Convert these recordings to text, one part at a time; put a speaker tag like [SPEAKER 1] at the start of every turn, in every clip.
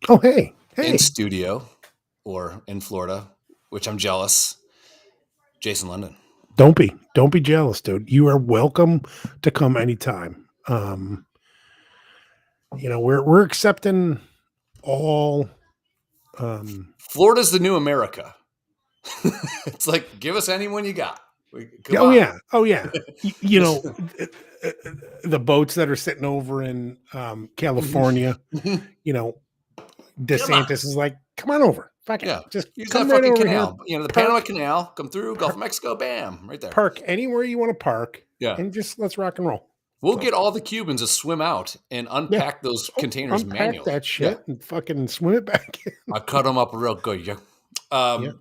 [SPEAKER 1] Oh, hey.
[SPEAKER 2] In studio or in Florida, which I'm jealous. Jason London.
[SPEAKER 1] Don't be jealous, dude. You are welcome to come anytime. We're accepting all.
[SPEAKER 2] Florida's the new America. It's like, give us anyone you got. Come
[SPEAKER 1] Oh
[SPEAKER 2] on.
[SPEAKER 1] yeah, oh yeah. The boats that are sitting over in California. You know,
[SPEAKER 2] Come on.
[SPEAKER 1] DeSantis is like, come on over. Fuck it,
[SPEAKER 2] Yeah.
[SPEAKER 1] just
[SPEAKER 2] Use that
[SPEAKER 1] come right
[SPEAKER 2] fucking
[SPEAKER 1] over here.
[SPEAKER 2] canal. The Panama
[SPEAKER 1] Park,
[SPEAKER 2] Canal, come through, Gulf of Mexico, bam, right there.
[SPEAKER 1] park anywhere you want to park,
[SPEAKER 2] Yeah.
[SPEAKER 1] and just let's rock and roll.
[SPEAKER 2] We'll
[SPEAKER 1] So,
[SPEAKER 2] get all the Cubans to swim out and
[SPEAKER 1] yeah,
[SPEAKER 2] unpack those containers
[SPEAKER 1] unpack
[SPEAKER 2] manually.
[SPEAKER 1] that
[SPEAKER 2] Yeah.
[SPEAKER 1] shit and fucking swim it back in.
[SPEAKER 2] I cut them up real good. Yeah.
[SPEAKER 1] Yeah.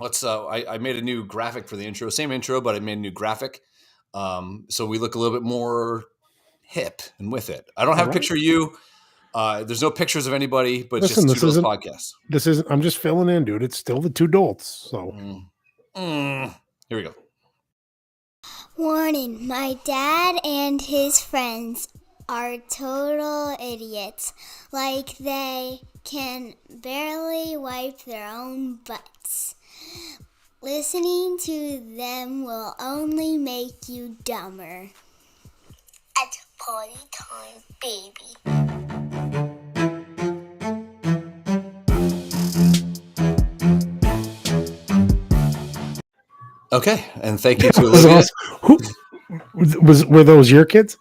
[SPEAKER 2] I made a new graphic for the intro. Same intro, but I made a new graphic. So we look a little bit more hip and with it. I don't have a picture of you. There's no pictures of anybody, but
[SPEAKER 1] Listen,
[SPEAKER 2] just two Dolts Podcast.
[SPEAKER 1] This isn't. I'm just filling in, dude. It's still the two Dolts. So
[SPEAKER 2] here we go.
[SPEAKER 3] Warning, my dad and his friends are total idiots. Like they can barely wipe their own butts. Listening to them will only make you dumber. It's party time, baby.
[SPEAKER 2] Okay, and thank you to Olivia.
[SPEAKER 1] Awesome. Were those your kids?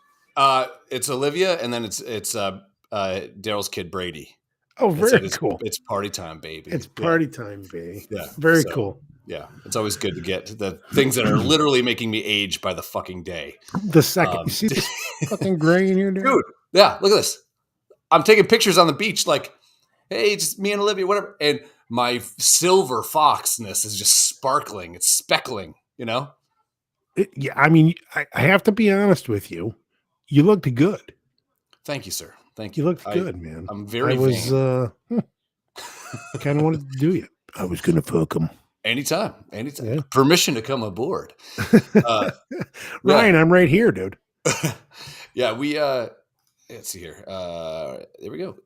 [SPEAKER 2] It's Olivia, and then it's Daryl's kid Brady.
[SPEAKER 1] Oh, very cool.
[SPEAKER 2] It's party time, baby.
[SPEAKER 1] It's party time, baby.
[SPEAKER 2] Yeah,
[SPEAKER 1] very cool.
[SPEAKER 2] Yeah, it's always good to get to the things that are literally making me age by the fucking day.
[SPEAKER 1] The second you see this fucking gray in here,
[SPEAKER 2] dude. Yeah, look at this. I'm taking pictures on the beach, like, hey, just me and Olivia, whatever, and my silver foxness is just sparkling. It's speckling, you know?
[SPEAKER 1] Yeah, I mean, I have to be honest with you. You looked good.
[SPEAKER 2] Thank you, sir. Thank you.
[SPEAKER 1] You looked good, man.
[SPEAKER 2] I'm very
[SPEAKER 1] vain. Kind of wanted to do you. I was going to fuck him.
[SPEAKER 2] Anytime. Yeah. Permission to come aboard.
[SPEAKER 1] Ryan, I'm right here, dude.
[SPEAKER 2] Yeah, we, let's see here. There we go.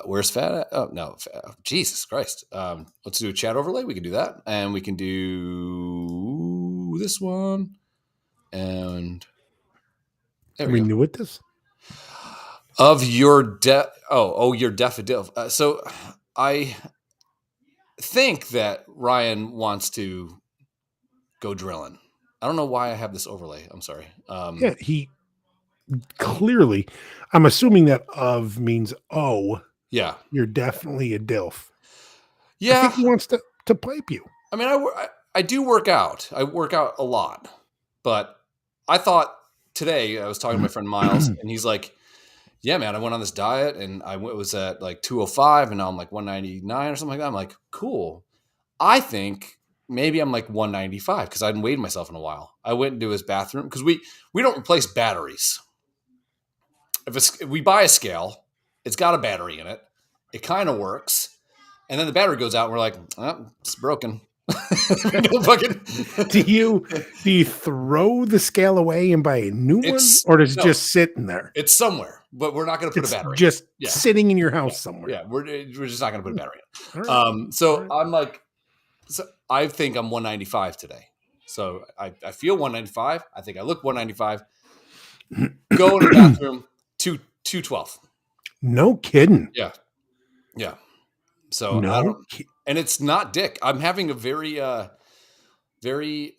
[SPEAKER 2] Where's Fat at? Oh, no. Jesus Christ. Let's do a chat overlay. We can do that. And we can do this one. And
[SPEAKER 1] there we go. New with this?
[SPEAKER 2] Of your deaf. Your daffodil. So I think that Ryan wants to go drilling. I don't know why I have this overlay. I'm sorry.
[SPEAKER 1] Yeah, he clearly, I'm assuming that of means oh.
[SPEAKER 2] Yeah.
[SPEAKER 1] You're definitely a DILF.
[SPEAKER 2] Yeah.
[SPEAKER 1] I think he wants to pipe you.
[SPEAKER 2] I mean, I do work out. I work out a lot. But I thought today, I was talking to my friend Miles, and he's like, yeah, man, I went on this diet, and I was at like 205, and now I'm like 199 or something like that. I'm like, cool. I think maybe I'm like 195 because I hadn't weighed myself in a while. I went into his bathroom because we don't replace batteries. If we buy a scale, it's got a battery in it. It kind of works. And then the battery goes out and we're like, oh, it's broken.
[SPEAKER 1] Do you throw the scale away and buy a new one? Or does it just sit in there?
[SPEAKER 2] It's somewhere, but we're not going to put a battery.
[SPEAKER 1] Just sitting in your house somewhere.
[SPEAKER 2] Yeah, we're just not going to put a battery in. Right. I'm like, I think I'm 195 today. So I feel 195. I think I look 195. Go in the bathroom, 212.
[SPEAKER 1] No kidding.
[SPEAKER 2] Yeah. So and it's not dick. I'm having a very like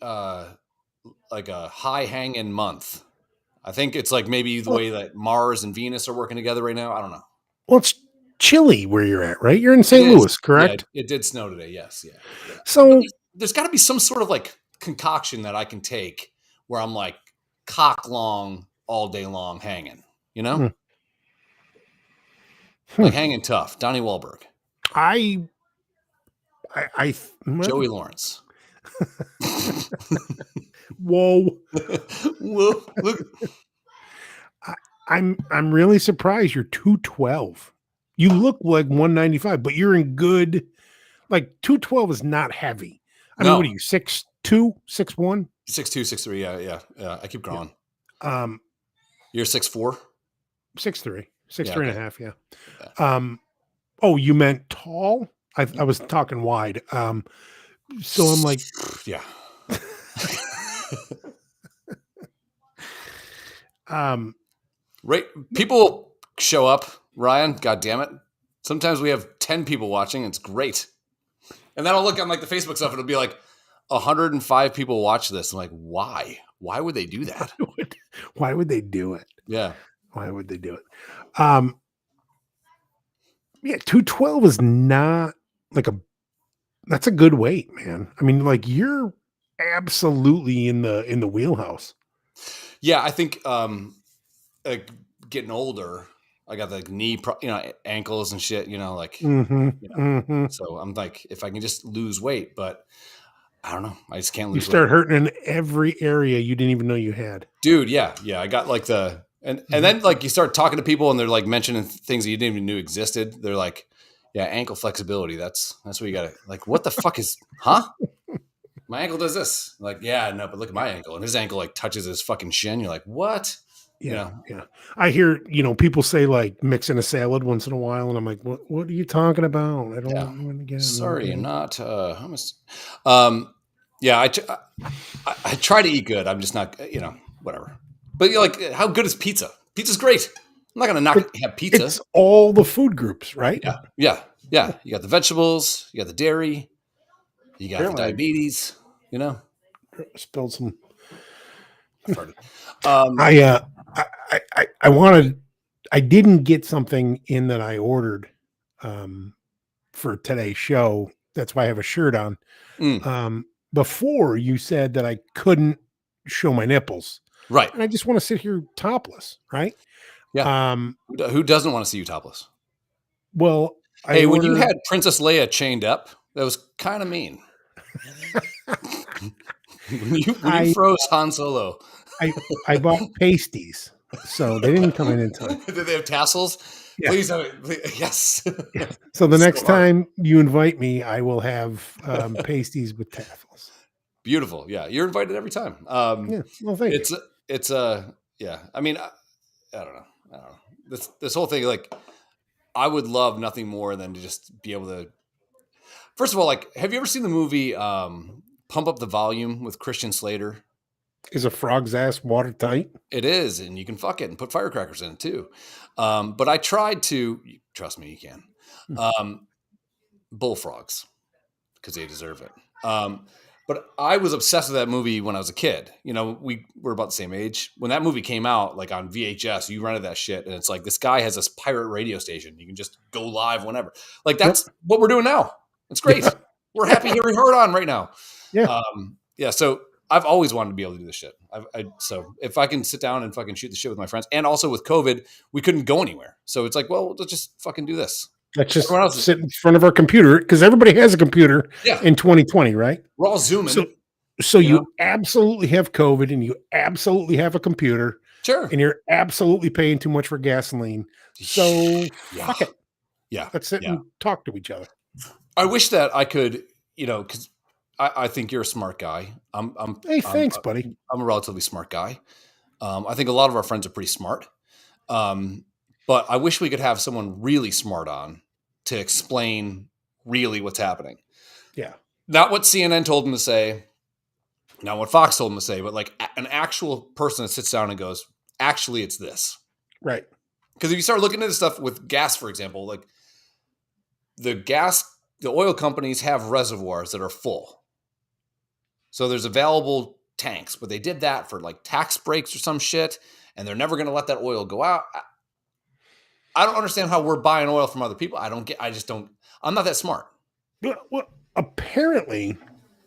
[SPEAKER 2] a high hanging month. I think it's like maybe the way that Mars and Venus are working together right now. I don't know.
[SPEAKER 1] Well, it's chilly where you're at, right? You're in St. Louis, correct?
[SPEAKER 2] Yeah, it did snow today. Yes. Yeah.
[SPEAKER 1] So
[SPEAKER 2] there's got to be some sort of like concoction that I can take where I'm like cock long all day long hanging, you know? Like hanging tough. Donnie Wahlberg. Joey Lawrence.
[SPEAKER 1] Whoa.
[SPEAKER 2] Look.
[SPEAKER 1] I'm really surprised you're 212. You look like 195, but you're in good. Like 212 is not heavy. I mean, what are you, 6'2", 6'1"?
[SPEAKER 2] 6'2", 6'3", yeah. I keep growing. You're 6'4"?
[SPEAKER 1] 6'3", 6'3" and a half, yeah. Oh, you meant tall? I was talking wide. So I'm like,
[SPEAKER 2] Yeah. Right. People show up, Ryan. God damn it. Sometimes we have 10 people watching. It's great. And then I'll look on like the Facebook stuff. And it'll be like 105 people watch this. I'm like, why? Why would they do that?
[SPEAKER 1] Why would they do it?
[SPEAKER 2] Yeah.
[SPEAKER 1] Why would they do it? Yeah, 212 is not like that's a good weight, man. I mean, like you're absolutely in the wheelhouse.
[SPEAKER 2] Yeah, I think like getting older, I got like knee, ankles and shit. So I'm like, if I can just lose weight, but I don't know, I just can't lose.
[SPEAKER 1] You start hurting in every area you didn't even know you had,
[SPEAKER 2] dude. Yeah. I got like and then like you start talking to people and they're like mentioning things that you didn't even know existed. They're like, yeah, ankle flexibility. That's what you got to like. What the fuck is, huh? My ankle does this. Like, yeah, no, but look at my ankle. And his ankle like touches his fucking shin. You're like, what?
[SPEAKER 1] Yeah. I hear, people say like mixing a salad once in a while. And I'm like, what are you talking about? I don't want to get
[SPEAKER 2] sorry. I'm not, hummus. I try to eat good. I'm just not, whatever. But you're like, how good is pizza? Pizza's great. I'm not going to have pizza.
[SPEAKER 1] It's all the food groups, right?
[SPEAKER 2] Yeah. You got the vegetables, you got the dairy, you got the diabetes,
[SPEAKER 1] Spilled some. I didn't get something in that I ordered for today's show. That's why I have a shirt on. Before you said that I couldn't show my nipples.
[SPEAKER 2] Right.
[SPEAKER 1] And I just want to sit here topless, right?
[SPEAKER 2] Yeah. Who doesn't want to see you topless?
[SPEAKER 1] Well,
[SPEAKER 2] when you had Princess Leia chained up, that was kind of mean. when you froze Han Solo.
[SPEAKER 1] I bought pasties, so they didn't come in time.
[SPEAKER 2] Did they have tassels? Yeah. Please, yes.
[SPEAKER 1] Yeah. So the next time you invite me, I will have pasties with tassels.
[SPEAKER 2] Beautiful. Yeah, you're invited every time.
[SPEAKER 1] Yeah. Well, thank you.
[SPEAKER 2] It's yeah. I mean, I don't know. This whole thing, like, I would love nothing more than to just be able to. First of all, like, have you ever seen the movie Pump Up the Volume with Christian Slater?
[SPEAKER 1] Is a frog's ass watertight?
[SPEAKER 2] It is, and you can fuck it and put firecrackers in it too. But I tried to, trust me, you can. Bullfrogs, because they deserve it. But I was obsessed with that movie when I was a kid. We were about the same age. When that movie came out, like on VHS, you rented that shit, and it's like this guy has this pirate radio station. You can just go live whenever. Like that's what we're doing now. It's great. Yeah. We're happy here in Herd on right now.
[SPEAKER 1] Yeah.
[SPEAKER 2] So I've always wanted to be able to do this shit. So if I can sit down and fucking shoot the shit with my friends, and also with COVID, we couldn't go anywhere. So it's like, well, let's just fucking do this.
[SPEAKER 1] Let's just sit in front of our computer, because everybody has a computer in 2020, right?
[SPEAKER 2] We're all Zooming.
[SPEAKER 1] So you absolutely have COVID, and you absolutely have a computer.
[SPEAKER 2] Sure.
[SPEAKER 1] And you're absolutely paying too much for gasoline. So fuck it.
[SPEAKER 2] Yeah.
[SPEAKER 1] Let's sit and talk to each other.
[SPEAKER 2] I wish that I could, because I think you're a smart guy.
[SPEAKER 1] Hey, thanks, buddy.
[SPEAKER 2] I'm a relatively smart guy. I think a lot of our friends are pretty smart. But I wish we could have someone really smart on to explain really what's happening.
[SPEAKER 1] Yeah.
[SPEAKER 2] Not what CNN told them to say, not what Fox told them to say, but like an actual person that sits down and goes, actually, it's this.
[SPEAKER 1] Right.
[SPEAKER 2] Because if you start looking into stuff with gas, for example, like the oil companies have reservoirs that are full. So there's available tanks, but they did that for like tax breaks or some shit, and they're never going to let that oil go out. I don't understand how we're buying oil from other people. I'm not that smart.
[SPEAKER 1] Well, apparently,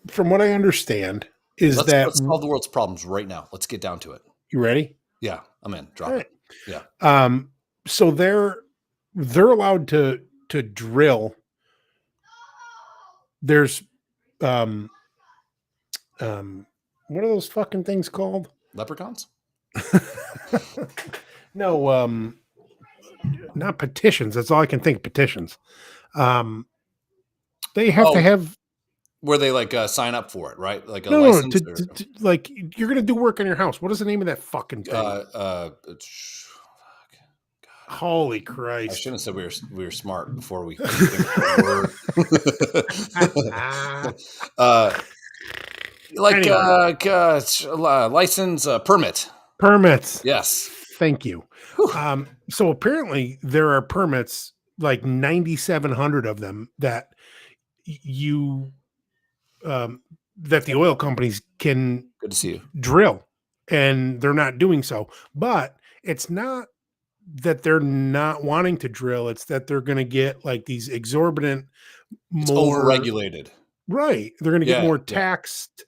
[SPEAKER 1] from what I understand, let's
[SPEAKER 2] solve the world's problems right now. Let's get down to it.
[SPEAKER 1] You ready?
[SPEAKER 2] Yeah, I'm in. Drop it.
[SPEAKER 1] Yeah. So they're allowed to drill. There's what are those fucking things called?
[SPEAKER 2] Leprechauns?
[SPEAKER 1] No, not petitions. That's all I can think. Petitions. They have to have
[SPEAKER 2] where they like sign up for it, right? Like
[SPEAKER 1] license. Like you're gonna do work on your house. What is the name of that fucking thing?
[SPEAKER 2] God,
[SPEAKER 1] Holy
[SPEAKER 2] I
[SPEAKER 1] Christ.
[SPEAKER 2] shouldn't have said we were smart before we think the word.
[SPEAKER 1] Anyway.
[SPEAKER 2] License permit.
[SPEAKER 1] Permits.
[SPEAKER 2] Yes.
[SPEAKER 1] Thank you. So apparently there are permits, like 9,700 of them, that you that the oil companies can
[SPEAKER 2] Good to see you.
[SPEAKER 1] drill, and they're not doing so. But it's not that they're not wanting to drill, it's that they're going to get like these exorbitant
[SPEAKER 2] It's
[SPEAKER 1] more
[SPEAKER 2] overregulated.
[SPEAKER 1] Right. They're going to get
[SPEAKER 2] Yeah,
[SPEAKER 1] more
[SPEAKER 2] yeah.
[SPEAKER 1] taxed,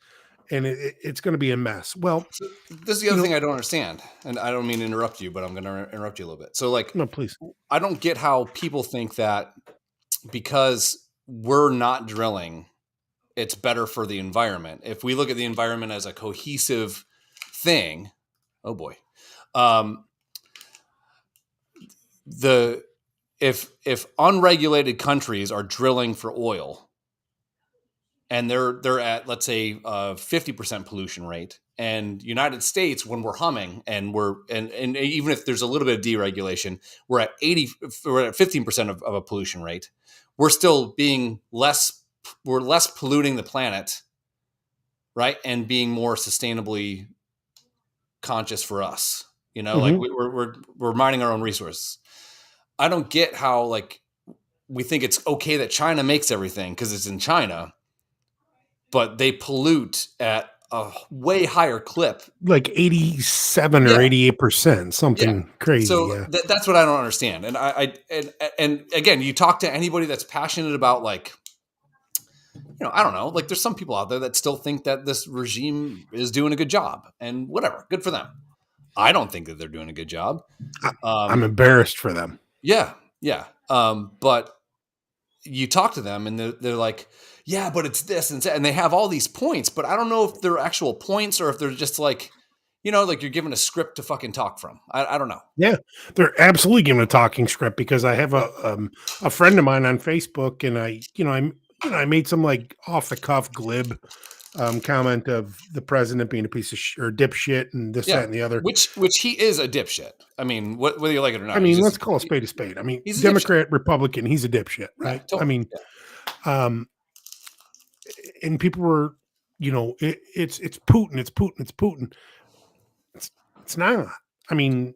[SPEAKER 1] and it's going to be a mess. Well,
[SPEAKER 2] So this is the other thing I don't understand, and I don't mean to interrupt you, but I'm going to interrupt you a little bit. So, like,
[SPEAKER 1] no, please.
[SPEAKER 2] I don't get how people think that because we're not drilling, it's better for the environment. If we look at the environment as a cohesive thing, oh boy, if unregulated countries are drilling for oil and they're at, let's say, 50% pollution rate, and United States, when we're humming and and even if there's a little bit of deregulation, we're at 15% of a pollution rate, we're still being less polluting the planet, right? And being more sustainably conscious for us, like we're mining our own resources. I don't get how, like, we think it's okay that China makes everything because it's in China, but they pollute at a way higher clip,
[SPEAKER 1] like 87 or 88%, something crazy.
[SPEAKER 2] So that's what I don't understand. And and again, you talk to anybody that's passionate about, like, I don't know, like, there's some people out there that still think that this regime is doing a good job, and whatever, good for them. I don't think that they're doing a good job.
[SPEAKER 1] I'm embarrassed for them.
[SPEAKER 2] Yeah. But you talk to them and they're like, yeah, but it's this and they have all these points, but I don't know if they're actual points or if they're just like, like you're given a script to fucking talk from. I don't know.
[SPEAKER 1] Yeah, they're absolutely given a talking script, because I have a friend of mine on Facebook, and I made some, like, off the cuff glib comment of the president being a piece of or dipshit and this, that, and the other.
[SPEAKER 2] Which he is a dipshit. I mean, whether you like it or not.
[SPEAKER 1] I mean, let's call a spade a spade. I mean, he's Democrat, Republican, he's a dipshit, right?
[SPEAKER 2] Yeah, totally.
[SPEAKER 1] I mean, and people were, it's Putin, it's Putin, it's Putin. It's not. I mean,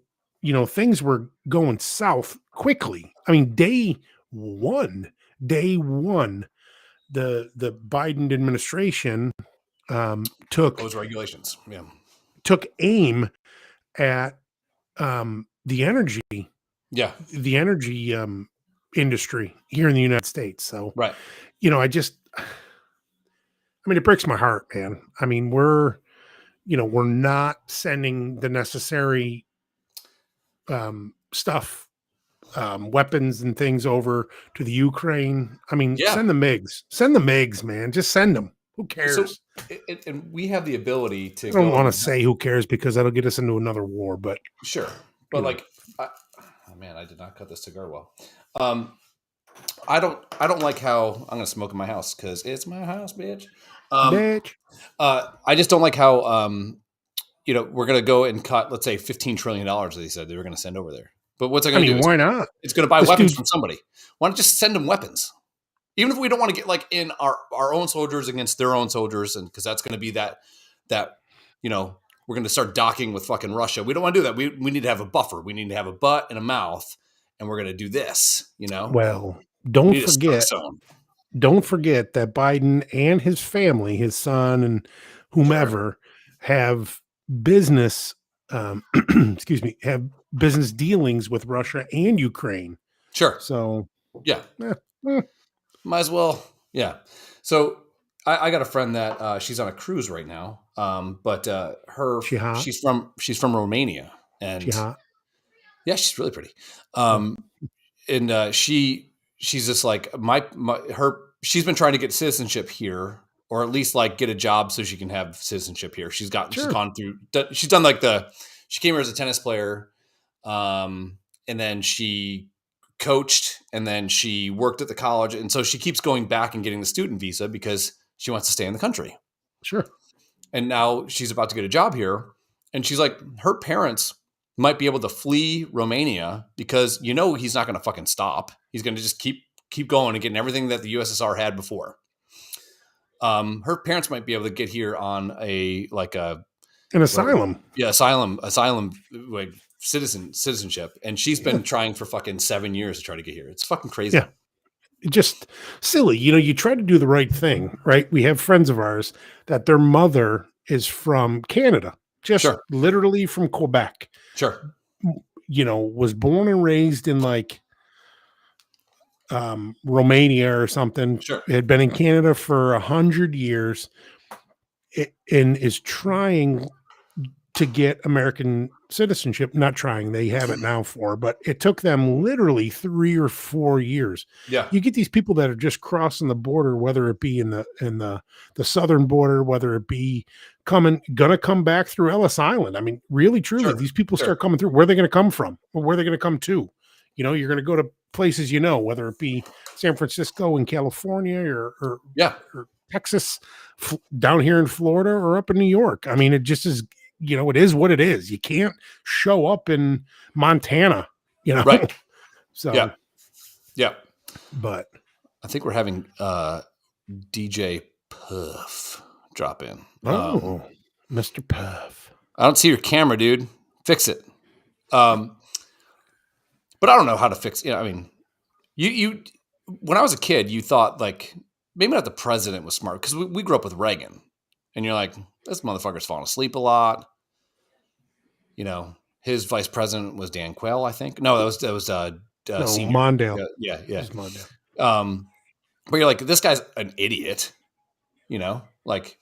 [SPEAKER 1] things were going south quickly. I mean, day one, the Biden administration took
[SPEAKER 2] those regulations. Yeah.
[SPEAKER 1] Took aim at the energy.
[SPEAKER 2] Yeah.
[SPEAKER 1] The energy industry here in the United States. So,
[SPEAKER 2] right.
[SPEAKER 1] It breaks my heart, man. I mean, we're not sending the necessary stuff, weapons and things over to the Ukraine. I mean, send the MiGs, man. Just send them. Who cares?
[SPEAKER 2] So, and we have the ability to.
[SPEAKER 1] I don't want to say who cares, because that'll get us into another war. But
[SPEAKER 2] sure, but I did not cut this cigar well. I don't like how I'm going to smoke in my house because it's my house, bitch. I just don't like how we're going to go and cut, let's say, $15 trillion. They said they were going to send over there. But what's it going to do?
[SPEAKER 1] Why not?
[SPEAKER 2] It's going to buy weapons from somebody. Why not just send them weapons? Even if we don't want to get, like, in our own soldiers against their own soldiers, and because that's going to be that we're going to start docking with fucking Russia. We don't want to do that. We need to have a buffer. We need to have a butt and a mouth, and we're going to do this.
[SPEAKER 1] Well, don't forget that Biden and his family, his son and whomever, have business. Have business dealings with Russia and Ukraine.
[SPEAKER 2] Sure.
[SPEAKER 1] So
[SPEAKER 2] yeah. Might as well. Yeah. So I got a friend that she's on a cruise right now. But she's from Romania, and yeah, she's really pretty. And she's just like she's been trying to get citizenship here, or at least, like, get a job so she can have citizenship here. She's done like she came here as a tennis player. And then she coached, and then she worked at the college. And so she keeps going back and getting the student visa because she wants to stay in the country.
[SPEAKER 1] Sure.
[SPEAKER 2] And now she's about to get a job here. And she's like, her parents might be able to flee Romania because he's not going to fucking stop. He's going to just keep going and getting everything that the USSR had before. Her parents might be able to get here on an
[SPEAKER 1] asylum.
[SPEAKER 2] Yeah, asylum like citizenship, and she's been trying for fucking 7 years to try to get here. It's fucking crazy.
[SPEAKER 1] Yeah. Just silly. You try to do the right thing, right? We have friends of ours that their mother is from Canada, just literally from Quebec.
[SPEAKER 2] Sure.
[SPEAKER 1] Was born and raised in like Romania or something.
[SPEAKER 2] Sure.
[SPEAKER 1] Had been in Canada for 100 years and is trying to get American citizenship. Not trying, they have it now but it took them literally 3 or 4 years.
[SPEAKER 2] Yeah.
[SPEAKER 1] You get these people that are just crossing the border, whether it be in the southern border, whether it be gonna come back through Ellis Island. I mean, really, truly, these people start coming through. Where are they going to come from? Or where are they going to come to? You're going to go to places, whether it be San Francisco in California or Texas, down here in Florida or up in New York. I mean, it just is, it is what it is. You can't show up in Montana,
[SPEAKER 2] Right.
[SPEAKER 1] So,
[SPEAKER 2] yeah.
[SPEAKER 1] But
[SPEAKER 2] I think we're having DJ Puff drop in.
[SPEAKER 1] Mr. Puff.
[SPEAKER 2] I don't see your camera, dude. Fix it. But I don't know how to fix. I mean, you. When I was a kid, you thought like maybe not the president was smart because we grew up with Reagan, and you're like, this motherfucker's falling asleep a lot. His vice president was Dan Quayle, I think. No, that was
[SPEAKER 1] Mondale.
[SPEAKER 2] Yeah.
[SPEAKER 1] Mondale.
[SPEAKER 2] But you're like, this guy's an idiot. Like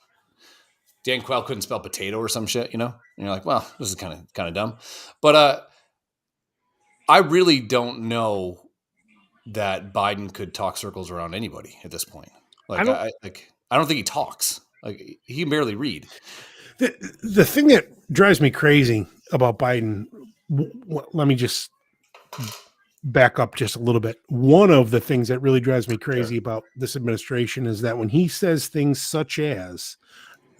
[SPEAKER 2] Dan Quayle couldn't spell potato or some shit. And you're like, well, this is kind of dumb. But I really don't know that Biden could talk circles around anybody at this point. Like, I don't think he talks. Like, he can barely read.
[SPEAKER 1] The thing that drives me crazy about Biden, let me just back up just a little bit. One of the things that really drives me crazy about this administration is that when he says things such as,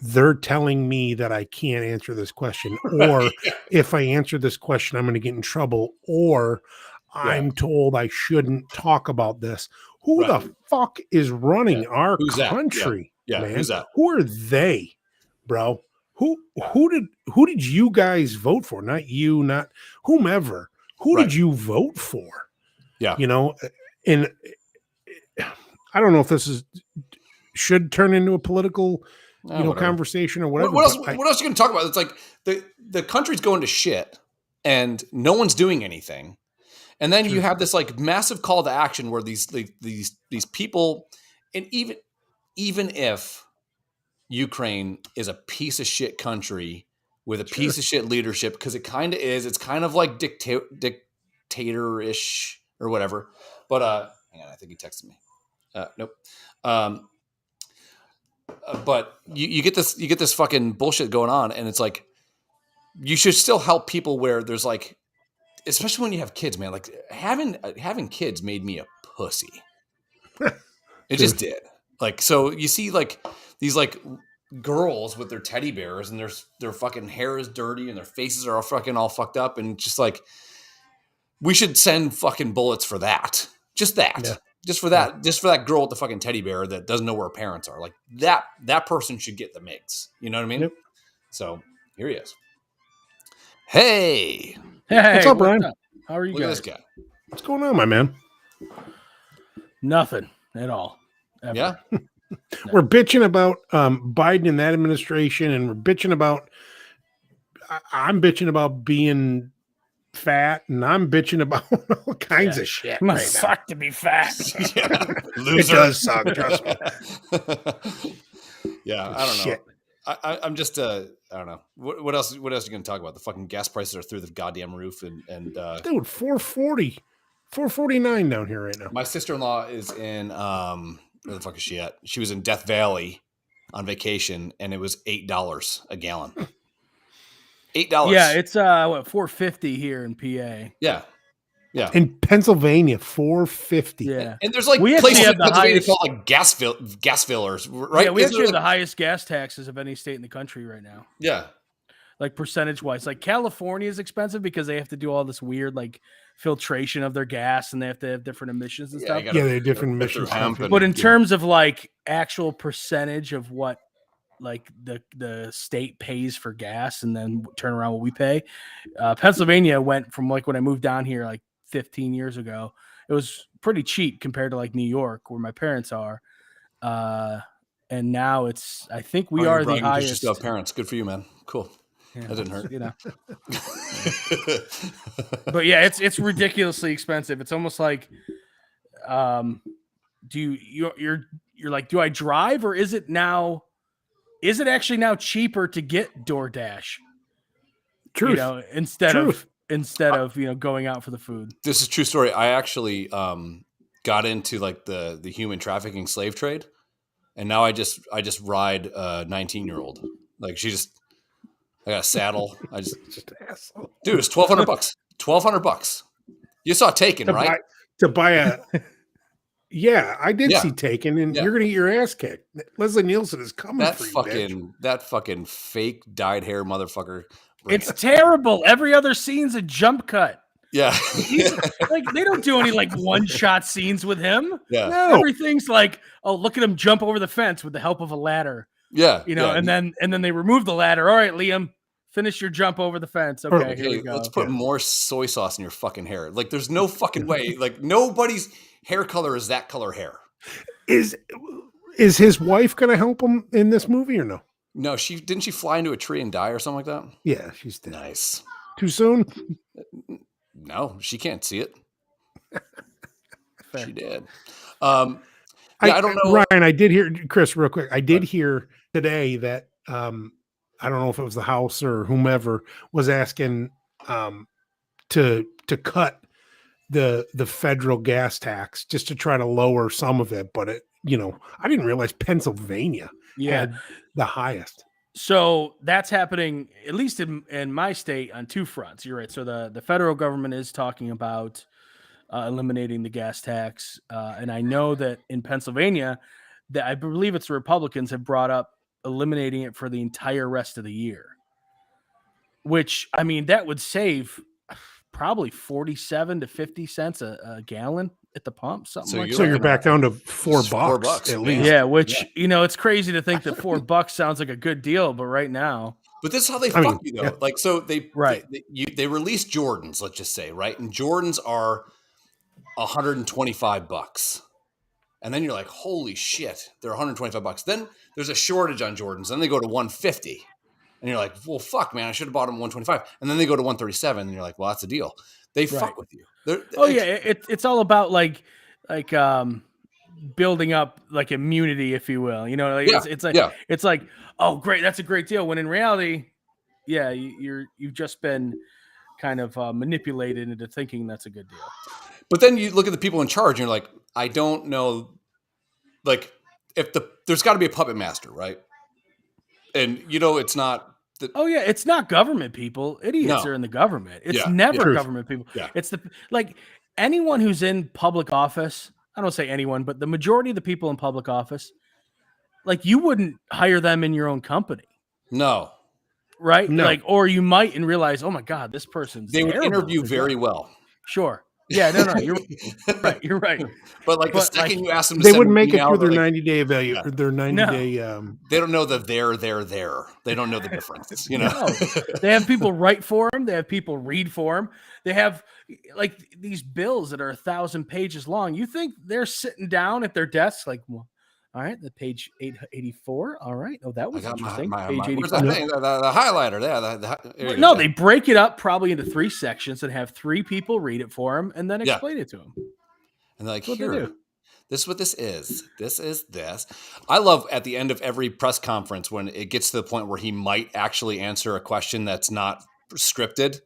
[SPEAKER 1] they're telling me that I can't answer this question, or if I answer this question, I'm going to get in trouble, or I'm told I shouldn't talk about this. Who the fuck is running our country?
[SPEAKER 2] Yeah.
[SPEAKER 1] Man?
[SPEAKER 2] Who's that?
[SPEAKER 1] Who are they, bro? Who did you guys vote for? Not you, not whomever. Who did you vote for?
[SPEAKER 2] Yeah.
[SPEAKER 1] And I don't know if this should turn into a political conversation or whatever.
[SPEAKER 2] What else are you going to talk about? It's like the country's going to shit and no one's doing anything. And then you have this like massive call to action where these people, and even if Ukraine is a piece of shit country with a piece of shit leadership, because it kind of is, it's kind of like dictator-ish or whatever. But hang on, I think he texted me. Nope. But you get this fucking bullshit going on, and it's like you should still help people where there's like, especially when you have kids, man. Like having kids made me a pussy. It just did. Like, so you see like these like girls with their teddy bears and their fucking hair is dirty and their faces are all fucked up, and just like we should send fucking bullets for that. Just that. Yeah. Just for that girl with the fucking teddy bear that doesn't know where her parents are. Like that person should get the MIGs. You know what I mean? Yep. So here he is. Hey,
[SPEAKER 1] what's up, Brian?
[SPEAKER 4] How are you
[SPEAKER 2] Look
[SPEAKER 4] guys?
[SPEAKER 2] at this guy.
[SPEAKER 1] What's going on, my man?
[SPEAKER 4] Nothing at all. Ever.
[SPEAKER 2] Yeah.
[SPEAKER 4] No.
[SPEAKER 1] We're bitching about Biden and that administration, and we're bitching about. I'm bitching about being fat, and I'm bitching about all kinds of shit.
[SPEAKER 4] It must suck to be fat.
[SPEAKER 1] It does suck, trust me.
[SPEAKER 2] Yeah, I don't know. I'm just I don't know. What else are you going to talk about? The fucking gas prices are through the goddamn roof, and
[SPEAKER 1] dude, $4.49 down here right now.
[SPEAKER 2] My sister-in-law is in where the fuck is she at? She was in Death Valley on vacation, and it was $8 a gallon. $8.
[SPEAKER 4] Yeah, it's $4.50 here in PA.
[SPEAKER 2] Yeah.
[SPEAKER 1] In Pennsylvania, $4.50.
[SPEAKER 4] Yeah,
[SPEAKER 2] and there's like places in Pennsylvania called like gas fillers, right?
[SPEAKER 4] Yeah, we actually have the highest gas taxes of any state in the country right now.
[SPEAKER 2] Yeah,
[SPEAKER 4] like percentage wise. Like California is expensive because they have to do all this weird like filtration of their gas and they have to have different emissions and stuff.
[SPEAKER 1] Yeah, they have different emissions.
[SPEAKER 4] But in terms of like actual percentage of what like the state pays for gas and then turn around what we pay, Pennsylvania went from like when I moved down here like 15 years ago, it was pretty cheap compared to like New York where my parents are. And now it's, I think we are the highest.
[SPEAKER 2] You still have parents. Good for you, man. cool.
[SPEAKER 4] Yeah,
[SPEAKER 2] that didn't hurt.
[SPEAKER 4] You know. But yeah, it's ridiculously expensive. It's almost like, you're like, do I drive or is it actually now cheaper to get DoorDash?
[SPEAKER 1] Truth.
[SPEAKER 4] You know, instead of going out for the food.
[SPEAKER 2] This is a true story. I actually got into like the human trafficking slave trade, and now I just ride a 19-year-old. Like I got a saddle. Just an asshole. Dude, it's $1,200. $1,200. You saw Taken, right?
[SPEAKER 1] To buy a. Yeah, I did see Taken, and you're gonna get your ass kicked. Leslie Nielsen is coming for you, bitch.
[SPEAKER 2] That fucking fake dyed hair motherfucker.
[SPEAKER 4] It's terrible. Every other scene's a jump cut.
[SPEAKER 2] Yeah.
[SPEAKER 4] Like they don't do any like one-shot scenes with him.
[SPEAKER 2] Yeah.
[SPEAKER 4] No. Everything's like, oh, look at him jump over the fence with the help of a ladder.
[SPEAKER 2] Yeah.
[SPEAKER 4] You know, and then they remove the ladder. All right, Liam, finish your jump over the fence. Okay, here we go.
[SPEAKER 2] Let's put more soy sauce in your fucking hair. Like there's no fucking way. Like nobody's hair color is that color hair.
[SPEAKER 1] Is his wife going to help him in this movie or no?
[SPEAKER 2] No, didn't she fly into a tree and die or something like that?
[SPEAKER 1] Yeah, she's dead.
[SPEAKER 2] Nice.
[SPEAKER 1] Too soon?
[SPEAKER 2] No, she can't see it.
[SPEAKER 4] Fair.
[SPEAKER 2] She did. I don't know.
[SPEAKER 1] Ryan, I did hear, Chris, real quick. I did hear today that I don't know if it was the House or whomever was asking to cut the federal gas tax just to try to lower some of it. But I didn't realize Pennsylvania had the highest.
[SPEAKER 4] So that's happening, at least in my state, on two fronts. You're right. So the federal government is talking about eliminating the gas tax. And I know that in Pennsylvania, that I believe it's the Republicans have brought up eliminating it for the entire rest of the year. Which, I mean, that would save probably 47 to 50 cents a gallon at the pump. So
[SPEAKER 1] you're back down to $4 at least.
[SPEAKER 4] Yeah, which, it's crazy to think that $4 sounds like a good deal, but right now.
[SPEAKER 2] But this is how they fuck you, though. Yeah. Like, so they release Jordans, let's just say, right? And Jordans are $125. And then you're like, holy shit, they're $125. Then there's a shortage on Jordans. Then they go to $150. And you're like, well, fuck, man, I should have bought them $125. And then they go to $137. And you're like, well, that's a deal. They fuck with you.
[SPEAKER 4] It's all about like building up like immunity, if you will. It's like, oh, great, that's a great deal. When in reality, you've just been kind of manipulated into thinking that's a good deal.
[SPEAKER 2] But then you look at the people in charge, and you're like, I don't know, like there's got to be a puppet master, right? And it's not.
[SPEAKER 4] It's not government people. Idiots are in the government. It's never government people. Yeah. It's anyone who's in public office. I don't say anyone, but the majority of the people in public office, like you wouldn't hire them in your own company.
[SPEAKER 2] No.
[SPEAKER 4] Right?
[SPEAKER 1] No.
[SPEAKER 4] Like, or you might and realize, oh my God, this person's
[SPEAKER 2] They would interview very well.
[SPEAKER 4] Sure. Yeah, no, you're right. You're right.
[SPEAKER 2] But the second you ask them to
[SPEAKER 1] they wouldn't make it through their 90-day value or their 90-day.
[SPEAKER 2] They don't know the there. They don't know the difference.
[SPEAKER 4] No. They have people write for them. They have people read for them. They have like these bills that are 1,000 pages long. You think they're sitting down at their desks like, well, all right, the page 884. All right. Oh, that was interesting. Page 85.
[SPEAKER 2] The highlighter. Yeah.
[SPEAKER 4] No, they break it up probably into 3 sections and have 3 people read it for them and then explain it to them.
[SPEAKER 2] And they're like, here, this is what this is. This is this. I love at the end of every press conference when it gets to the point where he might actually answer a question that's not scripted.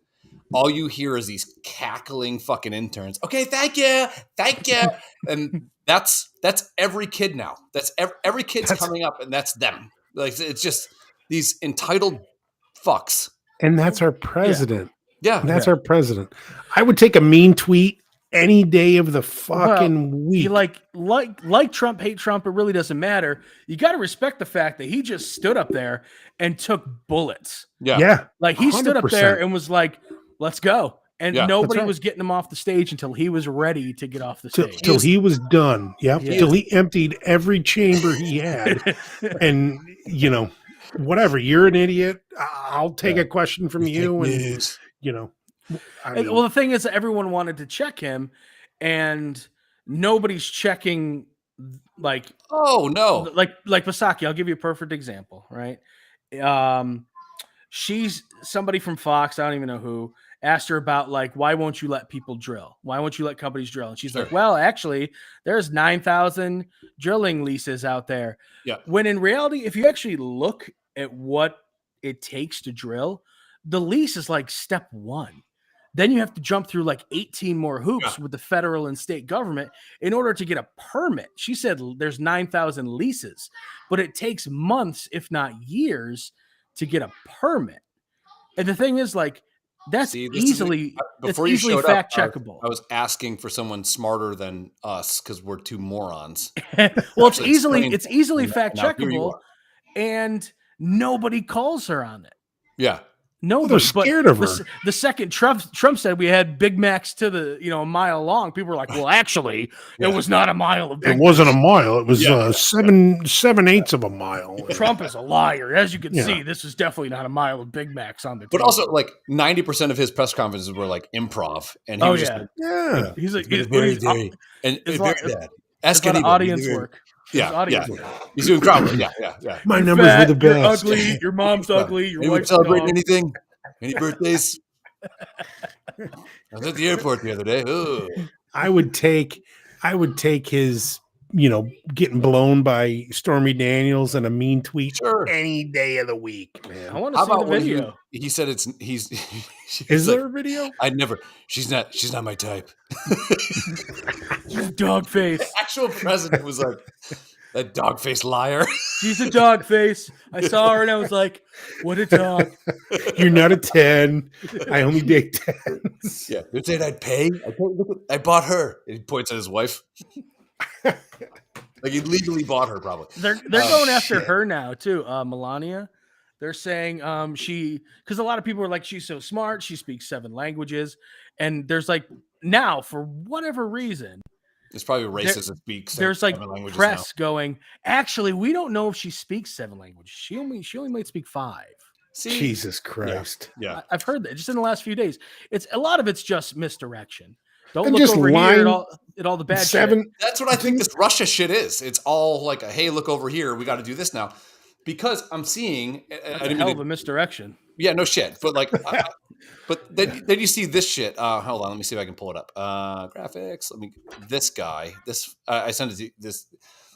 [SPEAKER 2] All you hear is these cackling fucking interns. Okay, thank you. And that's every kid now. That's every kid's coming up, and that's them. Like it's just these entitled fucks.
[SPEAKER 1] And that's our president.
[SPEAKER 2] Yeah.
[SPEAKER 1] That's our president. I would take a mean tweet any day of the fucking week.
[SPEAKER 4] You like Trump, hate Trump, it really doesn't matter. You got to respect the fact that he just stood up there and took bullets.
[SPEAKER 1] Yeah.
[SPEAKER 4] Like he stood up
[SPEAKER 1] 100%.
[SPEAKER 4] there and was like, let's go. And nobody
[SPEAKER 1] right.
[SPEAKER 4] was getting him off the stage until he was ready to get off the stage.
[SPEAKER 1] Till he was done. Yep.
[SPEAKER 4] Yeah.
[SPEAKER 1] Till he emptied every chamber he had. And, you know, whatever, you're an idiot. I'll take a question from you. And, you know.
[SPEAKER 4] Well, the thing is that everyone wanted to check him and nobody's checking like,
[SPEAKER 2] oh no,
[SPEAKER 4] like Psaki. I'll give you a perfect example, right? She's somebody from Fox, I don't even know who, asked her about like, why won't you let people drill? Why won't you let companies drill? And she's like, well, actually, there's 9,000 drilling leases out there.
[SPEAKER 2] Yeah.
[SPEAKER 4] When in reality, if you actually look at what it takes to drill, the lease is like step one. Then you have to jump through like 18 more hoops with the federal and state government in order to get a permit. She said there's 9,000 leases, but it takes months, if not years, to get a permit. And the thing is, like, that's easily fact checkable.
[SPEAKER 2] I was asking for someone smarter than us because we're two morons.
[SPEAKER 4] Well, it's easily fact checkable, and nobody calls her on it.
[SPEAKER 2] Yeah.
[SPEAKER 4] No,
[SPEAKER 1] they're scared of her.
[SPEAKER 4] The second Trump said we had Big Macs to the a mile long, people were like, "Well, actually, it was not a mile of Big Macs.
[SPEAKER 1] It wasn't a mile. It was 7/8 of a mile."
[SPEAKER 4] Trump is a liar, as you can see. This is definitely not a mile of Big Macs on the.
[SPEAKER 2] But also, like 90% of his press conferences were like improv, and he was just
[SPEAKER 4] he's like,
[SPEAKER 2] it's very bad. Ask
[SPEAKER 4] any audience work.
[SPEAKER 2] He's doing crowd work. Yeah.
[SPEAKER 1] My numbers were the best.
[SPEAKER 4] You're ugly. Your mom's ugly. Your wife's
[SPEAKER 2] celebrating anything? Any birthdays? I was at the airport the other day. Ooh.
[SPEAKER 1] I would take his, getting blown by Stormy Daniels and a mean tweet any day of the week, man.
[SPEAKER 4] I want to see the video.
[SPEAKER 2] He said
[SPEAKER 1] Is there a video?
[SPEAKER 2] She's not my type.
[SPEAKER 4] Dog face.
[SPEAKER 2] The actual president was like, that dog face liar.
[SPEAKER 4] She's a dog face. I saw her and I was like, what a dog.
[SPEAKER 1] You're not a 10. I only date 10s.
[SPEAKER 2] Yeah. You're saying I'd pay? I bought her. And he points at his wife. Like he legally bought her, probably.
[SPEAKER 4] They're going after her now too, Melania. They're saying because a lot of people are like, she's so smart, she speaks 7 languages, and there's like now for whatever reason,
[SPEAKER 2] it's probably racist that speaks.
[SPEAKER 4] There's like press going, actually, we don't know if she speaks 7 languages. She only might speak 5.
[SPEAKER 1] See? Jesus Christ!
[SPEAKER 2] Yeah,
[SPEAKER 4] I've heard that just in the last few days. It's a lot of it's just misdirection. Don't look over here at all the bad shit.
[SPEAKER 2] That's what I think this Russia shit is. It's all like, hey, look over here. We got to do this now. Because I'm seeing
[SPEAKER 4] a hell of a misdirection.
[SPEAKER 2] Yeah, no shit. But like, but then you see this shit. Hold on, let me see if I can pull it up. Graphics. This guy. I sent it to this.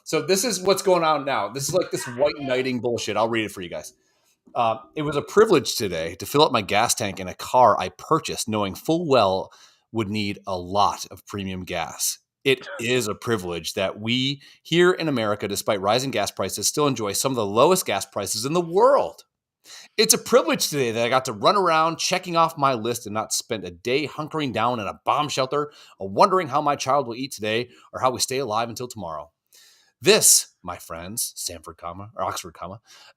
[SPEAKER 2] So this is what's going on now. This is like this white knighting bullshit. I'll read it for you guys. It was a privilege today to fill up my gas tank in a car I purchased, knowing full well would need a lot of premium gas. It is a privilege that we here in America, despite rising gas prices, still enjoy some of the lowest gas prices in the world. It's a privilege today that I got to run around checking off my list and not spend a day hunkering down in a bomb shelter or wondering how my child will eat today or how we stay alive until tomorrow. This, my friends, Oxford,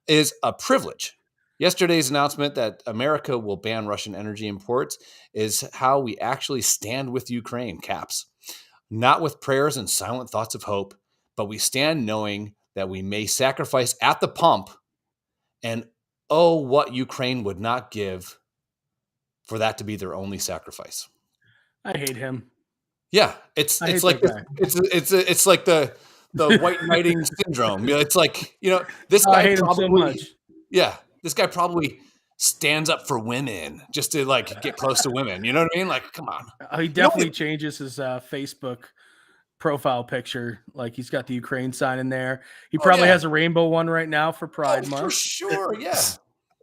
[SPEAKER 2] is a privilege. Yesterday's announcement that America will ban Russian energy imports is how we actually stand with Ukraine, caps. Not with prayers and silent thoughts of hope, but we stand knowing that we may sacrifice at the pump, and what Ukraine would not give for that to be their only sacrifice.
[SPEAKER 4] I hate him.
[SPEAKER 2] Yeah, it's like the white knighting syndrome. It's like, this guy
[SPEAKER 4] I hate him so much.
[SPEAKER 2] Yeah, this guy probably stands up for women just to like get close to women. You know what I mean? Like, come on.
[SPEAKER 4] He definitely changes his Facebook profile picture. Like he's got the Ukraine sign in there. He probably has a rainbow one right now for Pride Month.
[SPEAKER 2] For sure, yeah.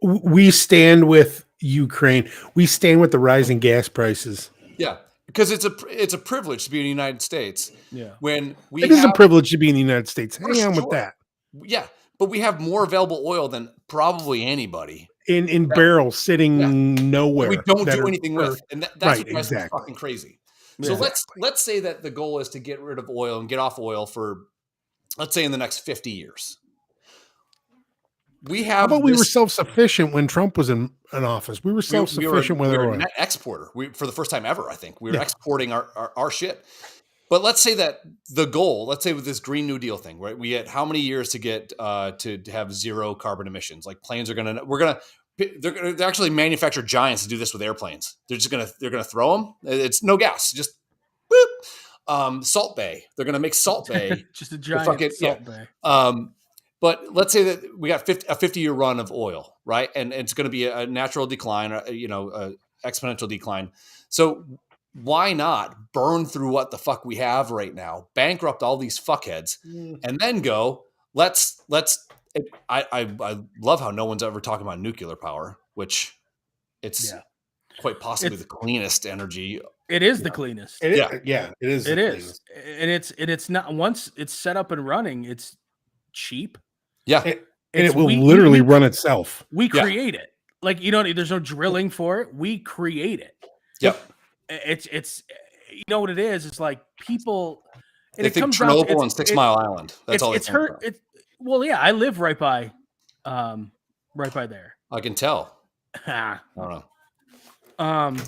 [SPEAKER 1] We stand with Ukraine. We stand with the rising gas prices.
[SPEAKER 2] Yeah, because it's a privilege to be in the United States.
[SPEAKER 4] Yeah,
[SPEAKER 1] it is a privilege to be in the United States. Hang on with that.
[SPEAKER 2] Yeah, but we have more available oil than probably anybody.
[SPEAKER 1] In barrels sitting nowhere.
[SPEAKER 2] We don't do anything with. And that's what drives me fucking crazy. So let's say that the goal is to get rid of oil and get off oil for, let's say, in the next 50 years. We have.
[SPEAKER 1] How about we were self-sufficient when Trump was in office? We were self-sufficient with our oil.
[SPEAKER 2] Net exporter. For the first time ever, I think we were exporting our shit. But let's say that the goal, let's say with this Green New Deal thing, right? We get how many years to get to have zero carbon emissions? Like planes are they're actually manufacture giants to do this with airplanes. They're gonna throw them. It's no gas, just boop. Salt Bay. They're gonna make Salt Bay
[SPEAKER 4] just a giant salt bay.
[SPEAKER 2] But let's say that we got a 50-year run of oil, right? And it's going to be a natural decline, a exponential decline. So why not burn through what the fuck we have right now, bankrupt all these fuckheads, and then go, let's I love how no one's ever talking about nuclear power, which it's quite possibly the cleanest energy.
[SPEAKER 4] It is the cleanest.
[SPEAKER 1] It is.
[SPEAKER 4] It is. And it's not, once it's set up and running, it's cheap.
[SPEAKER 2] Yeah.
[SPEAKER 1] And it will literally run itself.
[SPEAKER 4] We create it. Like, there's no drilling for it. We create it.
[SPEAKER 2] Yep.
[SPEAKER 4] It's you know what it is? It's like people.
[SPEAKER 2] They think Chernobyl and 6 Mile Island. That's all.
[SPEAKER 4] It's hurt. Well, yeah, I live right by there.
[SPEAKER 2] I can tell. I don't
[SPEAKER 4] know.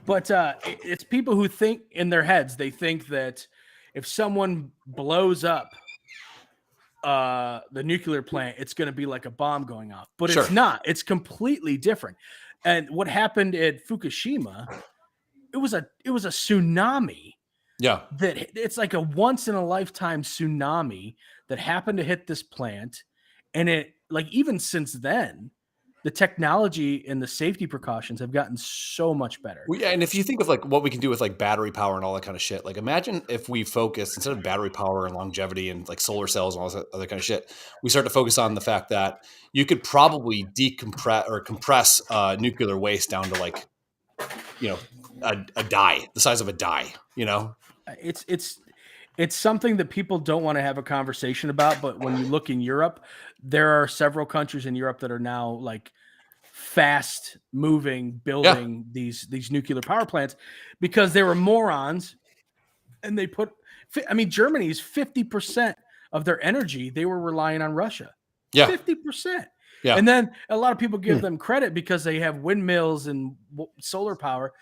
[SPEAKER 4] But it's people who think in their heads. They think that if someone blows up the nuclear plant, it's going to be like a bomb going off, but it's not. It's completely different. And what happened at Fukushima, it was a tsunami.
[SPEAKER 2] Yeah,
[SPEAKER 4] that it's like a once in a lifetime tsunami that happened to hit this plant, and it, like, even since then, the technology and the safety precautions have gotten so much better.
[SPEAKER 2] Well, yeah, and if you think of like what we can do with like battery power and all that kind of shit, like imagine if we focus, instead of battery power and longevity and like solar cells and all that other kind of shit, we start to focus on the fact that you could probably decompress or compress nuclear waste down to like, a die, the size of a die.
[SPEAKER 4] It's something that people don't want to have a conversation about, but when you look in Europe, there are several countries in Europe that are now like fast moving, building these nuclear power plants because they were morons, and they Germany's 50% of their energy, they were relying on Russia. 50%. Yeah. And then a lot of people give them credit because they have windmills and solar power.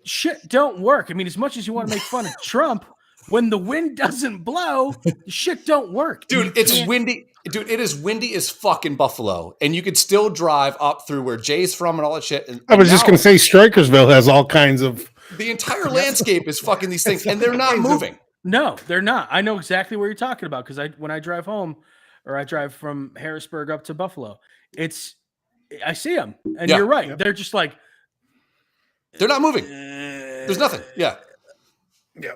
[SPEAKER 4] Shit don't work. I mean, as much as you want to make fun of Trump, when the wind doesn't blow, shit don't work.
[SPEAKER 2] Dude, it's windy. Dude, it is windy as fuck in Buffalo. And you could still drive up through where Jay's from and all that shit.
[SPEAKER 1] I was just going to say Strikersville has all kinds of...
[SPEAKER 2] The entire landscape is fucking these things, and they're not moving.
[SPEAKER 4] No, they're not. I know exactly what you're talking about because when I drive home, or I drive from Harrisburg up to Buffalo, I see them. And you're right. Yep. They're just like...
[SPEAKER 2] They're not moving. There's nothing. Yeah.
[SPEAKER 1] Yeah.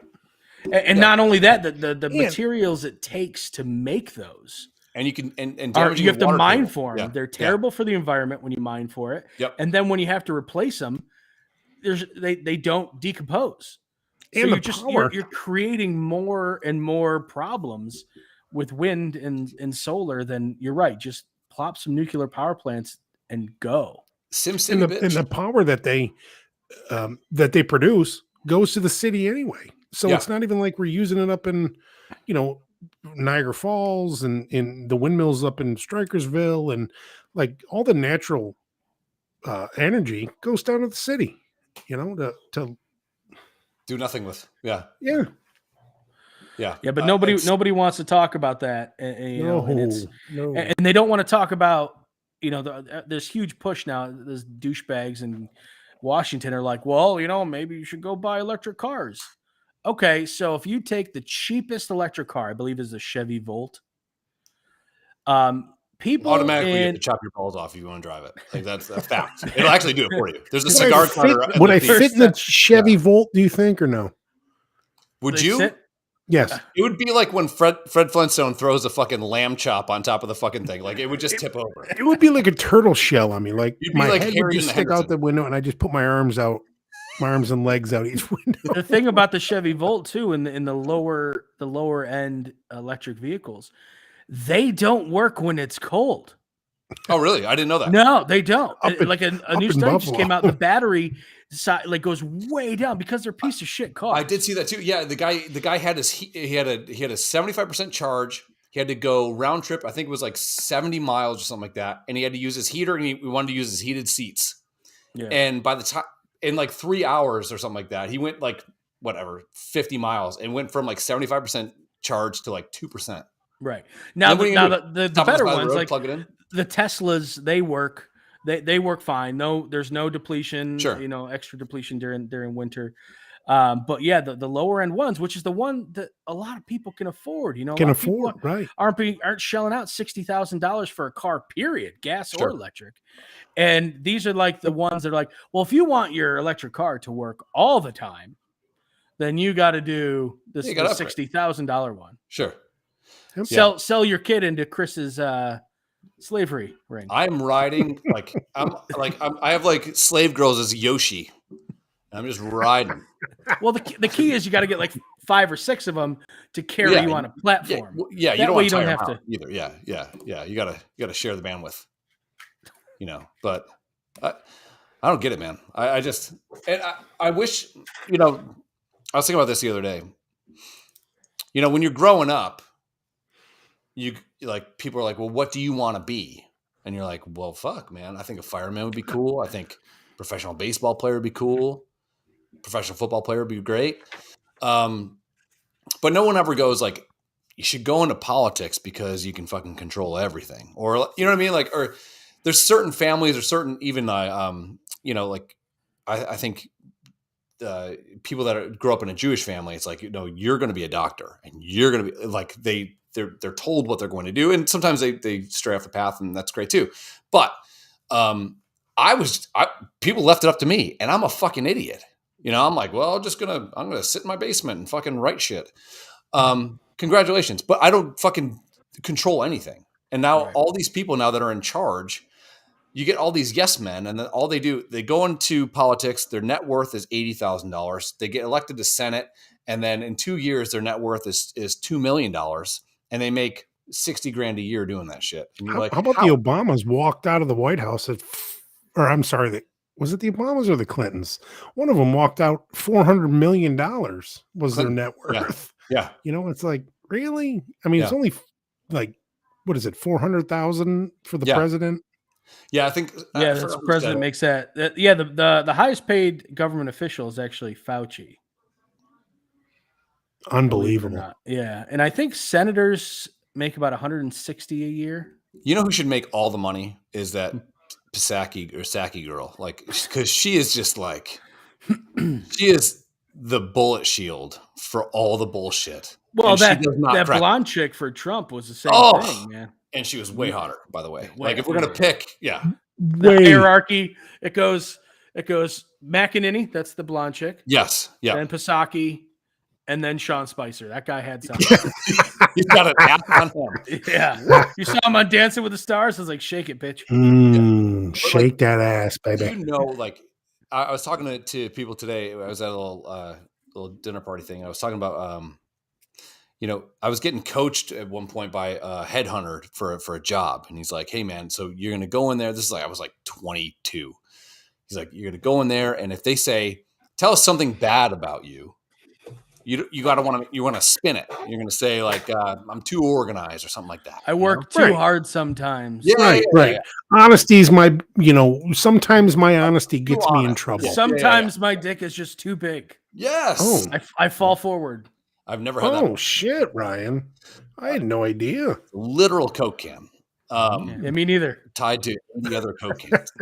[SPEAKER 4] And not only that, the materials it takes to make those,
[SPEAKER 2] and you can
[SPEAKER 4] you have to mine for them. Yeah. They're terrible for the environment when you mine for it.
[SPEAKER 2] Yep.
[SPEAKER 4] And then when you have to replace them, they don't decompose.
[SPEAKER 1] And
[SPEAKER 4] so you're creating more and more problems with wind and solar than you're right. Just plop some nuclear power plants and go.
[SPEAKER 1] And the power that they produce goes to the city anyway. So it's not even like we're using it up in, Niagara Falls and in the windmills up in Strikersville, and like all the natural energy goes down to the city, to
[SPEAKER 2] do nothing with. Yeah.
[SPEAKER 1] Yeah.
[SPEAKER 2] Yeah.
[SPEAKER 4] Yeah. But nobody wants to talk about that. And they don't want to talk about, there's huge push now. There's douchebags in Washington are like, well, maybe you should go buy electric cars. Okay, so if you take the cheapest electric car, I believe is a Chevy Volt, people
[SPEAKER 2] automatically get to chop your balls off if you want to drive it. Like that's a fact. It'll actually do it for you. There's a cigar cutter.
[SPEAKER 1] Would I fit in the Chevy Volt? Do you think, or no?
[SPEAKER 2] Would you?
[SPEAKER 1] Yes.
[SPEAKER 2] It would be like when Fred Flintstone throws a fucking lamb chop on top of the fucking thing. Like it would just tip over.
[SPEAKER 1] It would be like a turtle shell. I mean, like my head would just stick out the window, and I just put my arms and legs out each window.
[SPEAKER 4] The thing about the Chevy Volt too, in the lower end electric vehicles, they don't work when it's cold.
[SPEAKER 2] Oh, really? I didn't know that.
[SPEAKER 4] No, they don't.
[SPEAKER 1] Up in-
[SPEAKER 4] Like a new
[SPEAKER 1] in
[SPEAKER 4] study just came
[SPEAKER 1] Buffalo.
[SPEAKER 4] out. The battery like goes way down because they're piece of shit cars.
[SPEAKER 2] I did see that too. Yeah, the guy had he had a 75% charge. He had to go round trip. I think it was like 70 miles or something like that, and he had to use his heater, and he wanted to use his heated seats.
[SPEAKER 4] Yeah.
[SPEAKER 2] And by the time in like 3 hours or something like that, he went like 50 miles and went from like 75% charge to like 2%.
[SPEAKER 4] Right. Now, the better ones, like
[SPEAKER 2] plug it in.
[SPEAKER 4] The Teslas, they work. They work fine. No, there's no depletion.
[SPEAKER 2] Sure.
[SPEAKER 4] Extra depletion during winter. But yeah, the lower end ones, which is the one that a lot of people can afford.
[SPEAKER 1] Can afford, right?
[SPEAKER 4] Aren't shelling out $60,000 for a car. Period, gas
[SPEAKER 2] Sure.
[SPEAKER 4] or electric. And these are like the ones that are like, well, if you want your electric car to work all the time, then you got to do this $60,000 one.
[SPEAKER 2] Sure.
[SPEAKER 4] Sell your kid into Chris's slavery ring.
[SPEAKER 2] I'm riding I have like slave girls as Yoshi. I'm just riding.
[SPEAKER 4] Well, the key is you got to get like 5 or 6 of them to carry you on a platform.
[SPEAKER 2] Yeah,
[SPEAKER 4] you don't have to
[SPEAKER 2] either. Yeah. You gotta share the bandwidth. But I don't get it, man. I wish, I was thinking about this the other day. When you're growing up, you like people are like, well, what do you want to be? And you're like, well, fuck, man. I think a fireman would be cool. I think professional baseball player would be cool. Professional football player would be great. But no one ever goes like, you should go into politics because you can fucking control everything. Or, you know what I mean? Like, or there's certain families or certain, even, like I think people that grow up in a Jewish family, it's like, you're going to be a doctor and you're going to be like, they're told what they're going to do. And sometimes they stray off the path, and that's great too. But people left it up to me, and I'm a fucking idiot. I'm like, well, I'm going to sit in my basement and fucking write shit. Congratulations. But I don't fucking control anything. And now all these people now that are in charge, you get all these yes men, and then all they do, they go into politics. Their net worth is $80,000. They get elected to Senate. And then in 2 years, their net worth is $2 million. And they make $60,000 a year doing that shit. And you're
[SPEAKER 1] how about the Obamas walked out of the White House was it the Obamas or the Clintons? One of them walked out $400 million was their net worth.
[SPEAKER 2] Yeah.
[SPEAKER 1] It's like, really? I mean, it's only like, what is it? 400,000 for the president.
[SPEAKER 2] Yeah, I think.
[SPEAKER 4] Yeah, the president makes that. The highest paid government official is actually Fauci.
[SPEAKER 1] Unbelievable.
[SPEAKER 2] Yeah,
[SPEAKER 4] and I think senators make about 160 a year.
[SPEAKER 2] You know who should make all the money is that Psaki girl, like, because she is just like, she is the bullet shield for all the bullshit.
[SPEAKER 4] Well, that blonde chick for Trump was the same thing, man.
[SPEAKER 2] And she was way hotter, by the way. Like, if we're gonna pick,
[SPEAKER 4] the hierarchy, it goes McEnany, that's the blonde chick.
[SPEAKER 2] Yes, yeah.
[SPEAKER 4] And Psaki, and then Sean Spicer. That guy had something.
[SPEAKER 2] He's got an app on him.
[SPEAKER 4] Yeah. You saw him on Dancing with the Stars? I was like, shake it, bitch.
[SPEAKER 1] Shake that ass, baby.
[SPEAKER 2] Like, I was talking to people today. I was at a little dinner party thing. I was talking about, I was getting coached at one point by a headhunter for a job. And he's like, hey, man, so you're going to go in there. This is like, I was like 22. He's like, you're going to go in there. And if they say, tell us something bad about you, you want to spin it. You're going to say like, I'm too organized or something like that.
[SPEAKER 4] I work too hard sometimes.
[SPEAKER 1] Yeah, right. Honesty's sometimes my honesty gets me in trouble.
[SPEAKER 4] Sometimes my dick is just too big.
[SPEAKER 2] Yes.
[SPEAKER 4] I fall forward.
[SPEAKER 2] I've never had that.
[SPEAKER 1] Oh shit, Ryan. I had no idea.
[SPEAKER 2] Literal Coke can.
[SPEAKER 4] Me neither.
[SPEAKER 2] Tied to any other Coke cans.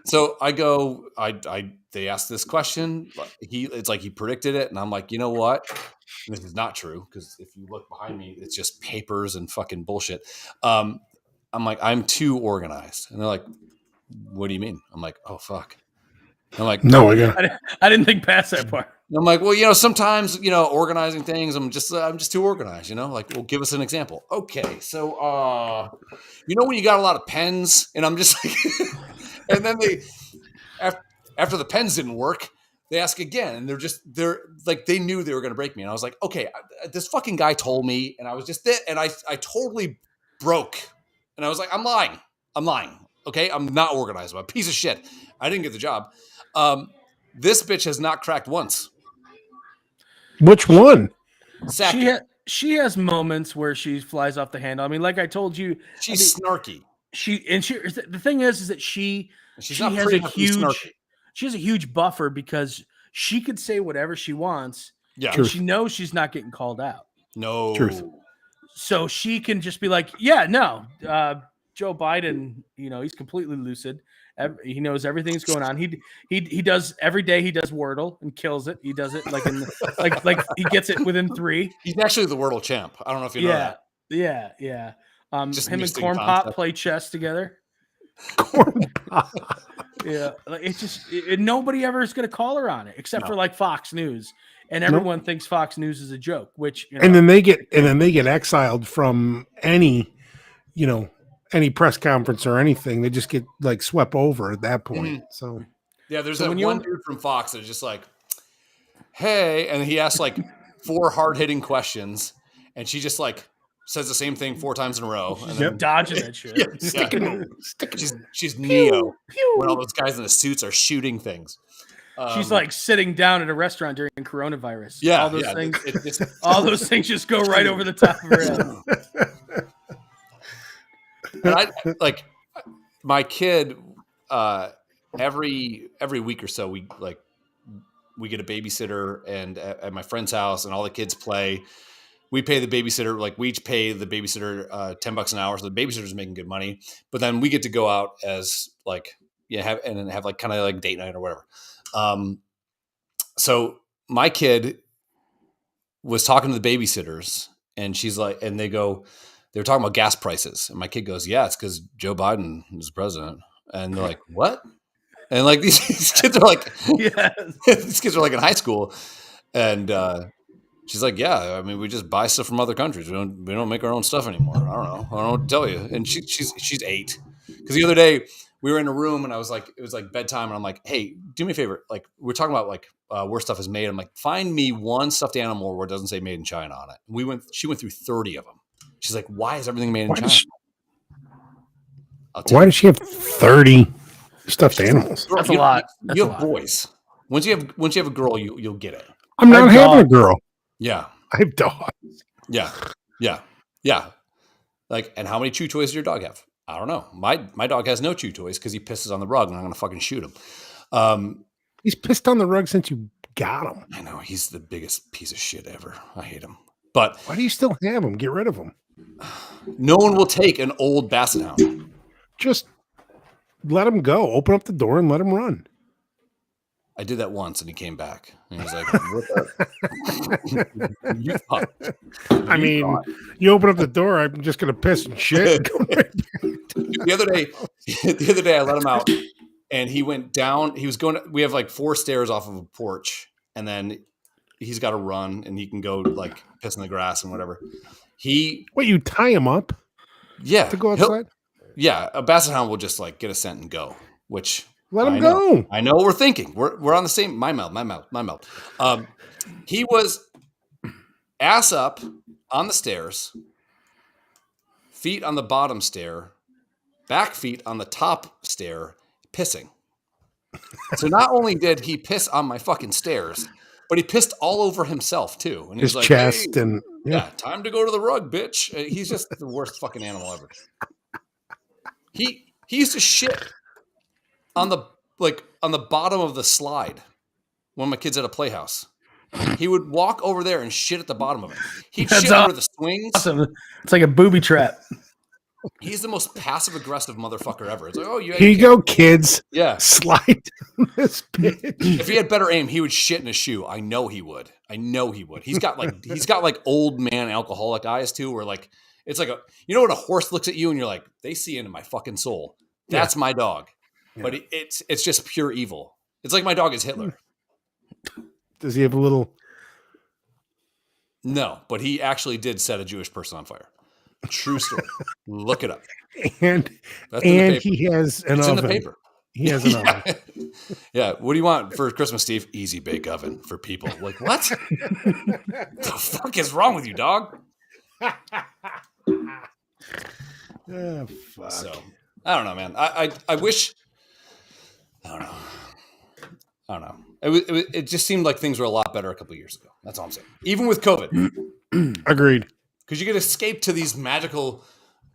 [SPEAKER 2] So I go, they asked this question. It's like he predicted it. And I'm like, you know what? And this is not true. Because if you look behind me, it's just papers and fucking bullshit. I'm like, I'm too organized. And they're like, what do you mean? I'm like, oh, fuck. And I'm like,
[SPEAKER 1] no,
[SPEAKER 4] I didn't think past that part.
[SPEAKER 2] And I'm like, well, sometimes, organizing things, I'm just too organized, like, well, give us an example. Okay. So, when you got a lot of pens and I'm just like, and then after the pens didn't work, they ask again, and they're like, they knew they were going to break me. And I was like, okay, this fucking guy told me, and I was just there, and I totally broke And I was like, I'm lying. Okay. I'm not organized. I'm a piece of shit. I didn't get the job. This bitch has not cracked once.
[SPEAKER 1] Which one?
[SPEAKER 4] She has moments where she flies off the handle. I mean, like I told you,
[SPEAKER 2] she's snarky.
[SPEAKER 4] The thing is that she has a huge buffer because she could say whatever she wants.
[SPEAKER 2] Yeah.
[SPEAKER 4] And she knows she's not getting called out.
[SPEAKER 2] No.
[SPEAKER 1] Truth.
[SPEAKER 4] So she can just be like, yeah, no, Joe Biden, he's completely lucid. He knows everything's going on. He does every day. He does Wordle and kills it. He does it like he gets it within 3.
[SPEAKER 2] He's actually the Wordle champ. I don't know if you know that.
[SPEAKER 4] Yeah.
[SPEAKER 2] Just
[SPEAKER 4] him and Corn Pop play chess together.
[SPEAKER 1] Corn Pop.
[SPEAKER 4] Yeah, nobody ever is going to call her on it except for like Fox News, and everyone thinks Fox News is a joke. Which
[SPEAKER 1] and then they get exiled from any press conference or anything. They just get like swept over at that point. So
[SPEAKER 2] yeah, there's that one dude from Fox that's just like, hey, and he asks like 4 hard-hitting questions, and she just like says the same thing 4 times in a row. And then,
[SPEAKER 4] dodging that shit.
[SPEAKER 2] She's Neo when all those guys in the suits are shooting things.
[SPEAKER 4] She's like sitting down at a restaurant during coronavirus.
[SPEAKER 2] Yeah,
[SPEAKER 4] all those things. All those things just go right over the top of her head.
[SPEAKER 2] And I like my kid. Every week or so, we get a babysitter, and at my friend's house, and all the kids play. We pay the babysitter, like we each pay the babysitter $10 an hour, so the babysitter's making good money. But then we get to go out as like have like kind of like date night or whatever. So my kid was talking to the babysitters, and she's like, and they were talking about gas prices, and my kid goes, "Yeah, it's because Joe Biden is president," and they're like, "What?" And like these kids are like,
[SPEAKER 4] yeah,
[SPEAKER 2] these kids are like in high school, and. She's like, yeah, I mean, we just buy stuff from other countries. We don't make our own stuff anymore. I don't know what to tell you. And she's 8. Because the other day we were in a room, and I was like, it was like bedtime, and I'm like, hey, do me a favor. Like, we're talking about like where stuff is made. I'm like, find me one stuffed animal where it doesn't say made in China on it. She went through 30 of them. She's like, why is everything made in China?
[SPEAKER 1] Why does she have 30 stuffed animals?
[SPEAKER 4] That's a lot.
[SPEAKER 2] You have boys. Once you have a girl, you'll get it.
[SPEAKER 1] I'm not having a girl.
[SPEAKER 2] Yeah.
[SPEAKER 1] I have dogs.
[SPEAKER 2] Yeah. Like, and how many chew toys does your dog have? I don't know. My dog has no chew toys because he pisses on the rug, and I'm going to fucking shoot him.
[SPEAKER 1] He's pissed on the rug since you got him.
[SPEAKER 2] I know. He's the biggest piece of shit ever. I hate him. But
[SPEAKER 1] why do you still have him? Get rid of him.
[SPEAKER 2] No one will take an old basset hound.
[SPEAKER 1] Just let him go. Open up the door and let him run.
[SPEAKER 2] I did that once, and he came back. And he was like, what the?
[SPEAKER 1] I mean, you open up the door, I'm just going to piss and shit.
[SPEAKER 2] The other day, I let him out, and he went down. He was going. We have like 4 stairs off of a porch, and then he's got to run, and he can go like piss in the grass and whatever.
[SPEAKER 1] Wait, you tie him up?
[SPEAKER 2] Yeah,
[SPEAKER 1] to go outside.
[SPEAKER 2] Yeah, a basset hound will just like get a scent and go, which.
[SPEAKER 1] Let him go.
[SPEAKER 2] I know what we're thinking. We're on the same. My mouth. He was ass up on the stairs, feet on the bottom stair, back feet on the top stair, pissing. So not only did he piss on my fucking stairs, but he pissed all over himself too. And
[SPEAKER 1] his
[SPEAKER 2] like,
[SPEAKER 1] chest
[SPEAKER 2] hey,
[SPEAKER 1] and
[SPEAKER 2] yeah, time to go to the rug, bitch. He's just the worst fucking animal ever. He used to shit. On the bottom of the slide when my kids at a playhouse. He would walk over there and shit at the bottom of it. He'd shit over the swings.
[SPEAKER 4] Awesome. It's like a booby trap.
[SPEAKER 2] He's the most passive-aggressive motherfucker ever. It's like, oh,
[SPEAKER 1] here you go, kids.
[SPEAKER 2] Yeah.
[SPEAKER 1] Slide this bitch.
[SPEAKER 2] If he had better aim, he would shit in a shoe. I know he would. He's got like old man alcoholic eyes too, where like it's like when a horse looks at you and you're like, they see into my fucking soul. That's my dog. But it's just pure evil. It's like my dog is Hitler.
[SPEAKER 1] Does he have a little?
[SPEAKER 2] No, but he actually did set a Jewish person on fire. True story. Look it up.
[SPEAKER 1] And he has an oven.
[SPEAKER 2] In the paper.
[SPEAKER 1] He has an oven.
[SPEAKER 2] Yeah. What do you want for Christmas, Steve? Easy bake oven for people. Like, what? The fuck is wrong with you, dog?
[SPEAKER 1] Oh, fuck.
[SPEAKER 2] So I don't know, man. I wish. I don't know. It just seemed like things were a lot better a couple of years ago. That's all I'm saying. Even with COVID.
[SPEAKER 1] Agreed.
[SPEAKER 2] Because you get escape to these magical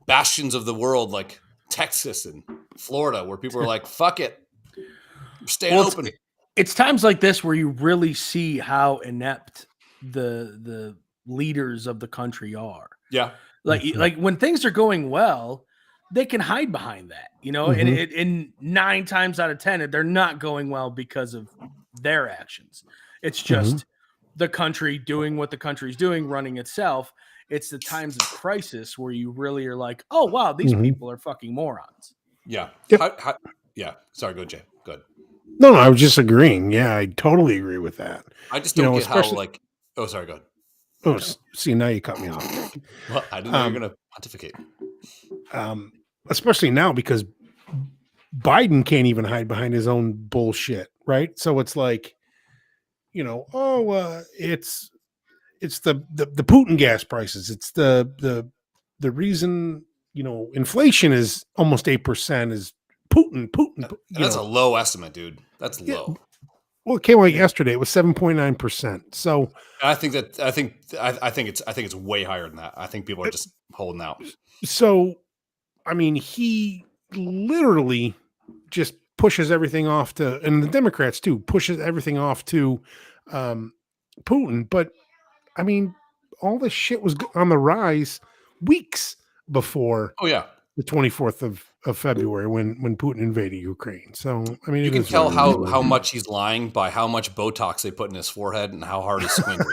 [SPEAKER 2] bastions of the world like Texas and Florida where people are like, fuck it. We're staying open.
[SPEAKER 4] It's times like this where you really see how inept the leaders of the country are.
[SPEAKER 2] Yeah.
[SPEAKER 4] Like when things are going well, they can hide behind that, and 9 times out of 10, they're not going well because of their actions. It's just the country doing what the country's doing, running itself. It's the times of crisis where you really are like, oh, wow, these people are fucking morons.
[SPEAKER 2] Yeah.
[SPEAKER 1] Yep.
[SPEAKER 2] Yeah. Sorry, go Jay. Good.
[SPEAKER 1] No, I was just agreeing. Yeah, I totally agree with that.
[SPEAKER 2] I just don't get how like, oh, sorry, go ahead.
[SPEAKER 1] Oh, see, now you cut me off.
[SPEAKER 2] Well, I didn't know you were going to pontificate.
[SPEAKER 1] Especially now because Biden can't even hide behind his own bullshit, right? So it's like, it's the Putin gas prices. It's the reason, inflation is almost 8% is Putin.
[SPEAKER 2] That's a low estimate, dude. That's low.
[SPEAKER 1] Well, it came out yesterday. It was 7.9%. So
[SPEAKER 2] I think it's way higher than that. I think people are just holding out.
[SPEAKER 1] So, I mean, he literally just pushes everything off to, and the Democrats too, pushes everything off to Putin. But I mean, all this shit was on the rise weeks before.
[SPEAKER 2] Oh yeah,
[SPEAKER 1] the 24th of February when Putin invaded Ukraine. So I mean,
[SPEAKER 2] you can tell how much he's lying by how much Botox they put in his forehead and how hard he's squinting.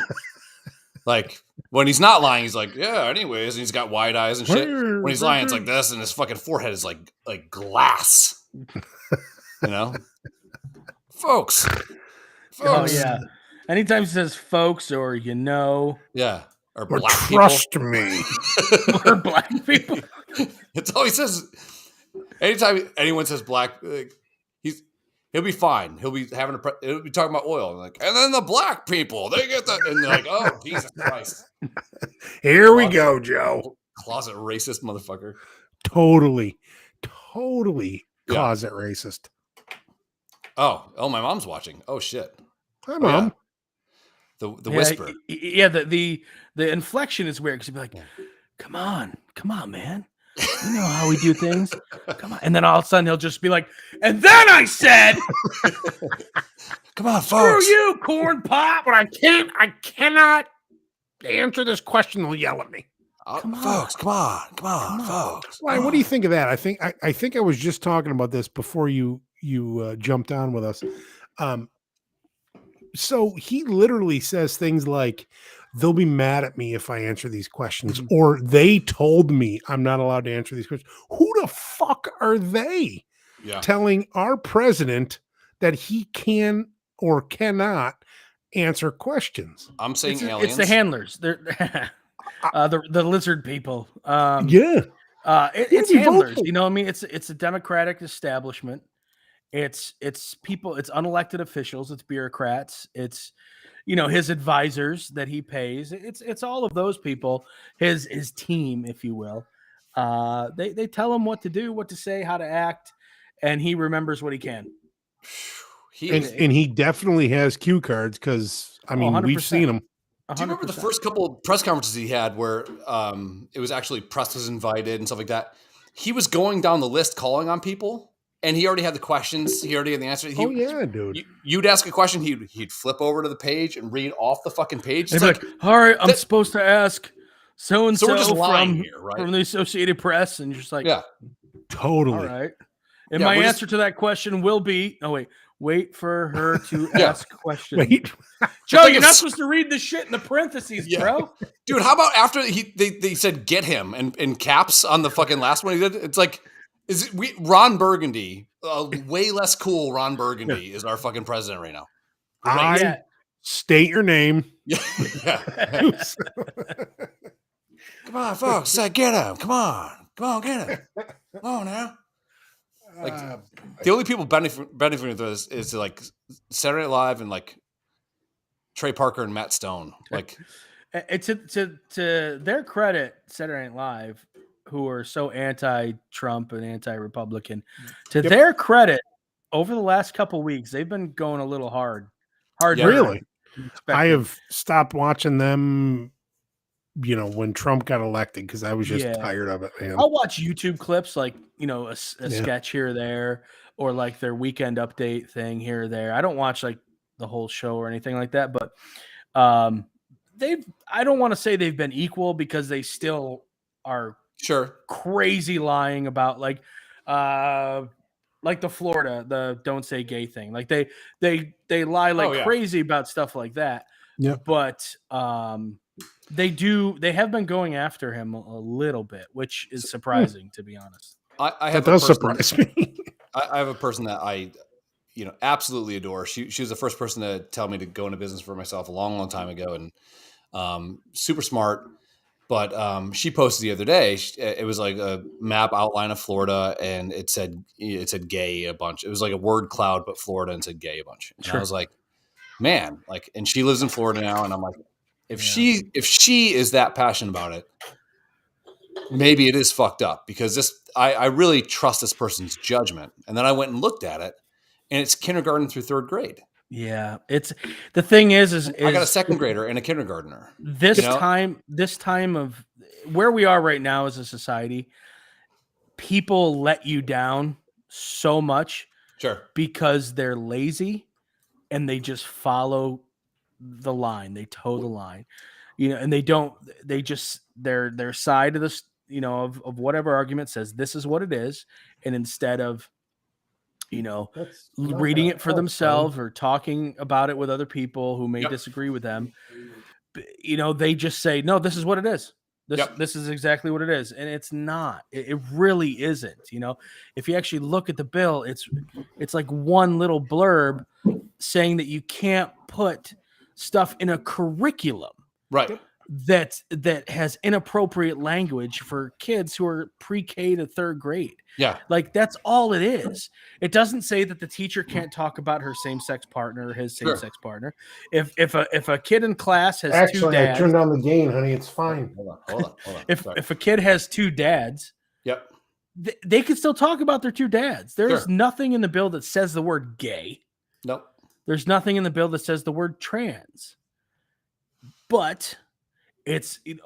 [SPEAKER 2] Like when he's not lying, he's like, yeah, anyways, and he's got wide eyes and shit. When he's lying, it's like this, and his fucking forehead is like glass. Folks.
[SPEAKER 4] Oh yeah. Anytime he says folks or
[SPEAKER 2] yeah, or black
[SPEAKER 1] trust people. Me,
[SPEAKER 4] or black people.
[SPEAKER 2] It's all he says. Anytime anyone says black, he'll be fine. He'll be he'll be talking about oil, and then the black people, they get that, and they're like, oh Jesus Christ,
[SPEAKER 1] here we go, Joe,
[SPEAKER 2] closet racist motherfucker.
[SPEAKER 1] Totally closet racist.
[SPEAKER 2] Oh, my mom's watching. Oh shit,
[SPEAKER 1] hi mom.
[SPEAKER 2] Yeah. The whisper.
[SPEAKER 4] Yeah, the inflection is weird because you'd be like, come on, man. You know how we do things. Come on. And then all of a sudden he'll just be like, and then I said,
[SPEAKER 2] come on,
[SPEAKER 1] screw
[SPEAKER 2] folks.
[SPEAKER 1] you, corn pop. But I cannot answer this question. They'll yell at me.
[SPEAKER 2] Folks, come on, folks.
[SPEAKER 1] Ryan, what do you think of that? I think I was just talking about this before you jumped on with us. So he literally says things like, they'll be mad at me if I answer these questions, or they told me I'm not allowed to answer these questions. Who the fuck are they telling our president that he can or cannot answer questions?
[SPEAKER 2] I'm saying aliens.
[SPEAKER 4] It's the handlers. They're the lizard people. It's handlers. Vocal. You know what I mean? It's a democratic establishment. It's people, it's unelected officials, it's bureaucrats, it's his advisors that he pays. It's all of those people, his team, if you will. They tell him what to do, what to say, how to act, and he remembers what he can.
[SPEAKER 1] And he definitely has cue cards because I mean 100%. We've seen him.
[SPEAKER 2] 100%. Do you remember the first couple of press conferences he had where it was actually press was invited and stuff like that? He was going down the list calling on people. And he already had the questions. He already had the answer.
[SPEAKER 1] Dude.
[SPEAKER 2] You'd ask a question. He'd flip over to the page and read off the fucking page.
[SPEAKER 4] It's like, all right, I'm supposed to ask so-and-so from the Associated Press. And you're just like,
[SPEAKER 2] yeah,
[SPEAKER 1] totally.
[SPEAKER 4] All right. And my answer to that question will be, wait for her to ask questions. Joe, you're not supposed to read the shit in the parentheses, bro.
[SPEAKER 2] Dude, how about after they said get him and in caps on the fucking last one he did? It's like, Ron Burgundy, way less cool Ron Burgundy is our fucking president right now.
[SPEAKER 1] State your name.
[SPEAKER 2] Yeah. Come on, folks. Get him. Come on, get him. Come on now. Like the only people benefiting from this is like Saturday Night Live and like Trey Parker and Matt Stone. Like
[SPEAKER 4] to their credit, Saturday Night Live, who are so anti-Trump and anti-Republican, to their credit, over the last couple weeks, they've been going a little hard.
[SPEAKER 2] Yeah.
[SPEAKER 1] Really? I have stopped watching them, when Trump got elected, because I was just tired of it, man.
[SPEAKER 4] I'll watch YouTube clips, like, a sketch here or there, or like their weekend update thing here or there. I don't watch like the whole show or anything like that, but I don't want to say they've been equal, because they still are crazy lying about like the Florida, the don't say gay thing. Like they lie like crazy about stuff like that.
[SPEAKER 1] Yeah.
[SPEAKER 4] But they have been going after him a little bit, which is surprising, to be honest.
[SPEAKER 1] That does surprise me.
[SPEAKER 2] I have a person that I absolutely adore. She was the first person to tell me to go into business for myself a long, long time ago, and super smart. But she posted the other day. It was like a map outline of Florida, and it said gay a bunch. It was like a word cloud, but Florida, and said gay a bunch. And I was like, man, like, and she lives in Florida now, and I'm like, if she is that passionate about it, maybe it is fucked up, because I really trust this person's judgment. And then I went and looked at it, and it's kindergarten through third grade.
[SPEAKER 4] Yeah, it's the thing is
[SPEAKER 2] I got a second grader and a kindergartner.
[SPEAKER 4] This time of where we are right now as a society, people let you down so much, because they're lazy and they just follow the line, they toe the line, and they just their side of this, of whatever argument says this is what it is, and instead of reading it for themselves or talking about it with other people who may disagree with them, they just say, no, this is what it is. This is exactly what it is. And it's not. It really isn't. If you actually look at the bill, it's like one little blurb saying that you can't put stuff in a curriculum that has inappropriate language for kids who are pre-K to third grade.
[SPEAKER 2] Yeah.
[SPEAKER 4] Like, that's all it is. It doesn't say that the teacher can't talk about her same-sex partner or his same-sex partner. If a kid in class has two dads.
[SPEAKER 1] I turned down the gain, honey. It's fine.
[SPEAKER 2] Hold on.
[SPEAKER 4] If a kid has two dads, they can still talk about their two dads. There's nothing in the bill that says the word gay.
[SPEAKER 2] Nope.
[SPEAKER 4] There's nothing in the bill that says the word trans. But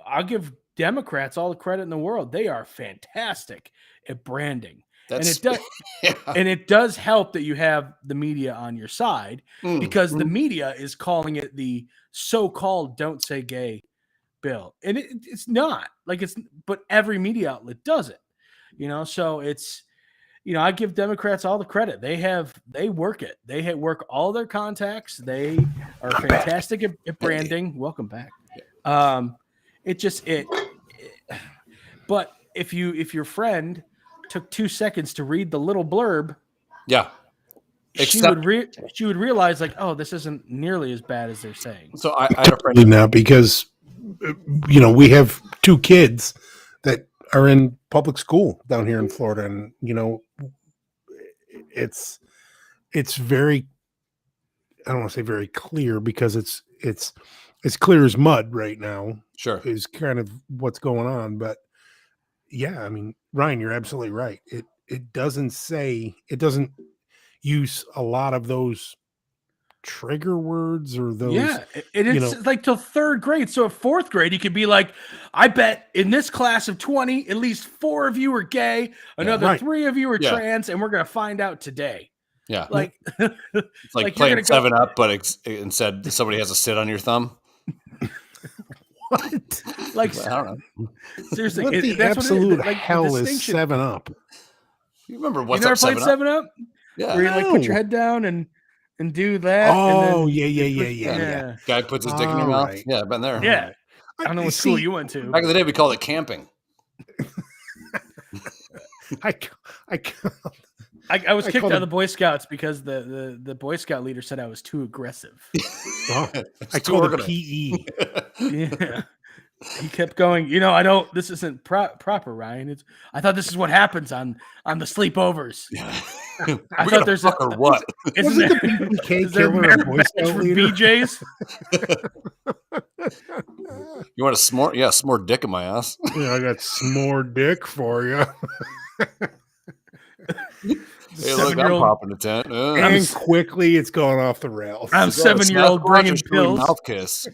[SPEAKER 4] I'll give Democrats all the credit in the world. They are fantastic at branding. And it does help that you have the media on your side, because the media is calling it the so-called don't say gay bill. And it's not like but every media outlet does it, so it's, I give Democrats all the credit. They work it. They work all their contacts. They are fantastic at branding. Welcome back. But if your friend took 2 seconds to read the little blurb, she would realize, like, oh, this isn't nearly as bad as they're saying.
[SPEAKER 2] So I had a friend
[SPEAKER 1] now, because we have 2 kids that are in public school down here in Florida, and it's very, I don't want to say very clear, because it's clear as mud right now. Is kind of what's going on. But yeah, I mean, Ryan, you're absolutely right. It doesn't use a lot of those trigger words or those.
[SPEAKER 4] Yeah, it's like till third grade. So at fourth grade, you could be like, I bet in this class of 20, at least 4 of you are gay, another 3 of you are trans, and we're going to find out today.
[SPEAKER 2] Yeah.
[SPEAKER 4] Like,
[SPEAKER 2] it's like playing 7-Up, but instead somebody has a sit on your thumb.
[SPEAKER 1] What?
[SPEAKER 4] Like,
[SPEAKER 2] I don't know.
[SPEAKER 1] Seriously, what the absolute hell is 7-Up?
[SPEAKER 2] You remember what's
[SPEAKER 4] you never played 7-Up?
[SPEAKER 2] Yeah.
[SPEAKER 4] Where you like put your head down and do that.
[SPEAKER 1] Oh,
[SPEAKER 4] and
[SPEAKER 1] then yeah.
[SPEAKER 2] Guy puts his dick in your mouth. Right. Yeah, I've been there.
[SPEAKER 4] Yeah. I don't know what school you went to.
[SPEAKER 2] Back in the day, we called it camping.
[SPEAKER 4] I was kicked out of the Boy Scouts because the Boy Scout leader said I was too aggressive.
[SPEAKER 1] I called it PE.
[SPEAKER 4] Yeah. He kept going, this isn't proper, Ryan. I thought this is what happens on the sleepovers. I thought there's
[SPEAKER 2] or what?
[SPEAKER 1] Is there a Boy Scout leader?
[SPEAKER 4] BJ's?
[SPEAKER 2] You want a s'more? Yeah, s'more dick in my ass.
[SPEAKER 1] Yeah, I got s'more dick for you.
[SPEAKER 2] Hey, look, I'm popping a tent.
[SPEAKER 1] And quickly, it's going off the rails.
[SPEAKER 4] I'm 7-year-old bringing pills.
[SPEAKER 2] Mouth kiss.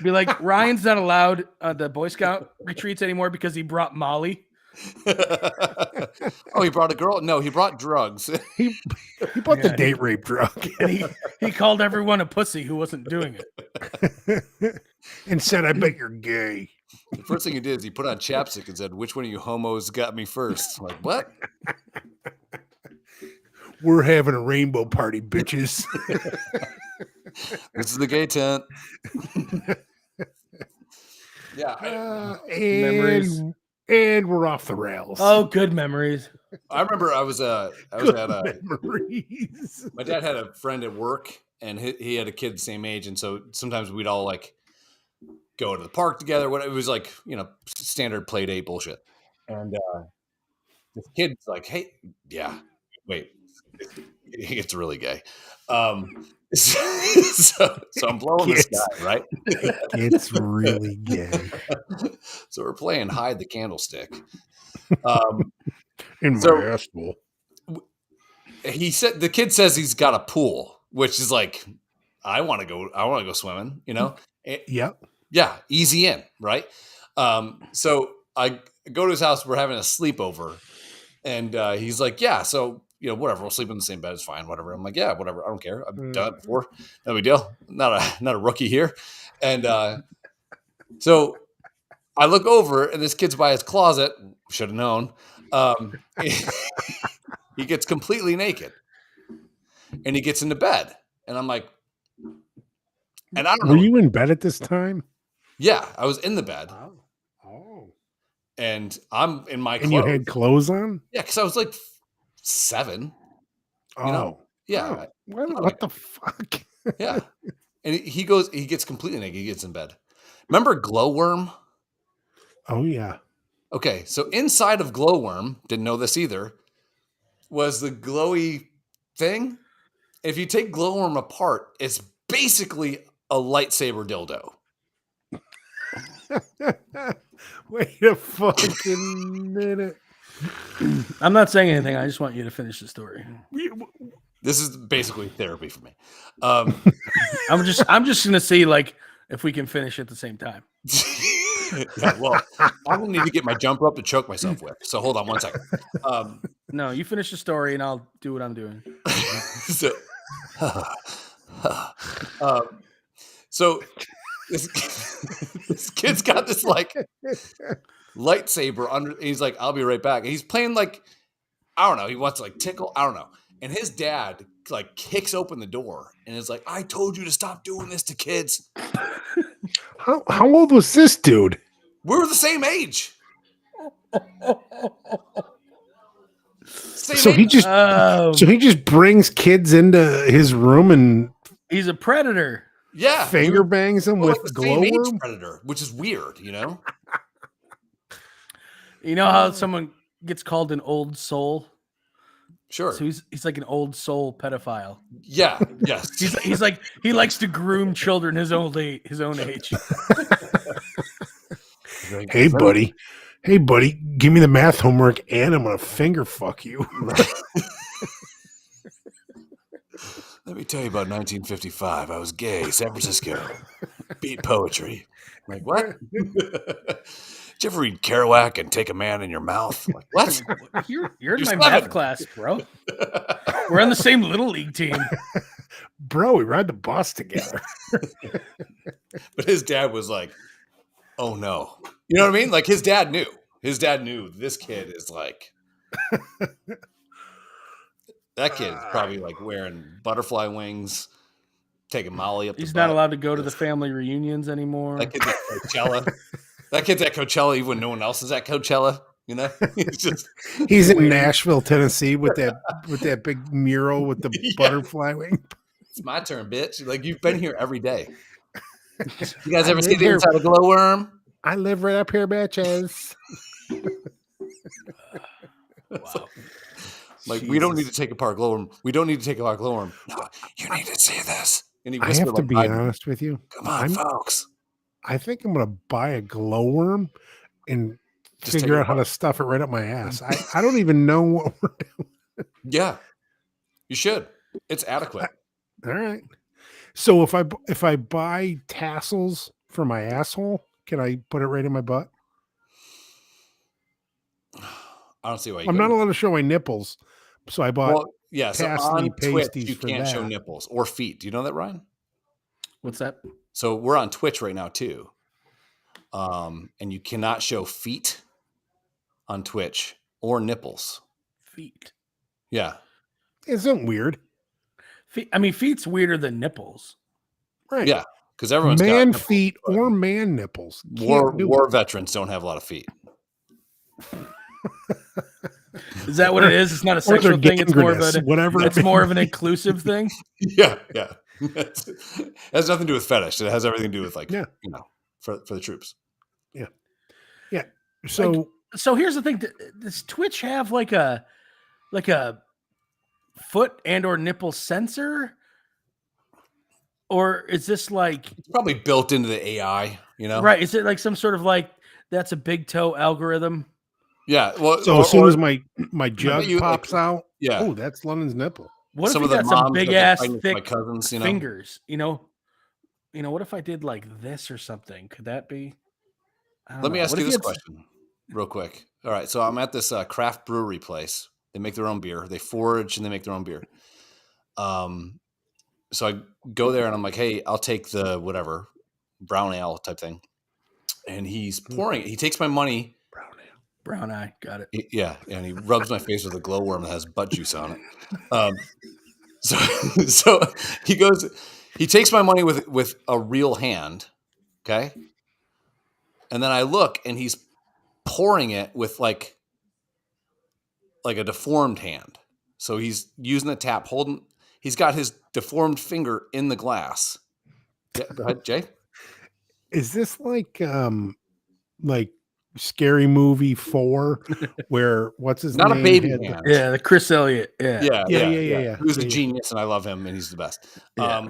[SPEAKER 4] Be like, Ryan's not allowed the Boy Scout retreats anymore because he brought Molly.
[SPEAKER 2] Oh, he brought a girl? No, he brought drugs.
[SPEAKER 1] He brought the date rape drug.
[SPEAKER 4] And he called everyone a pussy who wasn't doing
[SPEAKER 1] it. And said, I bet you're gay.
[SPEAKER 2] The first thing he did is he put on chapstick and said, which one of you homos got me first? I'm like, what?
[SPEAKER 1] We're having a rainbow party, bitches.
[SPEAKER 2] This is the gay tent. Yeah.
[SPEAKER 4] Memories.
[SPEAKER 1] And we're off the rails.
[SPEAKER 4] Oh, good memories.
[SPEAKER 2] I remember I was at
[SPEAKER 1] memories.
[SPEAKER 2] My dad had a friend at work, and he had a kid the same age, and so sometimes we'd all like go to the park together. It was like, standard play date bullshit. And this kid's like, hey, yeah, wait, it's really gay. So I'm blowing this guy, right?
[SPEAKER 1] It's really gay.
[SPEAKER 2] So we're playing hide the candlestick.
[SPEAKER 1] In my asshole.
[SPEAKER 2] He said the kid says he's got a pool, which is like, I want to go swimming,
[SPEAKER 1] Yep.
[SPEAKER 2] Yeah, easy in, right? So I go to his house, we're having a sleepover, and he's like, yeah, so whatever, we'll sleep in the same bed, it's fine, whatever. I'm like, yeah, whatever, I don't care. I've done it before. No big deal. Not a rookie here. And so I look over and this kid's by his closet. Should have known. He gets completely naked and he gets into bed. And I'm like, and I don't know.
[SPEAKER 1] Were you in bed at this time?
[SPEAKER 2] Yeah, I was in the bed.
[SPEAKER 1] Oh.
[SPEAKER 2] And I'm in my clothes.
[SPEAKER 1] And you had clothes on?
[SPEAKER 2] Yeah, because I was like 7. Yeah.
[SPEAKER 1] Oh. What the fuck?
[SPEAKER 2] Yeah. And he gets completely naked. He gets in bed. Remember glowworm?
[SPEAKER 1] Oh, yeah.
[SPEAKER 2] Okay. So inside of glowworm, didn't know this either, was the glowy thing. If you take glowworm apart, it's basically a lightsaber dildo.
[SPEAKER 1] Wait a fucking minute.
[SPEAKER 4] I'm not saying anything. I just want you to finish the story.
[SPEAKER 2] This is basically therapy for me.
[SPEAKER 4] I'm just gonna see like if we can finish at the same time.
[SPEAKER 2] Yeah, well, I'm gonna need to get my jumper up to choke myself with. So hold on 1 second.
[SPEAKER 4] No, you finish the story and I'll do what I'm doing.
[SPEAKER 2] So this kid's got this like lightsaber under. He's like, I'll be right back. And he's playing like, I don't know. He wants to like tickle. I don't know. And his dad like kicks open the door and is like, I told you to stop doing this to kids.
[SPEAKER 1] How old was this dude?
[SPEAKER 2] We were the same age.
[SPEAKER 1] So he just brings kids into his room and
[SPEAKER 4] he's a predator.
[SPEAKER 2] Yeah,
[SPEAKER 1] finger bangs them with
[SPEAKER 2] like
[SPEAKER 1] glowworm
[SPEAKER 2] predator, which is weird,
[SPEAKER 4] You know how someone gets called an old soul?
[SPEAKER 2] Sure.
[SPEAKER 4] So he's like an old soul pedophile.
[SPEAKER 2] Yeah. Yes.
[SPEAKER 4] he's like he likes to groom children his own age.
[SPEAKER 1] Hey buddy, give me the math homework and I'm gonna finger fuck you.
[SPEAKER 2] Let me tell you about 1955. I was gay, San Francisco. Beat poetry. Like, what? Did you ever read Kerouac and take a man in your mouth? Like, what?
[SPEAKER 4] You're in my math class, bro. We're on the same little league team.
[SPEAKER 1] Bro, we ride the bus together.
[SPEAKER 2] But his dad was like, oh no. You know what I mean? Like his dad knew. His dad knew this kid is like that kid is probably like wearing butterfly wings, taking Molly up.
[SPEAKER 4] He's not allowed to go to the family reunions anymore.
[SPEAKER 2] That kid's at Coachella. That kid's at Coachella even when no one else is at Coachella.
[SPEAKER 1] He's in Nashville, Tennessee with that big mural with the butterfly wing.
[SPEAKER 2] It's my turn, bitch. Like you've been here every day. You guys ever see the inside of glowworm?
[SPEAKER 1] I live right up here, bitches.
[SPEAKER 2] Wow. Like, Jesus. We don't need to take apart glowworm. We don't need to take apart glowworm. No, you need to see this. And he
[SPEAKER 1] I have to be honest with you.
[SPEAKER 2] Come on, folks.
[SPEAKER 1] I think I'm gonna buy a glowworm and
[SPEAKER 2] Just
[SPEAKER 1] figure
[SPEAKER 2] take
[SPEAKER 1] out how to stuff it right up my ass. I don't even know what we're doing.
[SPEAKER 2] Yeah, you should. It's adequate.
[SPEAKER 1] All right. So if I buy tassels for my asshole, can I put it right in my butt?
[SPEAKER 2] I don't see why you
[SPEAKER 1] I'm not
[SPEAKER 2] couldn't.
[SPEAKER 1] allowed to show my nipples, so I bought
[SPEAKER 2] Well, yeah. So
[SPEAKER 1] pasty
[SPEAKER 2] on Twitch,
[SPEAKER 1] pasties
[SPEAKER 2] you
[SPEAKER 1] for
[SPEAKER 2] can't show
[SPEAKER 1] that.
[SPEAKER 2] nipples or feet. Do you know that, Ryan?
[SPEAKER 4] What's that?
[SPEAKER 2] So we're on Twitch right now too, and you cannot show feet on Twitch or nipples.
[SPEAKER 4] Feet.
[SPEAKER 2] Yeah,
[SPEAKER 1] Isn't weird,
[SPEAKER 4] Feet. I mean, feet's weirder than nipples.
[SPEAKER 1] right?
[SPEAKER 2] yeah, because everyone's got
[SPEAKER 1] Man
[SPEAKER 2] nipples,
[SPEAKER 1] feet
[SPEAKER 2] but
[SPEAKER 1] or man nipples. Can't do
[SPEAKER 2] war
[SPEAKER 1] it.
[SPEAKER 2] veterans don't have a lot of feet.
[SPEAKER 4] Is that what it is? It's not a
[SPEAKER 1] Or they're
[SPEAKER 4] sexual thing. It's more of
[SPEAKER 1] gangrenous,
[SPEAKER 4] an
[SPEAKER 1] whatever.
[SPEAKER 4] It's more of an inclusive thing.
[SPEAKER 2] Yeah, yeah. It has nothing to do with fetish. It has everything to do with for the troops.
[SPEAKER 1] Yeah. So
[SPEAKER 4] So here's the thing: does Twitch have like a foot and or nipple sensor, or is this like
[SPEAKER 2] It's probably built into the AI.
[SPEAKER 4] right? Is it like some sort of like that's a big toe algorithm?
[SPEAKER 2] Yeah. Well,
[SPEAKER 1] as soon as my jug
[SPEAKER 2] you, like,
[SPEAKER 1] pops out,
[SPEAKER 2] yeah.
[SPEAKER 1] oh, that's London's nipple.
[SPEAKER 4] What
[SPEAKER 2] Some
[SPEAKER 4] if
[SPEAKER 2] of
[SPEAKER 4] you
[SPEAKER 2] the
[SPEAKER 4] got some
[SPEAKER 2] moms that
[SPEAKER 4] big
[SPEAKER 2] get
[SPEAKER 4] ass
[SPEAKER 2] pregnant with my
[SPEAKER 4] thick
[SPEAKER 2] cousins,
[SPEAKER 4] fingers? What if I did like this or something? Could that be?
[SPEAKER 2] Let me ask
[SPEAKER 4] What
[SPEAKER 2] you
[SPEAKER 4] if
[SPEAKER 2] this
[SPEAKER 4] had-
[SPEAKER 2] question real quick. All right. So I'm at this craft brewery place. They make their own beer. They forage and they make their own beer. So I go there and I'm like, hey, I'll take the whatever brown ale type thing. And he's pouring it. He takes my money.
[SPEAKER 4] Brown eye, got it.
[SPEAKER 2] Yeah. And he rubs my face with a glowworm that has butt juice on it. So he takes my money with a real hand. Okay. And then I look and he's pouring it with like a deformed hand. So he's using the tap, he's got his deformed finger in the glass. Yeah, go ahead, Jay.
[SPEAKER 1] Is this like Scary Movie 4 where what's his
[SPEAKER 2] Not
[SPEAKER 1] name?
[SPEAKER 2] a baby
[SPEAKER 1] had the-
[SPEAKER 2] hand.
[SPEAKER 4] Yeah, the Chris Elliott. Yeah.
[SPEAKER 1] Yeah.
[SPEAKER 2] He was a
[SPEAKER 1] Yeah.
[SPEAKER 2] genius and I love him and he's the best.
[SPEAKER 4] Yeah.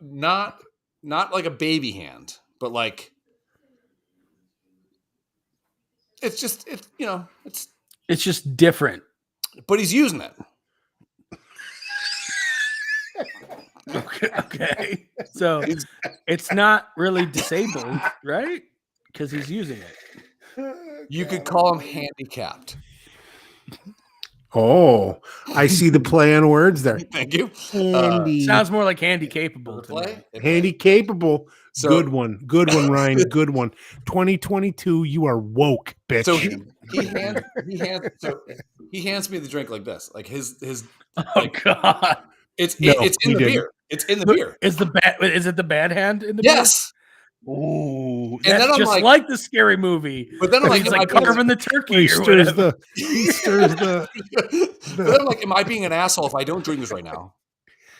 [SPEAKER 2] Not like a baby hand, but like it's
[SPEAKER 4] It's just different.
[SPEAKER 2] but he's using it.
[SPEAKER 4] Okay. So it's not really disabled, right? Because he's using it.
[SPEAKER 2] You could call him handicapped.
[SPEAKER 1] Oh, I see the play on words there.
[SPEAKER 2] Thank you.
[SPEAKER 1] Handy,
[SPEAKER 4] Sounds more like handy capable to me.
[SPEAKER 1] handy capable.
[SPEAKER 2] So-
[SPEAKER 1] good one, Ryan. Good one. 2022, you are woke, bitch.
[SPEAKER 2] So he hands me the drink like this, like his
[SPEAKER 4] Oh God!
[SPEAKER 2] it's
[SPEAKER 1] No,
[SPEAKER 2] it's
[SPEAKER 1] he
[SPEAKER 2] in the
[SPEAKER 1] didn't.
[SPEAKER 2] beer. It's in the beer.
[SPEAKER 4] Is it the bad hand in the
[SPEAKER 2] Yes.
[SPEAKER 4] beer? Ooh,
[SPEAKER 2] then
[SPEAKER 4] that's
[SPEAKER 2] I'm
[SPEAKER 4] just like the scary movie.
[SPEAKER 2] But then I'm like,
[SPEAKER 4] He's
[SPEAKER 2] am
[SPEAKER 4] like
[SPEAKER 2] I being-
[SPEAKER 4] carving the
[SPEAKER 1] he
[SPEAKER 4] turkey or
[SPEAKER 1] stirs
[SPEAKER 4] whatever.
[SPEAKER 1] the
[SPEAKER 2] But then I'm like, am I being an asshole if I don't drink this right now?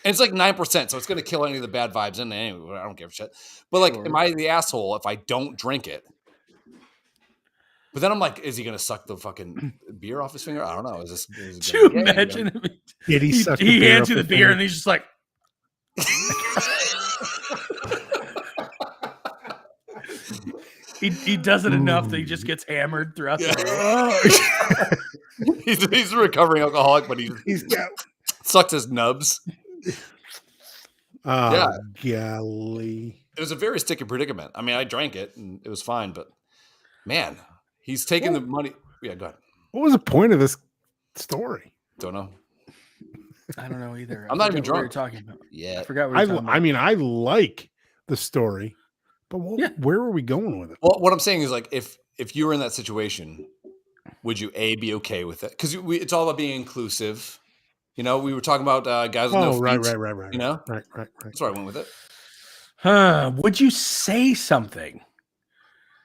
[SPEAKER 2] And it's like 9%, so it's going to kill any of the bad vibes in it anyway. I don't give a shit. But like,
[SPEAKER 4] Sure.
[SPEAKER 2] am I the asshole if I don't drink it? But then I'm like, is he going to suck the fucking beer off his finger? I don't know. Is it
[SPEAKER 4] Could you
[SPEAKER 2] gonna be gay?
[SPEAKER 4] imagine?
[SPEAKER 1] Did
[SPEAKER 4] He
[SPEAKER 1] suck the
[SPEAKER 4] he
[SPEAKER 1] beer
[SPEAKER 4] hands
[SPEAKER 1] off
[SPEAKER 4] you the
[SPEAKER 1] his
[SPEAKER 4] beer
[SPEAKER 1] finger?
[SPEAKER 4] and he's just like, he does it enough that he just gets hammered throughout the
[SPEAKER 2] He's a recovering alcoholic, but
[SPEAKER 1] He's got
[SPEAKER 2] sucks his nubs.
[SPEAKER 1] oh, golly.
[SPEAKER 2] It was a very sticky predicament. I mean, I drank it and it was fine, but man, he's taking the money. Yeah, go ahead.
[SPEAKER 1] What was the point of this story?
[SPEAKER 2] Don't know.
[SPEAKER 4] I don't know either.
[SPEAKER 2] I'm not even
[SPEAKER 4] forget what we were
[SPEAKER 2] drunk.
[SPEAKER 4] talking about.
[SPEAKER 2] Yeah.
[SPEAKER 4] I forgot what we were talking about.
[SPEAKER 1] I mean, I like the story, but
[SPEAKER 4] Yeah.
[SPEAKER 1] where are we going with it?
[SPEAKER 2] Well, what I'm saying is like, if you were in that situation, would you be okay with it? Because it's all about being inclusive. You know, we were talking about guys with no feet.
[SPEAKER 1] Right.
[SPEAKER 2] You know,
[SPEAKER 1] Right.
[SPEAKER 2] that's why I went with it.
[SPEAKER 4] Would you say something?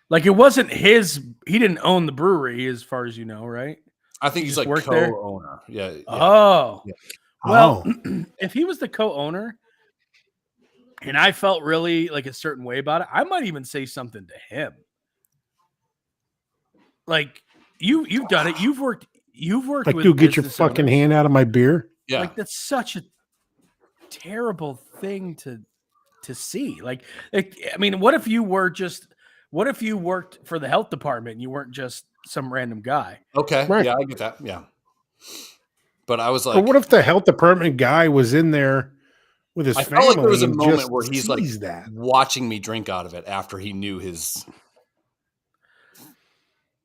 [SPEAKER 4] Like it wasn't his. He didn't own the brewery, as far as you know, right?
[SPEAKER 2] I think
[SPEAKER 4] You
[SPEAKER 2] he's
[SPEAKER 4] just
[SPEAKER 2] like
[SPEAKER 4] work there?
[SPEAKER 2] co-owner. Yeah.
[SPEAKER 4] Oh,
[SPEAKER 2] Yeah.
[SPEAKER 4] well,
[SPEAKER 1] Oh.
[SPEAKER 4] if he was the co-owner, and I felt really like a certain way about it, I might even say something to him. Like you've done it. You've worked
[SPEAKER 1] Like,
[SPEAKER 4] with
[SPEAKER 1] dude, get your
[SPEAKER 4] business
[SPEAKER 1] fucking
[SPEAKER 4] owners.
[SPEAKER 1] hand out of my beer.
[SPEAKER 2] Yeah.
[SPEAKER 4] Like that's such a terrible thing to to see. Like, I mean, what if you worked for the health department and you weren't just some random guy?
[SPEAKER 2] Okay.
[SPEAKER 1] Right.
[SPEAKER 2] Yeah, I get that. Yeah. But I was
[SPEAKER 1] Or
[SPEAKER 2] like,
[SPEAKER 1] what if the health department guy was in there with his
[SPEAKER 2] I
[SPEAKER 1] family?
[SPEAKER 2] felt like there was a
[SPEAKER 1] and
[SPEAKER 2] moment
[SPEAKER 1] just
[SPEAKER 2] where he's like
[SPEAKER 1] sees that.
[SPEAKER 2] watching me drink out of it after he knew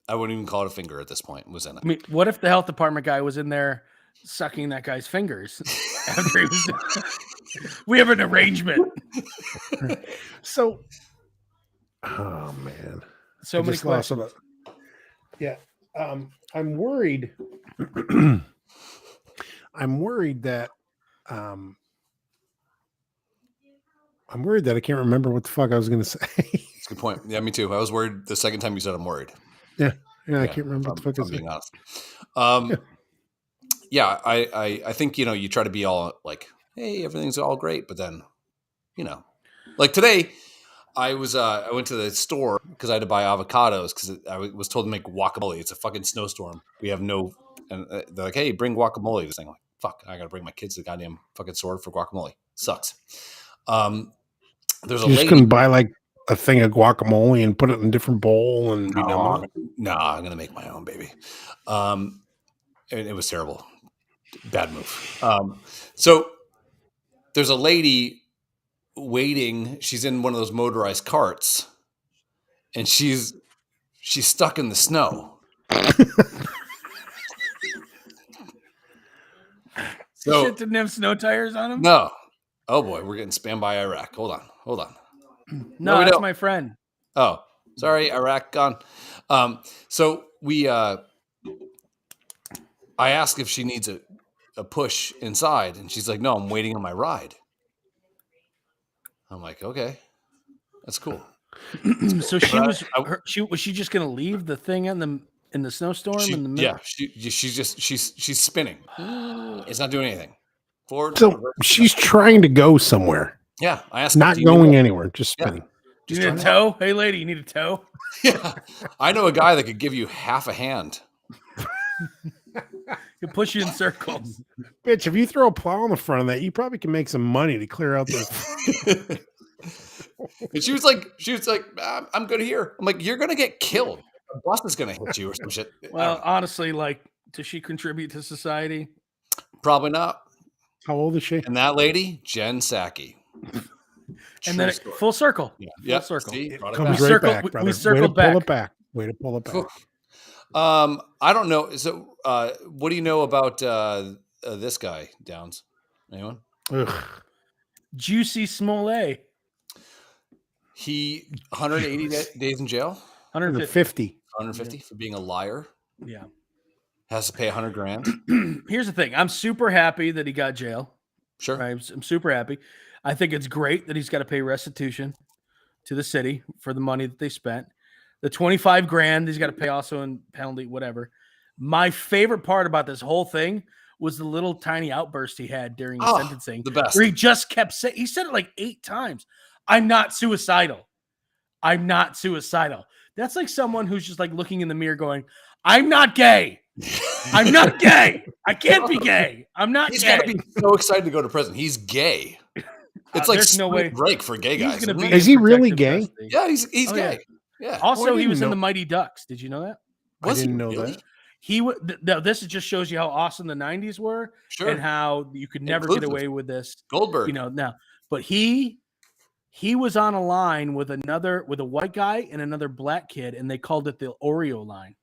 [SPEAKER 2] I wouldn't even call it a finger at this point, was in it.
[SPEAKER 4] I mean, what if the health department guy was in there sucking that guy's fingers after he was done? We have an arrangement.
[SPEAKER 1] So, oh man,
[SPEAKER 4] So
[SPEAKER 1] I
[SPEAKER 4] many
[SPEAKER 1] just lost
[SPEAKER 4] questions.
[SPEAKER 1] Yeah, I'm worried. I'm worried that I can't remember what the fuck I was going to say.
[SPEAKER 2] That's a good point. Yeah, me too. I was worried the second time you said I'm worried.
[SPEAKER 1] Yeah, I can't remember what the fuck I
[SPEAKER 2] I'm
[SPEAKER 1] was
[SPEAKER 2] being
[SPEAKER 1] saying.
[SPEAKER 2] honest. Yeah, I think, you try to be all like, hey, everything's all great. But then, like today I went to the store because I had to buy avocados because I was told to make guacamole. It's a fucking snowstorm. We have and they're like, hey, bring guacamole. This thing, I'm like, fuck, I got to bring my kids the goddamn fucking store for guacamole. Sucks. There's a
[SPEAKER 1] You just
[SPEAKER 2] lady.
[SPEAKER 1] couldn't buy like a thing of guacamole and put it in a different bowl and be done with it?
[SPEAKER 2] No, I'm gonna make my own, baby. And it was terrible. Bad move. So there's a lady waiting. She's in one of those motorized carts, and she's stuck in the snow. So
[SPEAKER 4] Shit didn't have snow tires on him?
[SPEAKER 2] no. Oh boy, we're getting spammed by Iraq. Hold on.
[SPEAKER 4] No,
[SPEAKER 2] we
[SPEAKER 4] that's
[SPEAKER 2] don't.
[SPEAKER 4] my friend.
[SPEAKER 2] Oh, sorry, Iraq gone. So I asked if she needs a push inside, and she's like, "No, I'm waiting on my ride." I'm like, "Okay, that's cool."
[SPEAKER 4] So was she just gonna leave the thing in the snowstorm in the middle?
[SPEAKER 2] Yeah, she's spinning. It's not doing anything. Forward.
[SPEAKER 1] So
[SPEAKER 2] reverse.
[SPEAKER 1] she's trying to go somewhere,
[SPEAKER 2] Yeah, I asked.
[SPEAKER 1] not
[SPEAKER 2] "Do you need
[SPEAKER 1] going
[SPEAKER 2] a-"
[SPEAKER 1] anywhere, just
[SPEAKER 2] Yeah.
[SPEAKER 1] spinning.
[SPEAKER 4] Do you need a tow? Hey, lady, you need a tow?
[SPEAKER 2] Yeah, I know a guy that could give you half a hand.
[SPEAKER 4] He'll push you in circles.
[SPEAKER 1] Bitch, if you throw a plow on the front of that, you probably can make some money to clear out the.
[SPEAKER 2] And she was like, I'm good here. I'm like, you're gonna get killed. A bus is gonna hit you or some shit.
[SPEAKER 4] Well, honestly, like, does she contribute to society?
[SPEAKER 2] Probably not.
[SPEAKER 1] How old is she?
[SPEAKER 2] And that lady, Jen Psaki.
[SPEAKER 4] And then full circle.
[SPEAKER 2] Yeah.
[SPEAKER 4] Full circle.
[SPEAKER 2] See, brought it
[SPEAKER 1] Comes
[SPEAKER 2] back.
[SPEAKER 1] right back, brother.
[SPEAKER 4] we circled
[SPEAKER 1] Way to pull
[SPEAKER 4] back.
[SPEAKER 1] it back. Way to pull it back.
[SPEAKER 2] I don't know. So, what do you know about this guy, Downs? Anyone?
[SPEAKER 1] Ugh.
[SPEAKER 4] Juicy Smollett.
[SPEAKER 2] He 180 days in jail,
[SPEAKER 4] 150.
[SPEAKER 2] 150 for being a liar.
[SPEAKER 4] Yeah.
[SPEAKER 2] Has to pay $100,000.
[SPEAKER 4] Here's the thing. I'm super happy that he got jail.
[SPEAKER 2] Sure.
[SPEAKER 4] Right? I'm super happy. I think it's great that he's got to pay restitution to the city for the money that they spent. The $25,000 he's got to pay also in penalty, whatever. My favorite part about this whole thing was the little tiny outburst he had during the sentencing.
[SPEAKER 2] The best.
[SPEAKER 4] Where he just kept saying, he said it like 8 times. I'm not suicidal. I'm not suicidal. That's like someone who's just like looking in the mirror going, I'm not gay. I'm not gay. I can't be gay. I'm not
[SPEAKER 2] He's
[SPEAKER 4] gay.
[SPEAKER 2] got to be so excited to go to prison. He's gay. It's like
[SPEAKER 4] there's no way
[SPEAKER 2] break for gay guys.
[SPEAKER 4] Gonna be
[SPEAKER 1] Is
[SPEAKER 4] in
[SPEAKER 1] he really
[SPEAKER 4] protective
[SPEAKER 1] gay?
[SPEAKER 4] custody.
[SPEAKER 2] Yeah, he's
[SPEAKER 4] Oh,
[SPEAKER 2] gay. Yeah.
[SPEAKER 4] Also,
[SPEAKER 1] I
[SPEAKER 4] he was
[SPEAKER 1] didn't
[SPEAKER 4] in the
[SPEAKER 1] know.
[SPEAKER 4] Mighty Ducks. Did you know that?
[SPEAKER 1] I didn't know
[SPEAKER 2] really?
[SPEAKER 1] that.
[SPEAKER 4] He this just shows you how awesome the 90s were
[SPEAKER 2] Sure.
[SPEAKER 4] and how you could never get
[SPEAKER 2] Inclusive.
[SPEAKER 4] away with this.
[SPEAKER 2] Goldberg.
[SPEAKER 4] Now, but he was on a line with a white guy and another black kid, and they called it the Oreo line.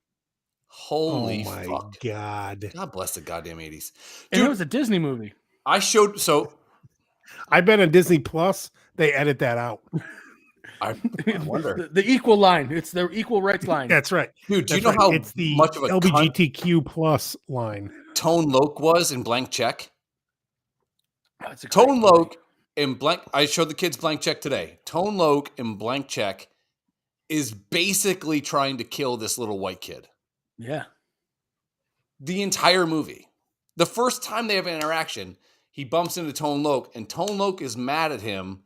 [SPEAKER 2] Holy
[SPEAKER 1] Oh my
[SPEAKER 2] fuck.
[SPEAKER 1] God.
[SPEAKER 2] God bless the goddamn 80s.
[SPEAKER 4] And
[SPEAKER 2] Dude,
[SPEAKER 4] it was a Disney movie.
[SPEAKER 2] I
[SPEAKER 1] I bet on Disney Plus they edit that out.
[SPEAKER 2] I wonder.
[SPEAKER 4] the equal line. It's the equal rights line.
[SPEAKER 1] That's right.
[SPEAKER 2] Dude, do you
[SPEAKER 1] That's
[SPEAKER 2] know how
[SPEAKER 1] it's the
[SPEAKER 2] much of a cunt
[SPEAKER 1] LGBTQ plus line?
[SPEAKER 2] Tone Loc was in Blank Check?
[SPEAKER 4] Oh, it's a great
[SPEAKER 2] Tone
[SPEAKER 4] movie.
[SPEAKER 2] Loc in Blank. I showed the kids Blank Check today. Tone Loc in Blank Check is basically trying to kill this little white kid.
[SPEAKER 4] Yeah.
[SPEAKER 2] The entire movie. The first time they have an interaction, he bumps into Tone Loc, and Tone Loc is mad at him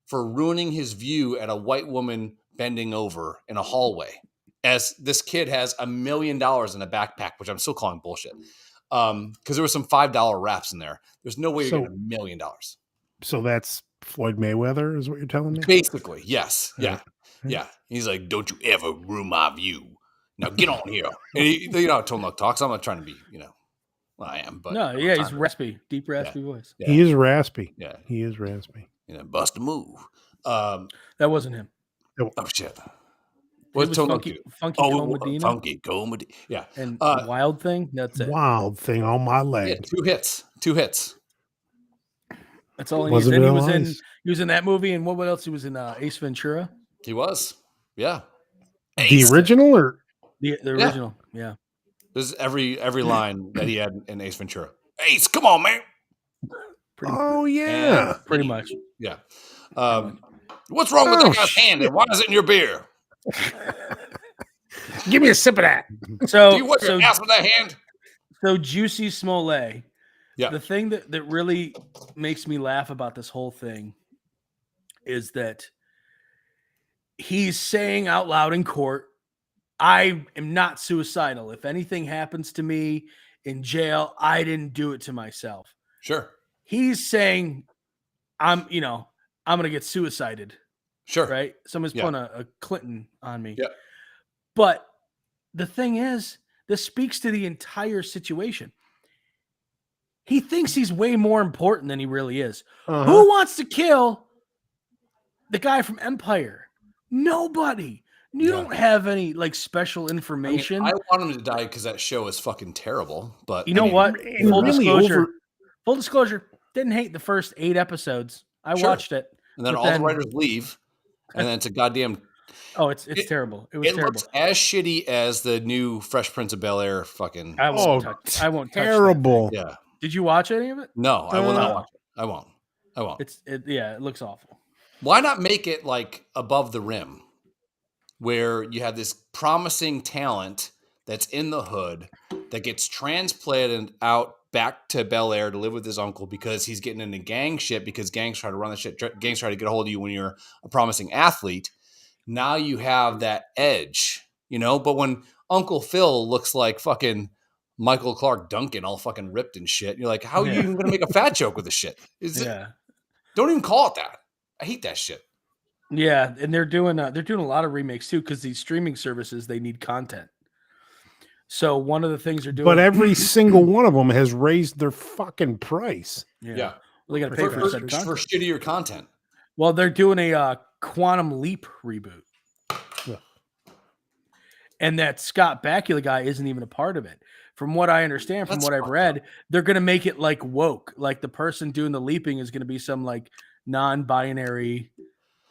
[SPEAKER 2] for ruining his view at a white woman bending over in a hallway. As this kid has $1 million in a backpack, which I'm still calling bullshit. Because there was some $5 wraps in there. There's no way you're getting $1 million.
[SPEAKER 1] So that's Floyd Mayweather is what you're telling me?
[SPEAKER 2] Basically, yes. Yeah.
[SPEAKER 1] Right.
[SPEAKER 2] Yeah. He's like, don't you ever ruin my view. Now get on here. And he, how Tone Loc talks. I'm not trying to be, well, I am, but
[SPEAKER 4] No, yeah, he's raspy, deep raspy voice.
[SPEAKER 2] Yeah.
[SPEAKER 1] He is raspy.
[SPEAKER 2] Yeah.
[SPEAKER 1] He is raspy.
[SPEAKER 2] Bust a move.
[SPEAKER 4] That wasn't him.
[SPEAKER 2] Oh shit.
[SPEAKER 4] What was Funky Comedina?
[SPEAKER 2] Funky Comedina. Yeah.
[SPEAKER 4] And Wild Thing. That's it.
[SPEAKER 1] Wild Thing on my leg.
[SPEAKER 2] Yeah, two hits.
[SPEAKER 4] That's all he needs. And he was in that movie, and what else? He was in Ace Ventura.
[SPEAKER 2] He was. Yeah.
[SPEAKER 1] The original or
[SPEAKER 4] the original? Yeah.
[SPEAKER 2] This is every line that he had in Ace Ventura. Ace, come on, man.
[SPEAKER 4] Pretty much.
[SPEAKER 2] Yeah. What's wrong with that guy's hand, and why is it in your beer?
[SPEAKER 1] Give me a sip of that.
[SPEAKER 4] So,
[SPEAKER 2] do you wipe your ass with that hand?
[SPEAKER 4] So Juicy Smollett.
[SPEAKER 2] Yeah.
[SPEAKER 4] The thing that really makes me laugh about this whole thing is that he's saying out loud in court, I am not suicidal. If anything happens to me in jail, I didn't do it to myself.
[SPEAKER 2] Sure.
[SPEAKER 4] He's saying, I'm going to get suicided.
[SPEAKER 2] Sure.
[SPEAKER 4] Right? Someone's putting a Clinton on me.
[SPEAKER 2] Yeah.
[SPEAKER 4] But the thing is, this speaks to the entire situation. He thinks he's way more important than he really is. Uh-huh. Who wants to kill the guy from Empire? Nobody. You don't have any special information.
[SPEAKER 2] I want him to die because that show is fucking terrible. But
[SPEAKER 4] you know what? Full disclosure, didn't hate the first 8 episodes. I watched it.
[SPEAKER 2] And then all the writers leave. And then it's a goddamn.
[SPEAKER 4] Oh, it's terrible. It was terrible.
[SPEAKER 2] Looks as shitty as the new Fresh Prince of Bel-Air fucking.
[SPEAKER 4] I won't touch
[SPEAKER 1] terrible.
[SPEAKER 4] That. Yeah. Did you watch any of it?
[SPEAKER 2] No, I will not watch it. I won't.
[SPEAKER 4] It looks awful.
[SPEAKER 2] Why not make it like Above the Rim, where you have this promising talent that's in the hood that gets transplanted out back to Bel-Air to live with his uncle because he's getting into gang shit because gangs try to run the shit. Gangs try to get a hold of you when you're a promising athlete. Now you have that edge, but when Uncle Phil looks like fucking Michael Clark Duncan all fucking ripped and shit, you're like, how are you even going to make a fat joke with this shit? Don't even call it that. I hate that shit.
[SPEAKER 4] Yeah, and they're doing a lot of remakes too because these streaming services, they need content. So one of the things they're doing,
[SPEAKER 1] but every single one of them has raised their fucking price.
[SPEAKER 2] Yeah.
[SPEAKER 4] Well, they got to pay for
[SPEAKER 2] shittier content.
[SPEAKER 4] Well, they're doing a Quantum Leap reboot, and that Scott Bakula guy isn't even a part of it. From what I understand, from what I've read, they're going to make it like woke. Like the person doing the leaping is going to be some non-binary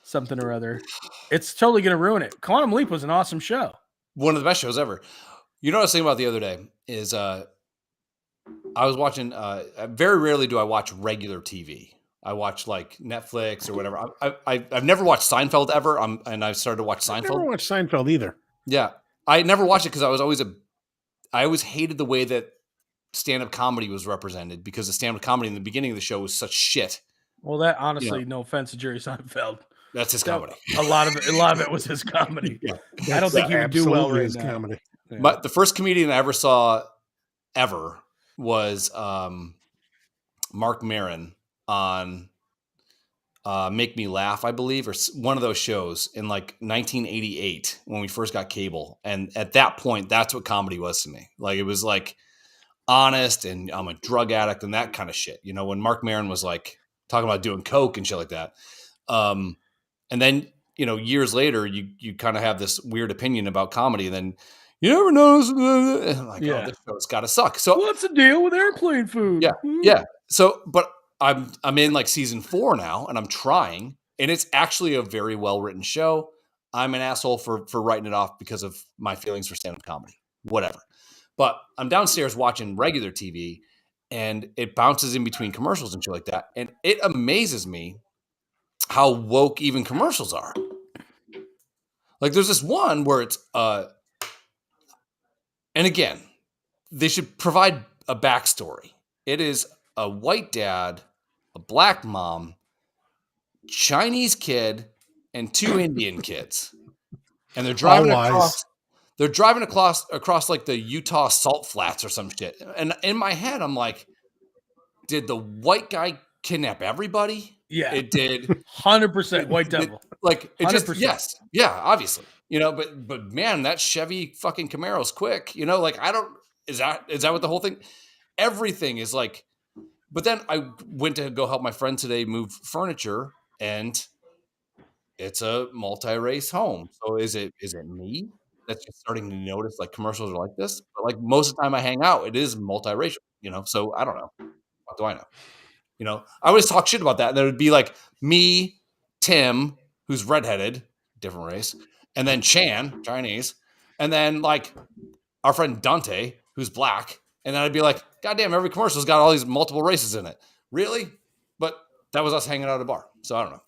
[SPEAKER 4] something or other. It's totally going to ruin it. Quantum Leap was an awesome show.
[SPEAKER 2] One of the best shows ever. You know what I was thinking about the other day is I was watching, very rarely do I watch regular TV. I watch Netflix or whatever. I've never watched Seinfeld ever. And I started to watch Seinfeld.
[SPEAKER 1] I've never watched Seinfeld either.
[SPEAKER 2] Yeah. I never watched it because I always hated the way that stand-up comedy was represented because the stand-up comedy in the beginning of the show was such shit.
[SPEAKER 4] Well, that honestly, no offense to Jerry Seinfeld.
[SPEAKER 2] That's his comedy.
[SPEAKER 4] A lot of it was his comedy. I don't think he would do well right now.
[SPEAKER 1] Comedy.
[SPEAKER 4] Yeah.
[SPEAKER 2] But the first comedian I ever saw was Mark Maron on Make Me Laugh, I believe, or one of those shows in 1988 when we first got cable. And at that point, that's what comedy was to me. It was honest and I'm a drug addict and that kind of shit. When Mark Maron was talking about doing coke and shit like that. And then, years later, you kind of have this weird opinion about comedy. And then you never notice. I'm like, oh, this show's got to suck. So
[SPEAKER 4] what's the deal with airplane food?
[SPEAKER 2] Yeah. Yeah. So, but I'm in season 4 now and I'm trying and it's actually a very well-written show. I'm an asshole for writing it off because of my feelings for stand-up comedy, whatever. But I'm downstairs watching regular TV and it bounces in between commercials and shit like that. And it amazes me how woke even commercials are. There's this one where it's, and again, they should provide a backstory. It is a white dad, a black mom, Chinese kid, and 2 Indian kids. And they're driving across. They're driving across the Utah salt flats or some shit. And in my head, I'm like, did the white guy kidnap everybody?
[SPEAKER 4] Yeah.
[SPEAKER 2] It did.
[SPEAKER 4] 100% White Devil.
[SPEAKER 2] It just
[SPEAKER 4] 100%.
[SPEAKER 2] yes, yeah, obviously, but man, that Chevy fucking Camaro's quick, I don't. Is that what the whole thing? Everything is like. But then I went to go help my friend today move furniture, and it's a multi-race home. So is it me that's just starting to notice like commercials are like this? But like most of the time I hang out, it is multiracial. So I don't know. What do I know? I always talk shit about that. And there would be like me, Tim, who's redheaded, different race, and then Chan, Chinese, and then like our friend Dante, who's black. And then I'd be like, God damn, every commercial's got all these multiple races in it. Really? But that was us hanging out at a bar. So I don't know.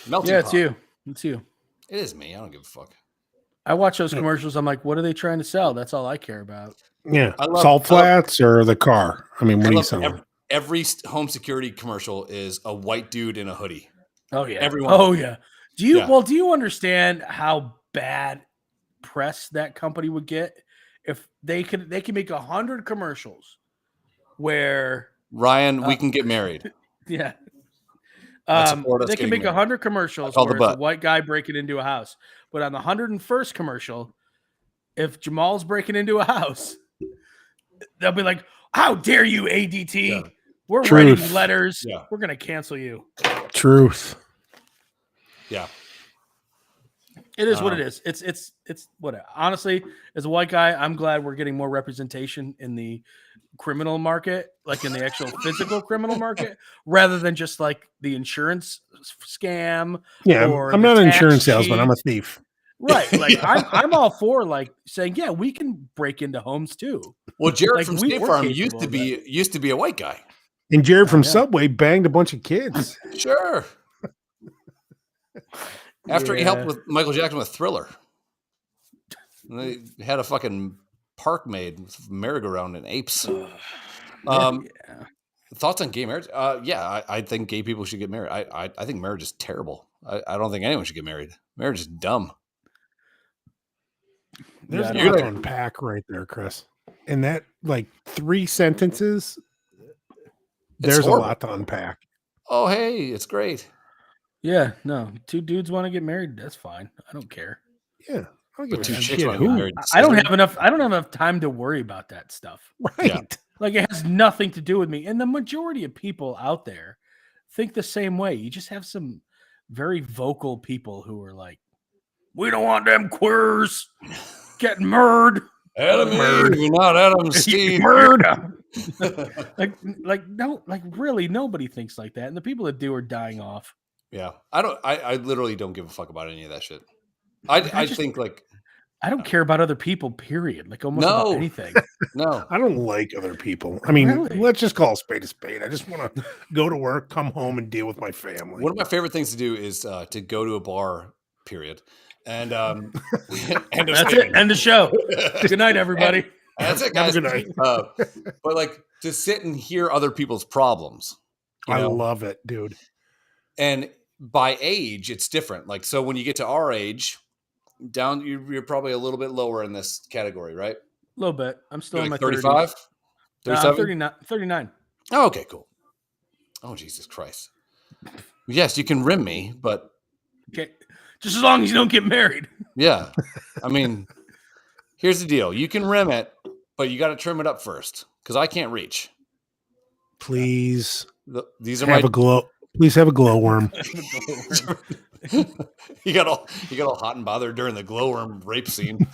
[SPEAKER 2] Melting
[SPEAKER 4] Yeah, it's
[SPEAKER 2] pot.
[SPEAKER 4] you. It's you.
[SPEAKER 2] It is me. I don't give a fuck.
[SPEAKER 4] I watch those commercials. I'm like, what are they trying to sell? That's all I care about.
[SPEAKER 1] Yeah. Salt flats or the car? I mean, what are you selling?
[SPEAKER 2] Every home security commercial is a white dude in a hoodie.
[SPEAKER 4] Oh, yeah.
[SPEAKER 2] Everyone.
[SPEAKER 4] Oh, yeah. Do you understand how bad press that company would get if they can make 100 commercials where
[SPEAKER 2] Ryan, we can get married.
[SPEAKER 4] Yeah. They can make 100 commercials where it's a white guy breaking into a house. But on the 101st commercial, if Jamal's breaking into a house, they'll be like, how dare you, ADT? Yeah. We're writing letters. Yeah. We're going to cancel you.
[SPEAKER 1] Truth.
[SPEAKER 2] Yeah.
[SPEAKER 4] It is what it is. It's what. Honestly, as a white guy, I'm glad we're getting more representation in the criminal market, like in the actual physical criminal market, rather than just like the insurance scam.
[SPEAKER 1] Yeah, I'm not an insurance salesman. I'm a thief.
[SPEAKER 4] Right. Like I'm all for like saying, yeah, we can break into homes too.
[SPEAKER 2] Well, Jared from State Farm used to be a white guy.
[SPEAKER 1] And Jared from Subway banged a bunch of kids.
[SPEAKER 2] Sure. After he helped with Michael Jackson with Thriller. And they had a fucking park made with merry-go-round and apes. Thoughts on gay marriage? I think gay people should get married. I think marriage is terrible. I don't think anyone should get married. Marriage is dumb.
[SPEAKER 1] There's a lot to unpack right there, Chris. In that, like, 3 sentences, there's a lot to unpack.
[SPEAKER 2] Oh, hey, it's great.
[SPEAKER 4] Yeah, no. 2 dudes want to get married. That's fine. I don't care.
[SPEAKER 1] Yeah.
[SPEAKER 2] But 2 chicks want to get married.
[SPEAKER 4] I don't have enough time to worry about that stuff.
[SPEAKER 1] Right. Yeah.
[SPEAKER 4] Like it has nothing to do with me. And the majority of people out there think the same way. You just have some very vocal people who are like, we don't want them queers getting murdered.
[SPEAKER 2] Adam Eve, not Adam Steve.
[SPEAKER 4] like really nobody thinks like that. And the people that do are dying off.
[SPEAKER 2] Yeah. I literally don't give a fuck about any of that shit. I think like
[SPEAKER 4] I don't care about other people, period. Like almost about anything.
[SPEAKER 2] No.
[SPEAKER 1] I don't like other people. I mean, let's just call a spade a spade. I just want to go to work, come home, and deal with my family.
[SPEAKER 2] One of my favorite things to do is to go to a bar, period. And
[SPEAKER 4] that's it. End the show. Good night, everybody.
[SPEAKER 2] That's it, guys.
[SPEAKER 1] Good night.
[SPEAKER 2] But like to sit and hear other people's problems.
[SPEAKER 1] I love it, dude.
[SPEAKER 2] And by age, it's different. Like, so when you get to our age, down, you're probably a little bit lower in this category, right?
[SPEAKER 4] A little bit. I'm still in my
[SPEAKER 2] 35?
[SPEAKER 4] 37? 39.
[SPEAKER 2] Oh, okay, cool. Oh, Jesus Christ. Yes, you can rim me, but...
[SPEAKER 4] Okay. Just as long as you don't get married.
[SPEAKER 2] Yeah. I mean, here's the deal. You can rim it, but you got to trim it up first, because I can't reach.
[SPEAKER 1] Please.
[SPEAKER 2] These are
[SPEAKER 1] Please have a glowworm.
[SPEAKER 2] You got all hot and bothered during the glowworm rape scene.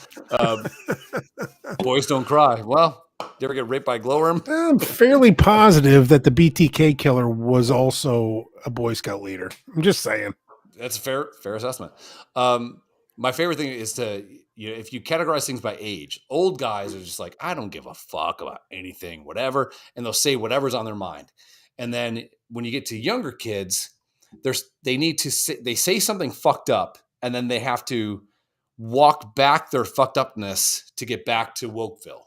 [SPEAKER 2] Boys don't cry. Well, did you ever get raped by a glowworm?
[SPEAKER 1] I'm fairly positive that the BTK killer was also a Boy Scout leader. I'm just saying.
[SPEAKER 2] That's a fair assessment. My favorite thing is if you categorize things by age, old guys are just like, I don't give a fuck about anything, whatever, and they'll say whatever's on their mind. And then when you get to younger kids, they say something fucked up, and then they have to walk back their fucked upness to get back to Wokeville,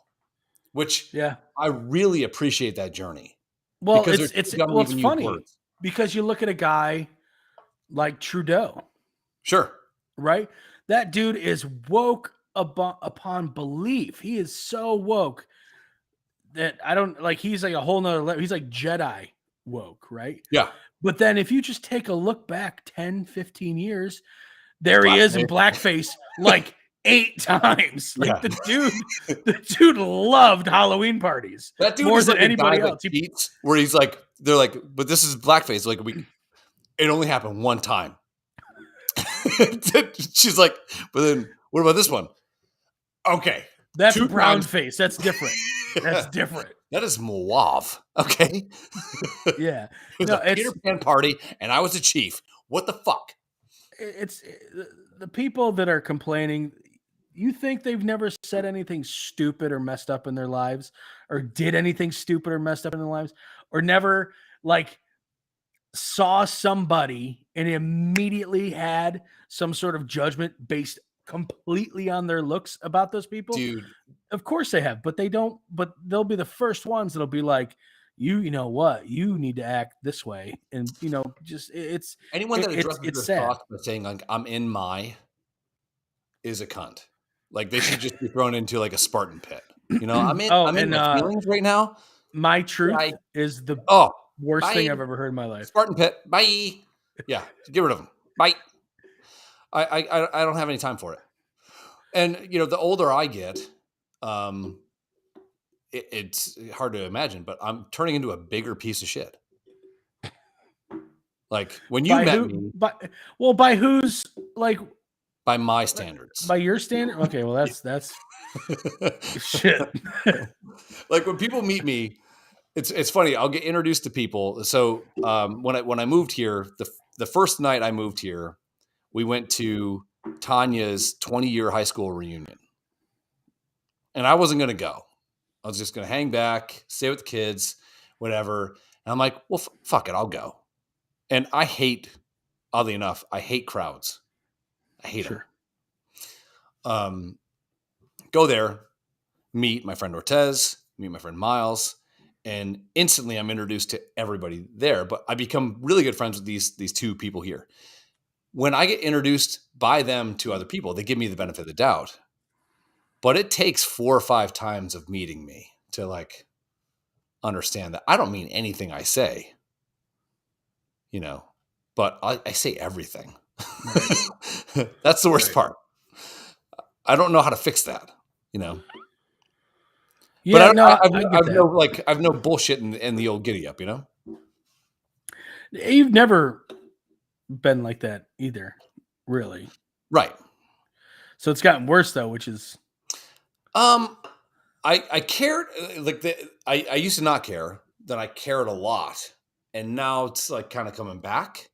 [SPEAKER 2] which I really appreciate that journey.
[SPEAKER 4] Well, it's funny because you look at a guy like Trudeau.
[SPEAKER 2] Sure.
[SPEAKER 4] Right? That dude is woke upon belief. He is so woke that I don't like, he's like a whole nother level. He's like Jedi woke, right?
[SPEAKER 2] Yeah.
[SPEAKER 4] But then if you just take a look back 10, 15 years, there he is in blackface like 8 times. Like the dude loved Halloween parties.
[SPEAKER 2] That dude
[SPEAKER 4] more
[SPEAKER 2] is
[SPEAKER 4] than
[SPEAKER 2] like
[SPEAKER 4] anybody
[SPEAKER 2] a guy
[SPEAKER 4] else.
[SPEAKER 2] That cheats, where he's like, they're like, but this is blackface. Like it only happened one time. She's like, but then what about this one? Okay.
[SPEAKER 4] That's brown face. That's different. That's different.
[SPEAKER 2] That is mauve. Okay.
[SPEAKER 4] Yeah.
[SPEAKER 2] It was a Peter Pan party and I was a chief. What the fuck?
[SPEAKER 4] It's the people that are complaining. You think they've never said anything stupid or messed up in their lives, or did anything stupid or messed up in their lives, or never like saw somebody and immediately had some sort of judgment based completely on their looks about those people?
[SPEAKER 2] Dude,
[SPEAKER 4] of course they have, but they don't. But they'll be the first ones that'll be like, you know what? You need to act this way, and just it's
[SPEAKER 2] anyone that addresses
[SPEAKER 4] it's
[SPEAKER 2] their
[SPEAKER 4] sad.
[SPEAKER 2] thoughts by saying like I'm in my is a cunt. Like they should just be thrown into like a Spartan pit. I'm in my feelings right now.
[SPEAKER 4] My truth is the worst thing I've ever heard in my life.
[SPEAKER 2] Spartan pit. Bye. Yeah, get rid of them. Bye. I don't have any time for it. And the older I get, it's hard to imagine, but I'm turning into a bigger piece of shit. Like when you met me,
[SPEAKER 4] by whose like?
[SPEAKER 2] By my standards.
[SPEAKER 4] By your standard? Okay, well that's shit.
[SPEAKER 2] Like when people meet me, it's funny. I'll get introduced to people. So when I moved here, the first night I moved here, we went to Tanya's 20-year high school reunion. And I wasn't going to go. I was just going to hang back, stay with the kids, whatever. And I'm like, well, fuck it, I'll go. And oddly enough, I hate crowds. I hate them. Go there, meet my friend Ortez, meet my friend Miles, and instantly I'm introduced to everybody there. But I become really good friends with these two people here. When I get introduced by them to other people, they give me the benefit of the doubt. But it takes 4 or 5 times of meeting me to like understand that I don't mean anything I say, but I say everything. That's the worst part. I don't know how to fix that,
[SPEAKER 4] Yeah,
[SPEAKER 2] but I've no bullshit in the old giddy up,
[SPEAKER 4] You've never been like that either, really.
[SPEAKER 2] Right.
[SPEAKER 4] So it's gotten worse though, which is.
[SPEAKER 2] I cared I used to not care. Then I cared a lot, and now it's like kind of coming back.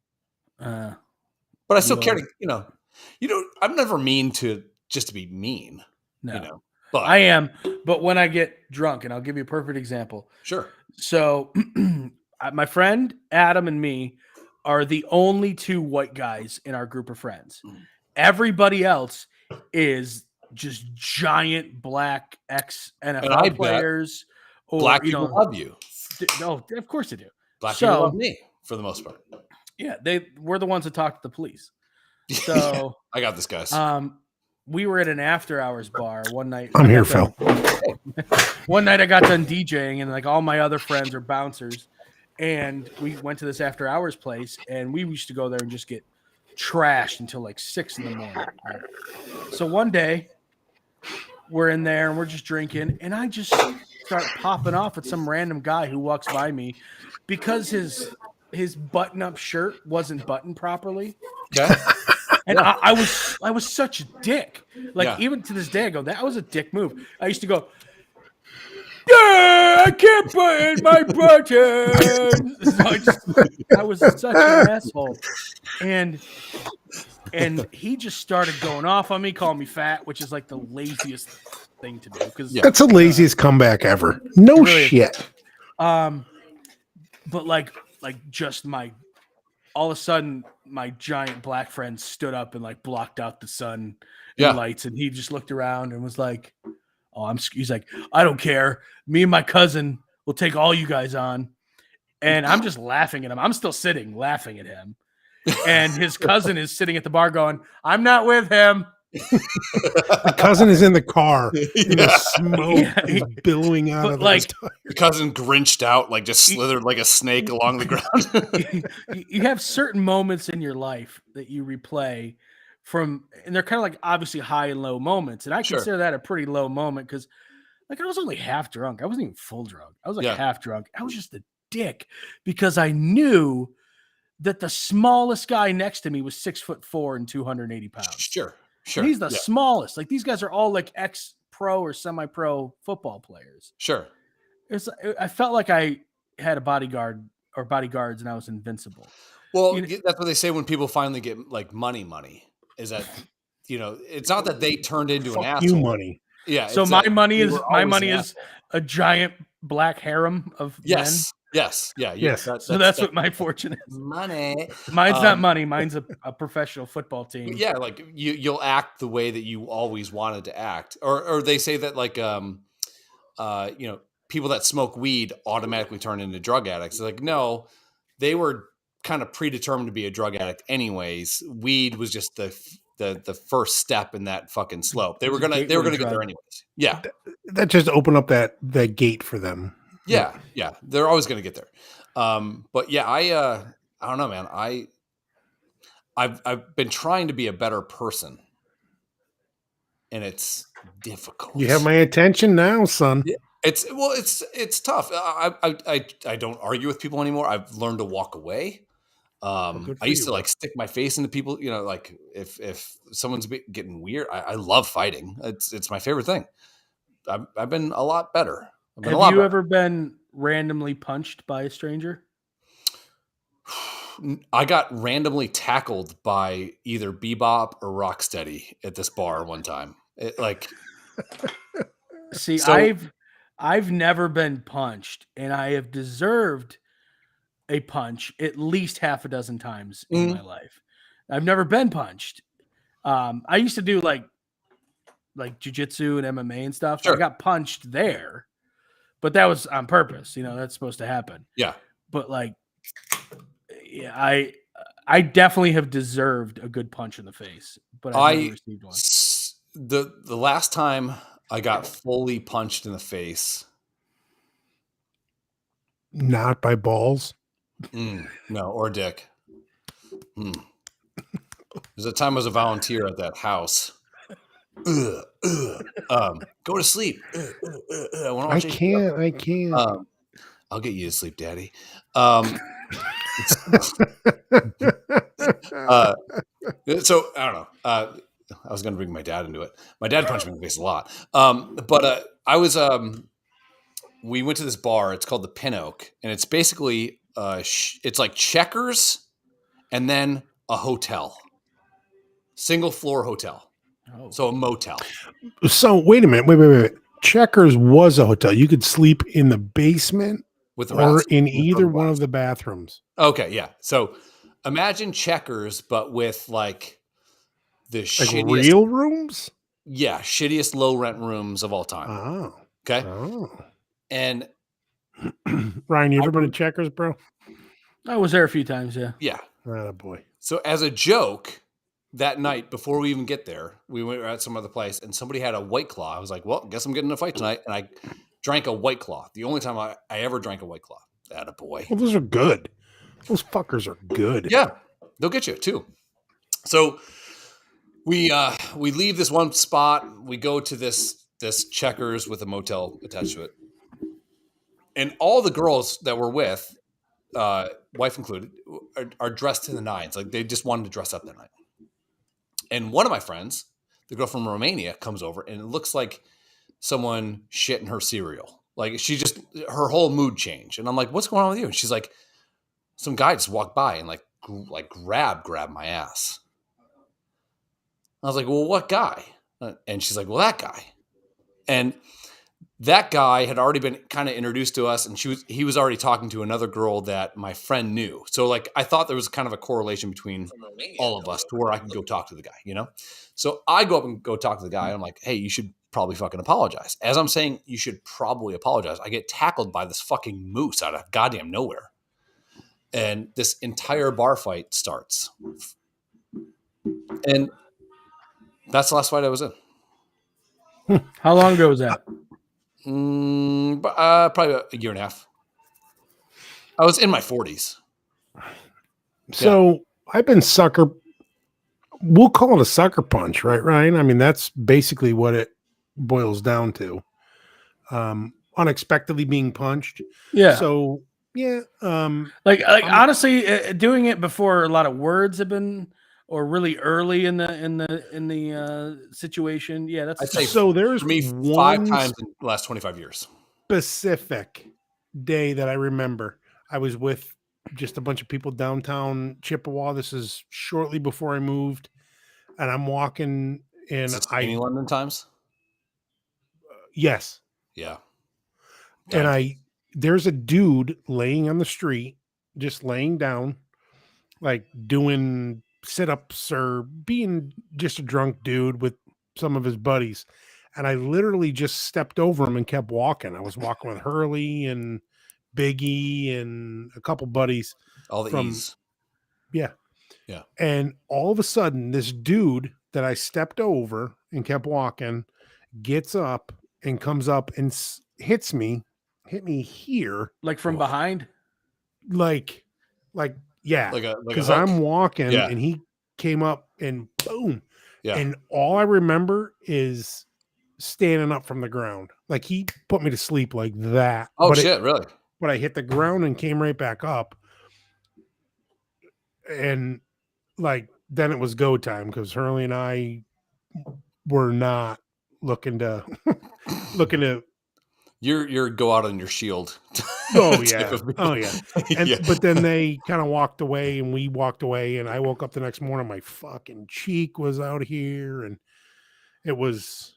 [SPEAKER 2] But I still care to, I'm never mean just to be mean.
[SPEAKER 4] No,
[SPEAKER 2] but
[SPEAKER 4] I am. But when I get drunk, and I'll give you a perfect example.
[SPEAKER 2] Sure.
[SPEAKER 4] So my friend Adam and me are the only 2 white guys in our group of friends. Everybody else is just giant black ex-NFL players. Or,
[SPEAKER 2] black people love you.
[SPEAKER 4] No, of course they do.
[SPEAKER 2] Black people love me for the most part.
[SPEAKER 4] Yeah, we're the ones that talk to the police. So
[SPEAKER 2] I got this, guys.
[SPEAKER 4] We were at an after-hours bar one night.
[SPEAKER 1] I'm here, Phil.
[SPEAKER 4] One night I got done DJing, and like all my other friends are bouncers, and we went to this after-hours place, and we used to go there and just get trashed until like 6 in the morning. Right? So one day we're in there and we're just drinking, and I just start popping off at some random guy who walks by me because his button-up shirt wasn't buttoned properly.
[SPEAKER 2] Okay.
[SPEAKER 4] And I was such a dick. Like even to this day, I go, that was a dick move. I used to go, I can't button my buttons. So I was such an asshole. And he just started going off on me, calling me fat, which is like the laziest thing to do. Because
[SPEAKER 1] that's the laziest comeback ever. No really shit.
[SPEAKER 4] But like just all of a sudden my giant black friend stood up and like blocked out the sun and lights, and he just looked around and was like, he's like, I don't care. Me and my cousin will take all you guys on. And I'm just laughing at him. I'm still sitting laughing at him. And his cousin is sitting at the bar going, I'm not with him.
[SPEAKER 1] The cousin is in the car, and the smoke is billowing out of
[SPEAKER 4] like
[SPEAKER 1] his tires.
[SPEAKER 2] The cousin grinched out, like just slithered like a snake along the ground.
[SPEAKER 4] You have certain moments in your life that you replay from, and they're kind of like obviously high and low moments. And I
[SPEAKER 2] Sure.
[SPEAKER 4] consider that a pretty low moment because, like, I was only half drunk. I wasn't even full drunk. I was like half drunk. I was just a dick because I knew that the smallest guy next to me was 6'4" and 280 pounds.
[SPEAKER 2] Sure.
[SPEAKER 4] And he's the smallest. Like, these guys are all like ex-pro or semi-pro football players.
[SPEAKER 2] Sure.
[SPEAKER 4] I felt like I had a bodyguard or bodyguards and I was invincible.
[SPEAKER 2] Well, that's what they say when people finally get like money is that, it's not that they turned into an asshole.
[SPEAKER 1] You money.
[SPEAKER 2] Yeah.
[SPEAKER 4] So my money is a giant black harem of men.
[SPEAKER 2] Yes. Yeah.
[SPEAKER 1] Yes.
[SPEAKER 4] So that's what my fortune is.
[SPEAKER 2] Money.
[SPEAKER 4] Mine's not money. Mine's a professional football team.
[SPEAKER 2] Yeah. Like you'll act the way that you always wanted to act. Or they say that like, people that smoke weed automatically turn into drug addicts. Like, no, they were kind of predetermined to be a drug addict anyways. Weed was just the first step in that fucking slope. They were gonna get there anyways. Yeah.
[SPEAKER 1] That just opened up that gate for them.
[SPEAKER 2] Yeah. They're always gonna get there. But yeah, I don't know, man. I've been trying to be a better person, and it's difficult.
[SPEAKER 1] You have my attention now, son.
[SPEAKER 2] Yeah. It's tough. I don't argue with people anymore. I've learned to walk away. I used to like stick my face into people, like if someone's getting weird, I love fighting. It's my favorite thing. I've been a lot better.
[SPEAKER 4] Have you ever been randomly punched by a stranger?
[SPEAKER 2] I got randomly tackled by either Bebop or Rocksteady at this bar one time.
[SPEAKER 4] See, I've never been punched, and I have deserved a punch at least half a dozen times in my life. I've never been punched. I used to do like jiu-jitsu and MMA and stuff.
[SPEAKER 2] Sure.
[SPEAKER 4] I got punched there, but that was on purpose. That's supposed to happen.
[SPEAKER 2] Yeah.
[SPEAKER 4] But I definitely have deserved a good punch in the face, but I never received one.
[SPEAKER 2] The last time I got fully punched in the face.
[SPEAKER 1] Not by balls.
[SPEAKER 2] No, or dick. There's a time I was a volunteer at that house. Go to sleep.
[SPEAKER 1] I can't.
[SPEAKER 2] I'll get you to sleep, Daddy. So I don't know. I was going to bring my dad into it. My dad punched me in the face a lot. But I was. We went to this bar. It's called the Pin Oak, and it's basically it's like Checkers, and then a hotel, single floor hotel. Oh. So a motel.
[SPEAKER 1] So wait a minute. Wait. Checkers was a hotel. You could sleep in the basement
[SPEAKER 2] with the
[SPEAKER 1] or in either one of the bathrooms.
[SPEAKER 2] Okay, yeah. So imagine Checkers, but with like the shittiest
[SPEAKER 1] real rooms.
[SPEAKER 2] Yeah, shittiest low rent rooms of all time.
[SPEAKER 1] Oh,
[SPEAKER 2] okay.
[SPEAKER 1] Oh,
[SPEAKER 2] and
[SPEAKER 1] Ryan, you ever been to Checkers, bro?
[SPEAKER 4] I was there a few times. Yeah.
[SPEAKER 2] Yeah.
[SPEAKER 1] Oh boy.
[SPEAKER 2] So as a joke, that night before we even get there, we went at some other place, and somebody had a White Claw. I was like, "Well, guess I'm getting in a fight tonight," and I drank a White Claw. The only time I ever drank a White Claw. Attaboy.
[SPEAKER 1] Well, those are good. Those fuckers are good.
[SPEAKER 2] Yeah, they'll get you too. So we leave this one spot. We go to this Checkers with a motel attached to it, and all the girls that we're with, wife included, are dressed to the nines. Like they just wanted to dress up that night. And one of my friends, the girl from Romania, comes over, and it looks like someone shit in her cereal. Like her whole mood changed. And I'm like, "What's going on with you?" And she's like, "Some guy just walked by and grab my ass." I was like, "Well, what guy?" And she's like, "Well, that guy." And that guy had already been kind of introduced to us, and he was already talking to another girl that my friend knew. So I thought there was kind of a correlation between all of us to where I could go talk to the guy, So I go up and go talk to the guy. And I'm like, "Hey, you should probably fucking apologize." As I'm saying, you should probably apologize, I get tackled by this fucking moose out of goddamn nowhere. And this entire bar fight starts. And That's the last fight I was in.
[SPEAKER 4] How long ago was that?
[SPEAKER 2] Probably a year and a half. I was in my 40s.
[SPEAKER 1] So I've been sucker. We'll call it a sucker punch, right, Ryan? I mean, that's basically what it boils down to. Unexpectedly being punched.
[SPEAKER 4] Yeah.
[SPEAKER 1] So yeah.
[SPEAKER 4] Like honestly, doing it before a lot of words have been, or really early in the situation. Yeah, that's
[SPEAKER 2] I'd say
[SPEAKER 1] so. There's
[SPEAKER 2] for me 5 times in the last 25 years.
[SPEAKER 1] Specific day that I remember. I was with just a bunch of people downtown Chippewa. This is shortly before I moved, and I'm walking and
[SPEAKER 2] Is it London times?
[SPEAKER 1] Yes.
[SPEAKER 2] Yeah.
[SPEAKER 1] And there's a dude laying on the street, just laying down, like doing sit-ups or being just a drunk dude with some of his buddies. And I literally just stepped over him and kept walking. I was walking with Hurley and Biggie and a couple buddies.
[SPEAKER 2] All the E's.
[SPEAKER 1] Yeah.
[SPEAKER 2] Yeah.
[SPEAKER 1] And all of a sudden, this dude that I stepped over and kept walking gets up and comes up and hit me here.
[SPEAKER 4] Like from behind?
[SPEAKER 1] Like, yeah. Because I'm walking and he came up and boom.
[SPEAKER 2] Yeah.
[SPEAKER 1] And all I remember is standing up from the ground. Like he put me to sleep like that.
[SPEAKER 2] Oh, shit, really?
[SPEAKER 1] But I hit the ground and came right back up. And like, then it was go time because Hurley and I were not looking to
[SPEAKER 2] You're go out on your shield.
[SPEAKER 1] Oh yeah. Oh yeah. And but then they kind of walked away and we walked away and I woke up the next morning, my fucking cheek was out here and it was,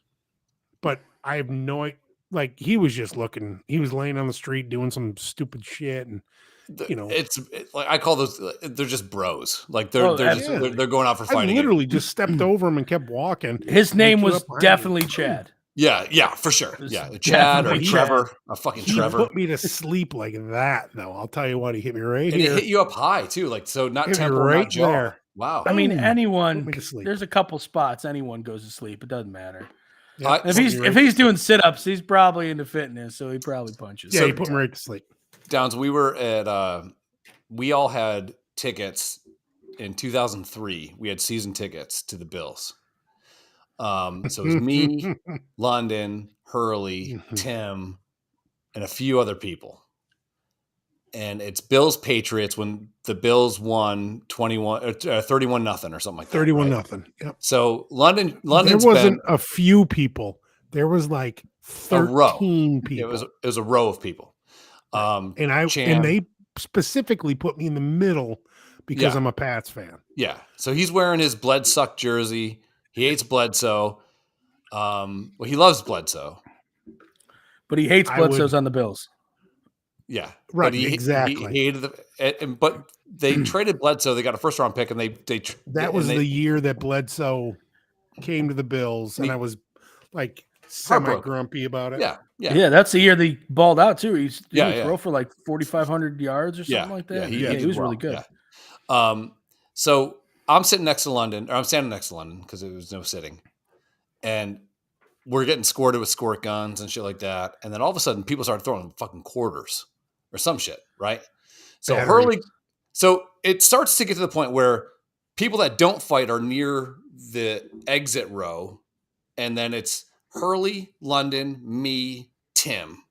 [SPEAKER 1] but I have no, like he was just looking, he was laying on the street doing some stupid shit and
[SPEAKER 2] it's like I call those, they're just bros. Like they're going out for fighting.
[SPEAKER 1] I literally just stepped over him and kept walking.
[SPEAKER 4] His name was definitely Chad.
[SPEAKER 2] Yeah, for sure. Yeah, Chad or Trevor, Trevor.
[SPEAKER 1] He put me to sleep like that, though. I'll tell you what, he hit me right
[SPEAKER 2] and
[SPEAKER 1] here.
[SPEAKER 2] He hit you up high too, like so. Not temple,
[SPEAKER 1] right
[SPEAKER 2] not jaw.
[SPEAKER 1] there.
[SPEAKER 2] Wow.
[SPEAKER 4] I mean, anyone. There's a couple spots anyone goes to sleep. It doesn't matter. Yeah. If he's doing sit-ups, he's probably into fitness, so he probably punches.
[SPEAKER 1] Yeah, he put me right to sleep.
[SPEAKER 2] Downs, we were at. We all had tickets in 2003. We had season tickets to the Bills. So it was me, London, Hurley, Tim, and a few other people. And it's Bills Patriots when the Bills won 31-0 or something like that.
[SPEAKER 1] 31-0. Yep.
[SPEAKER 2] So London.
[SPEAKER 1] There wasn't a few people. There was like 13 people.
[SPEAKER 2] It was a row of people.
[SPEAKER 1] And they specifically put me in the middle because I'm a Pats fan.
[SPEAKER 2] Yeah. So he's wearing his Bledsuck jersey. He hates Bledsoe. He loves Bledsoe.
[SPEAKER 4] But he hates Bledsoe's on the Bills.
[SPEAKER 2] Yeah.
[SPEAKER 1] Right,
[SPEAKER 2] but
[SPEAKER 1] exactly.
[SPEAKER 2] He hated but they traded Bledsoe. They got a first round pick and
[SPEAKER 1] that was the year that Bledsoe came to the Bills and I was like semi-grumpy about it.
[SPEAKER 2] Yeah.
[SPEAKER 4] That's the year they balled out too. He throw for like 4,500 yards or something like that. He was really good.
[SPEAKER 2] Yeah. So I'm standing next to London because there was no sitting. And we're getting squirted with squirt guns and shit like that. And then all of a sudden people started throwing fucking quarters or some shit, right? So so it starts to get to the point where people that don't fight are near the exit row. And then it's Hurley, London, me, Tim.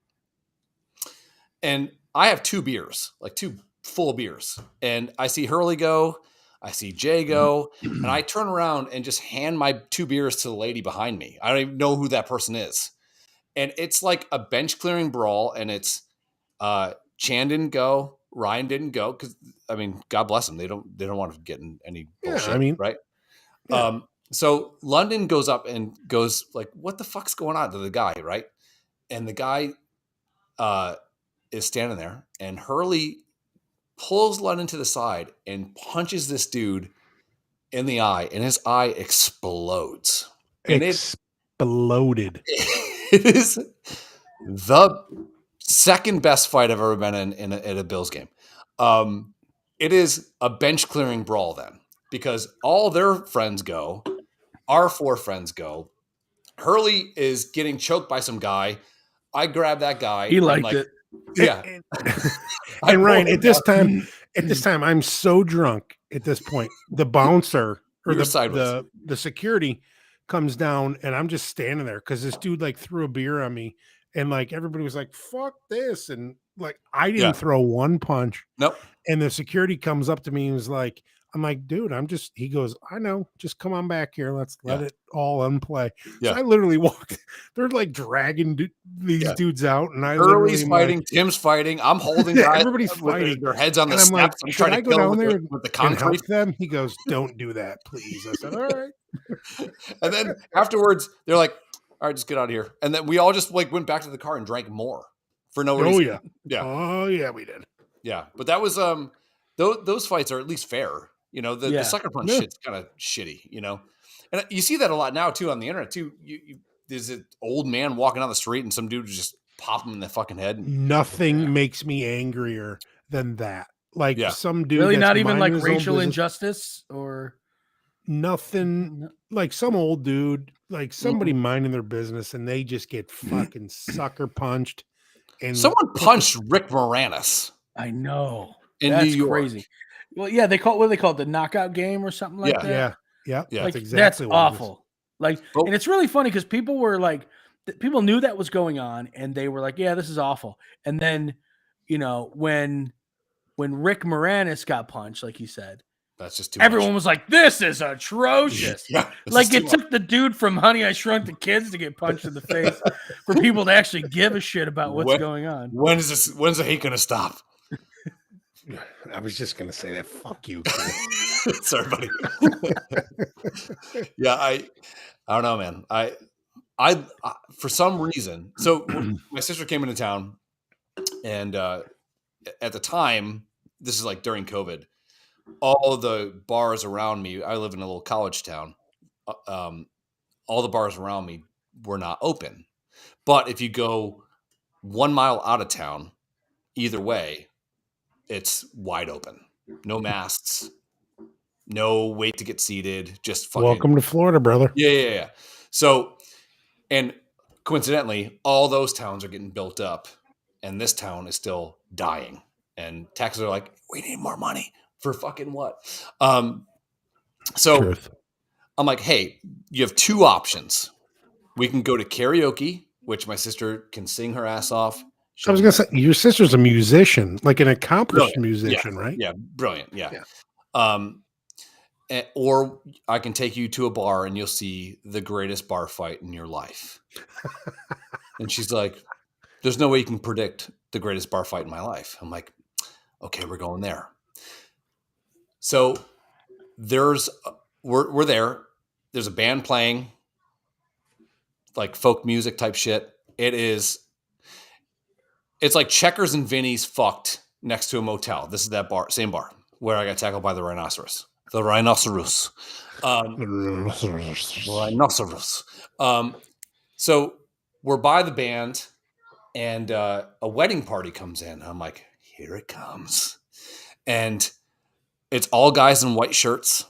[SPEAKER 2] And I have 2 beers, like 2 full beers. And I see Hurley go, I see Jay go, and I turn around and just hand my 2 beers to the lady behind me. I don't even know who that person is. And it's like a bench clearing brawl. And it's Chan didn't go, Ryan didn't go. Cause I mean, God bless them. They don't want to get in any bullshit, right? Yeah. So London goes up and goes like, what the fuck's going on to the guy, right? And the guy is standing there and Hurley pulls London to the side and punches this dude in the eye and his eye explodes. And
[SPEAKER 1] exploded.
[SPEAKER 2] It is the second best fight I've ever been in at a Bills game. It is a bench clearing brawl then because all their friends go our 4 friends go. Hurley is getting choked by some guy. I grab that guy.
[SPEAKER 4] He liked it.
[SPEAKER 2] Yeah.
[SPEAKER 1] And Ryan, at this time, I'm so drunk at this point. The bouncer or the security comes down, and I'm just standing there because this dude like threw a beer on me, and like everybody was like, "Fuck this," and like I didn't throw one punch.
[SPEAKER 2] Nope.
[SPEAKER 1] And the security comes up to me and was like, I'm like, dude, he goes, I know, just come on back here. Let's let it all unplay.
[SPEAKER 2] Yeah.
[SPEAKER 1] So I literally walked, they're like dragging these dudes out. And
[SPEAKER 2] Early's fighting, Tim's fighting. I'm holding guys.
[SPEAKER 1] Everybody's fighting.
[SPEAKER 2] Their heads on the steps.
[SPEAKER 1] Like,
[SPEAKER 2] I'm trying to
[SPEAKER 1] go down there
[SPEAKER 2] with the concrete.
[SPEAKER 1] And help them. He goes, don't do that, please. I said, all right.
[SPEAKER 2] And then afterwards, they're like, all right, just get out of here. And then we all just like went back to the car and drank more for no reason.
[SPEAKER 1] Oh yeah.
[SPEAKER 2] Yeah.
[SPEAKER 1] Oh yeah, we did.
[SPEAKER 2] Yeah. But that was, those fights are at least fair. You know, the sucker punch shit's kind of shitty, you know, and you see that a lot now too on the internet too. There's an old man walking down the street and some dude just pop him in the fucking head.
[SPEAKER 1] Nothing makes me angrier than that. Like some dude,
[SPEAKER 4] really not even like racial injustice or
[SPEAKER 1] nothing. Like some old dude, like somebody minding their business, and they just get fucking sucker punched. And
[SPEAKER 2] someone punched Rick Moranis.
[SPEAKER 4] I know.
[SPEAKER 2] That's
[SPEAKER 4] crazy. Well, yeah, what do they call it? The knockout game or something like that.
[SPEAKER 1] Yeah.
[SPEAKER 4] Like,
[SPEAKER 1] that's exactly
[SPEAKER 4] that's awful. Like, and it's really funny because people were like, people knew that was going on, and they were like, "Yeah, this is awful." And then, you know, when Rick Moranis got punched, like you said,
[SPEAKER 2] that's just too
[SPEAKER 4] everyone
[SPEAKER 2] much.
[SPEAKER 4] Was like, "This is atrocious." Like it took the dude from Honey I Shrunk the Kids to get punched in the face for people to actually give a shit about what's going on.
[SPEAKER 2] When's the hate gonna stop?
[SPEAKER 1] I was just gonna say that. Fuck you.
[SPEAKER 2] Sorry, buddy. Yeah, I don't know, man. I for some reason. So my sister came into town, and at the time, this is like during COVID. All of the bars around me. I live in a little college town. All the bars around me were not open, but if you go 1 mile out of town, either way, it's wide open. No masks. No wait to get seated. Just fucking.
[SPEAKER 1] Welcome to Florida, brother.
[SPEAKER 2] Yeah. So, and coincidentally, all those towns are getting built up, and this town is still dying. And taxes are like, we need more money for fucking what? So
[SPEAKER 1] Truth.
[SPEAKER 2] I'm like, hey, you have 2 options. We can go to karaoke, which my sister can sing her ass off.
[SPEAKER 1] I was gonna say your sister's a musician, like an accomplished musician, right?
[SPEAKER 2] Yeah, brilliant. Yeah. Or I can take you to a bar and you'll see the greatest bar fight in your life. And she's like, there's no way you can predict the greatest bar fight in my life. I'm like, okay, we're going there. So we're there. There's a band playing like folk music type shit. It's like Checkers and Vinny's fucked next to a motel. This is that bar, same bar where I got tackled by the rhinoceros. The rhinoceros. Rhinoceros. So we're by the band, and a wedding party comes in. I'm like, here it comes. And it's all guys in white shirts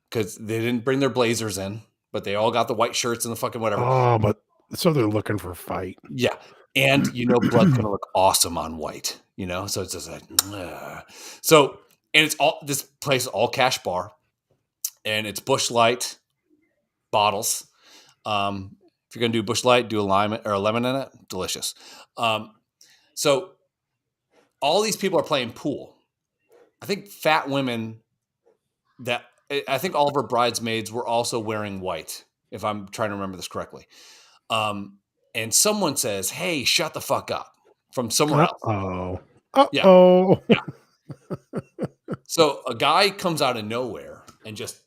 [SPEAKER 2] because they didn't bring their blazers in, but they all got the white shirts and the fucking whatever.
[SPEAKER 1] Oh, but so they're looking for a fight.
[SPEAKER 2] Yeah. And, you know, blood's going to look awesome on white, you know? So it's just like, ugh. So, and it's all, this place is all cash bar, and it's Busch Light bottles. If you're going to do Busch Light, do a lime or a lemon in it. Delicious. So all these people are playing pool. I think fat women I think all of her bridesmaids were also wearing white, if I'm trying to remember this correctly. And someone says, hey, shut the fuck up from somewhere else.
[SPEAKER 1] Uh-oh.
[SPEAKER 2] Yeah. So a guy comes out of nowhere and just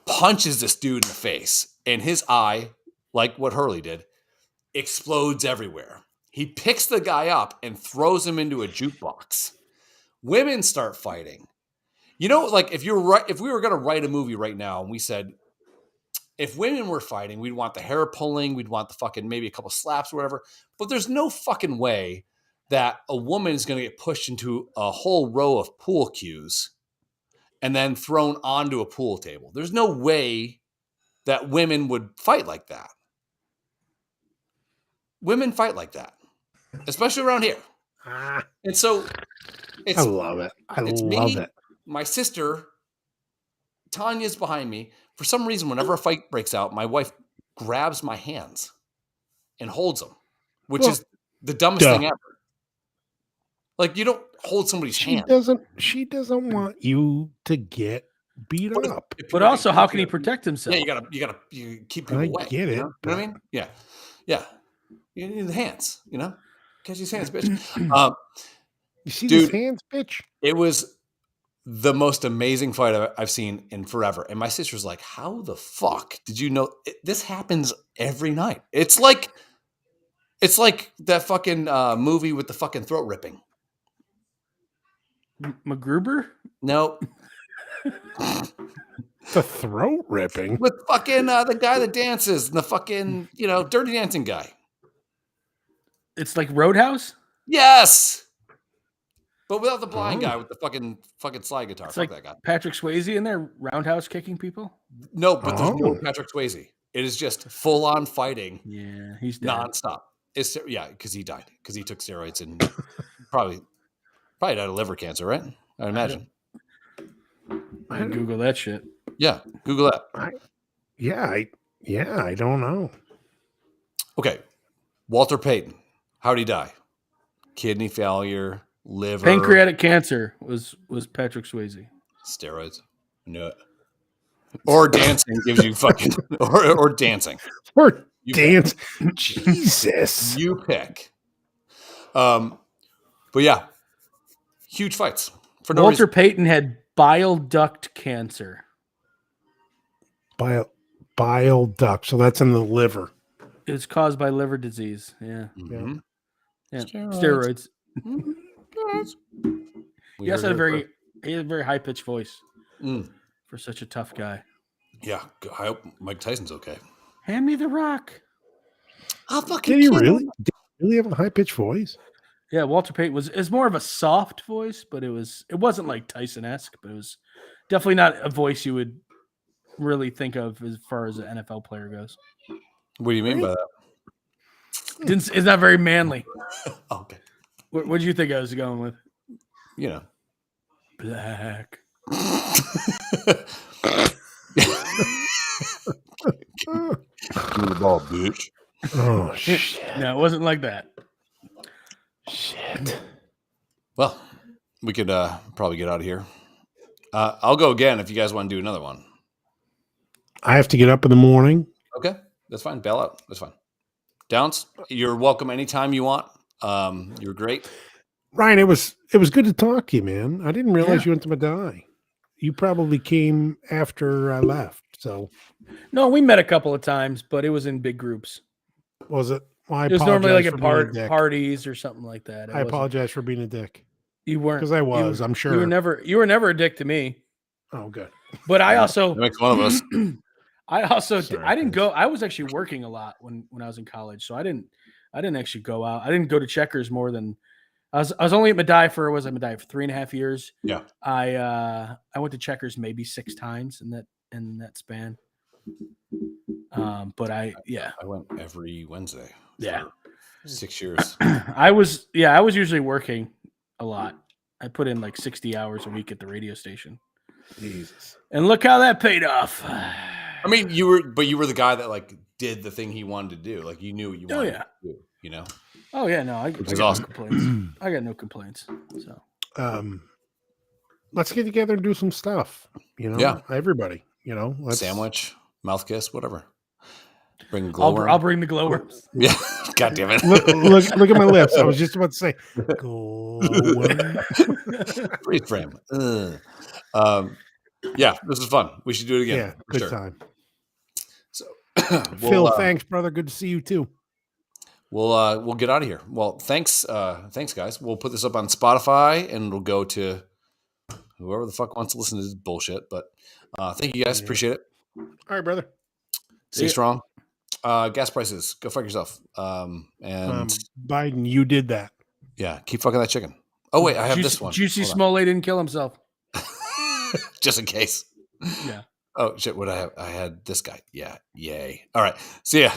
[SPEAKER 2] punches this dude in the face, and his eye, like what Hurley did, explodes everywhere. He picks the guy up and throws him into a jukebox. Women start fighting. You know, like if we were going to write a movie right now and we said, if women were fighting, we'd want the hair pulling, we'd want the fucking maybe a couple slaps or whatever. But there's no fucking way that a woman is going to get pushed into a whole row of pool cues and then thrown onto a pool table. There's no way that women would fight like that. Women fight like that, especially around here. And so
[SPEAKER 1] I love it. I love it.
[SPEAKER 2] My sister, Tanya's behind me. For some reason, whenever a fight breaks out, my wife grabs my hands and holds them, which is the dumbest thing ever. Like, you don't hold somebody's hand.
[SPEAKER 1] She doesn't want you to get beat up.
[SPEAKER 4] But also, how can he protect himself?
[SPEAKER 2] Yeah, you keep people away.
[SPEAKER 1] I get it.
[SPEAKER 2] You know what I mean? Yeah. Yeah. You need the hands, Catch these hands, bitch.
[SPEAKER 1] You see these hands, bitch?
[SPEAKER 2] It was the most amazing fight I've seen in forever. And my sister's like, how the fuck did you know this happens every night? It's like that fucking movie with the fucking throat ripping.
[SPEAKER 4] MacGruber?
[SPEAKER 2] No.
[SPEAKER 1] The throat ripping?
[SPEAKER 2] With fucking the guy that dances, the fucking, Dirty Dancing guy.
[SPEAKER 4] It's like Roadhouse?
[SPEAKER 2] Yes. But without the blind guy with the fucking slide guitar.
[SPEAKER 4] It's
[SPEAKER 2] Fuck
[SPEAKER 4] like
[SPEAKER 2] that guy.
[SPEAKER 4] Patrick Swayze in there, roundhouse kicking people?
[SPEAKER 2] No, but there's no Patrick Swayze. It is just full on fighting.
[SPEAKER 4] Yeah, he's dead.
[SPEAKER 2] Nonstop. Because he died. Because he took steroids and probably died of liver cancer, right? I imagine.
[SPEAKER 4] I Google that shit.
[SPEAKER 2] Yeah, Google that.
[SPEAKER 1] I don't know.
[SPEAKER 2] Okay, Walter Payton. How'd he die? Kidney failure, liver,
[SPEAKER 4] pancreatic cancer was Patrick Swayze.
[SPEAKER 2] Steroids. No. Or dancing gives you fucking or dancing.
[SPEAKER 1] Or dance. Jesus.
[SPEAKER 2] You pick. But yeah. Huge fights. For no
[SPEAKER 4] Walter
[SPEAKER 2] reason.
[SPEAKER 4] Payton had bile duct cancer.
[SPEAKER 1] Bile duct. So that's in the liver.
[SPEAKER 4] It was caused by liver disease. Yeah.
[SPEAKER 2] Mm-hmm.
[SPEAKER 4] Yeah. Steroids. He also had a very high pitched voice for such a tough guy.
[SPEAKER 2] Yeah, I hope Mike Tyson's okay.
[SPEAKER 4] Hand me the rock.
[SPEAKER 2] I'll fucking
[SPEAKER 1] Did he really? Did he really have a high pitched voice?
[SPEAKER 4] Yeah, Walter Payton is more of a soft voice, but it wasn't like Tyson-esque, but it was definitely not a voice you would really think of as far as an NFL player goes.
[SPEAKER 2] What do you mean by that?
[SPEAKER 4] It's not very manly.
[SPEAKER 2] Okay.
[SPEAKER 4] What did you think I was going with? Black.
[SPEAKER 2] Give me the ball, bitch.
[SPEAKER 1] Oh, shit.
[SPEAKER 4] No, it wasn't like that.
[SPEAKER 1] Shit.
[SPEAKER 2] Well, we could probably get out of here. I'll go again if you guys want to do another one.
[SPEAKER 1] I have to get up in the morning.
[SPEAKER 2] Okay, that's fine. Bail out. That's fine. Downs, you're welcome anytime you want. You're great.
[SPEAKER 1] Ryan, it was good to talk to you, man. I didn't realize you went to Madai. You probably came after I left. So
[SPEAKER 4] no, we met a couple of times, but it was in big groups.
[SPEAKER 1] Was it? Well,
[SPEAKER 4] it was normally like at parties or something like that.
[SPEAKER 1] I apologize for being a dick.
[SPEAKER 4] You weren't,
[SPEAKER 1] because I was. I'm sure
[SPEAKER 4] you were never a dick to me.
[SPEAKER 1] Oh, good.
[SPEAKER 4] But I also
[SPEAKER 2] that makes one of us.
[SPEAKER 4] I didn't go. I was actually working a lot when I was in college, so I didn't actually go out. I didn't go to Checkers more than I was only at Madai for 3.5 years.
[SPEAKER 2] Yeah.
[SPEAKER 4] I went to Checkers maybe 6 times in that span. But I
[SPEAKER 2] went every Wednesday.
[SPEAKER 4] Yeah.
[SPEAKER 2] 6 years.
[SPEAKER 4] I was usually working a lot. I put in like 60 hours a week at the radio station.
[SPEAKER 1] Jesus.
[SPEAKER 4] And look how that paid off.
[SPEAKER 2] I mean, you were the guy that like did the thing he wanted to do. Like you knew what you wanted to do, you know?
[SPEAKER 4] Oh yeah, no, I got
[SPEAKER 2] awesome.
[SPEAKER 4] no complaints. I got no complaints. So
[SPEAKER 1] let's get together and do some stuff.
[SPEAKER 2] Yeah.
[SPEAKER 1] Everybody,
[SPEAKER 2] sandwich, mouth kiss, whatever. Bring glow.
[SPEAKER 4] I'll bring the glow worms.
[SPEAKER 2] Yeah. God damn it.
[SPEAKER 1] Look at my lips. I was just about to say glow worm.
[SPEAKER 2] Freeze frame. Yeah, this is fun. We should do it again.
[SPEAKER 1] Yeah, good time.
[SPEAKER 2] So
[SPEAKER 1] Phil, thanks, brother. Good to see you too.
[SPEAKER 2] We'll get out of here. Well, thanks guys. We'll put this up on Spotify and it'll go to whoever the fuck wants to listen to this bullshit. But thank you guys. Appreciate it.
[SPEAKER 1] All right, brother.
[SPEAKER 2] Stay strong. Gas prices. Go fuck yourself. And
[SPEAKER 1] Biden, you did that.
[SPEAKER 2] Yeah, keep fucking that chicken. Oh wait, I have this one.
[SPEAKER 4] Juicy Smollett didn't kill himself.
[SPEAKER 2] Just in case.
[SPEAKER 4] Yeah.
[SPEAKER 2] Oh shit! What I have? I had this guy. Yeah. Yay. All right. See ya.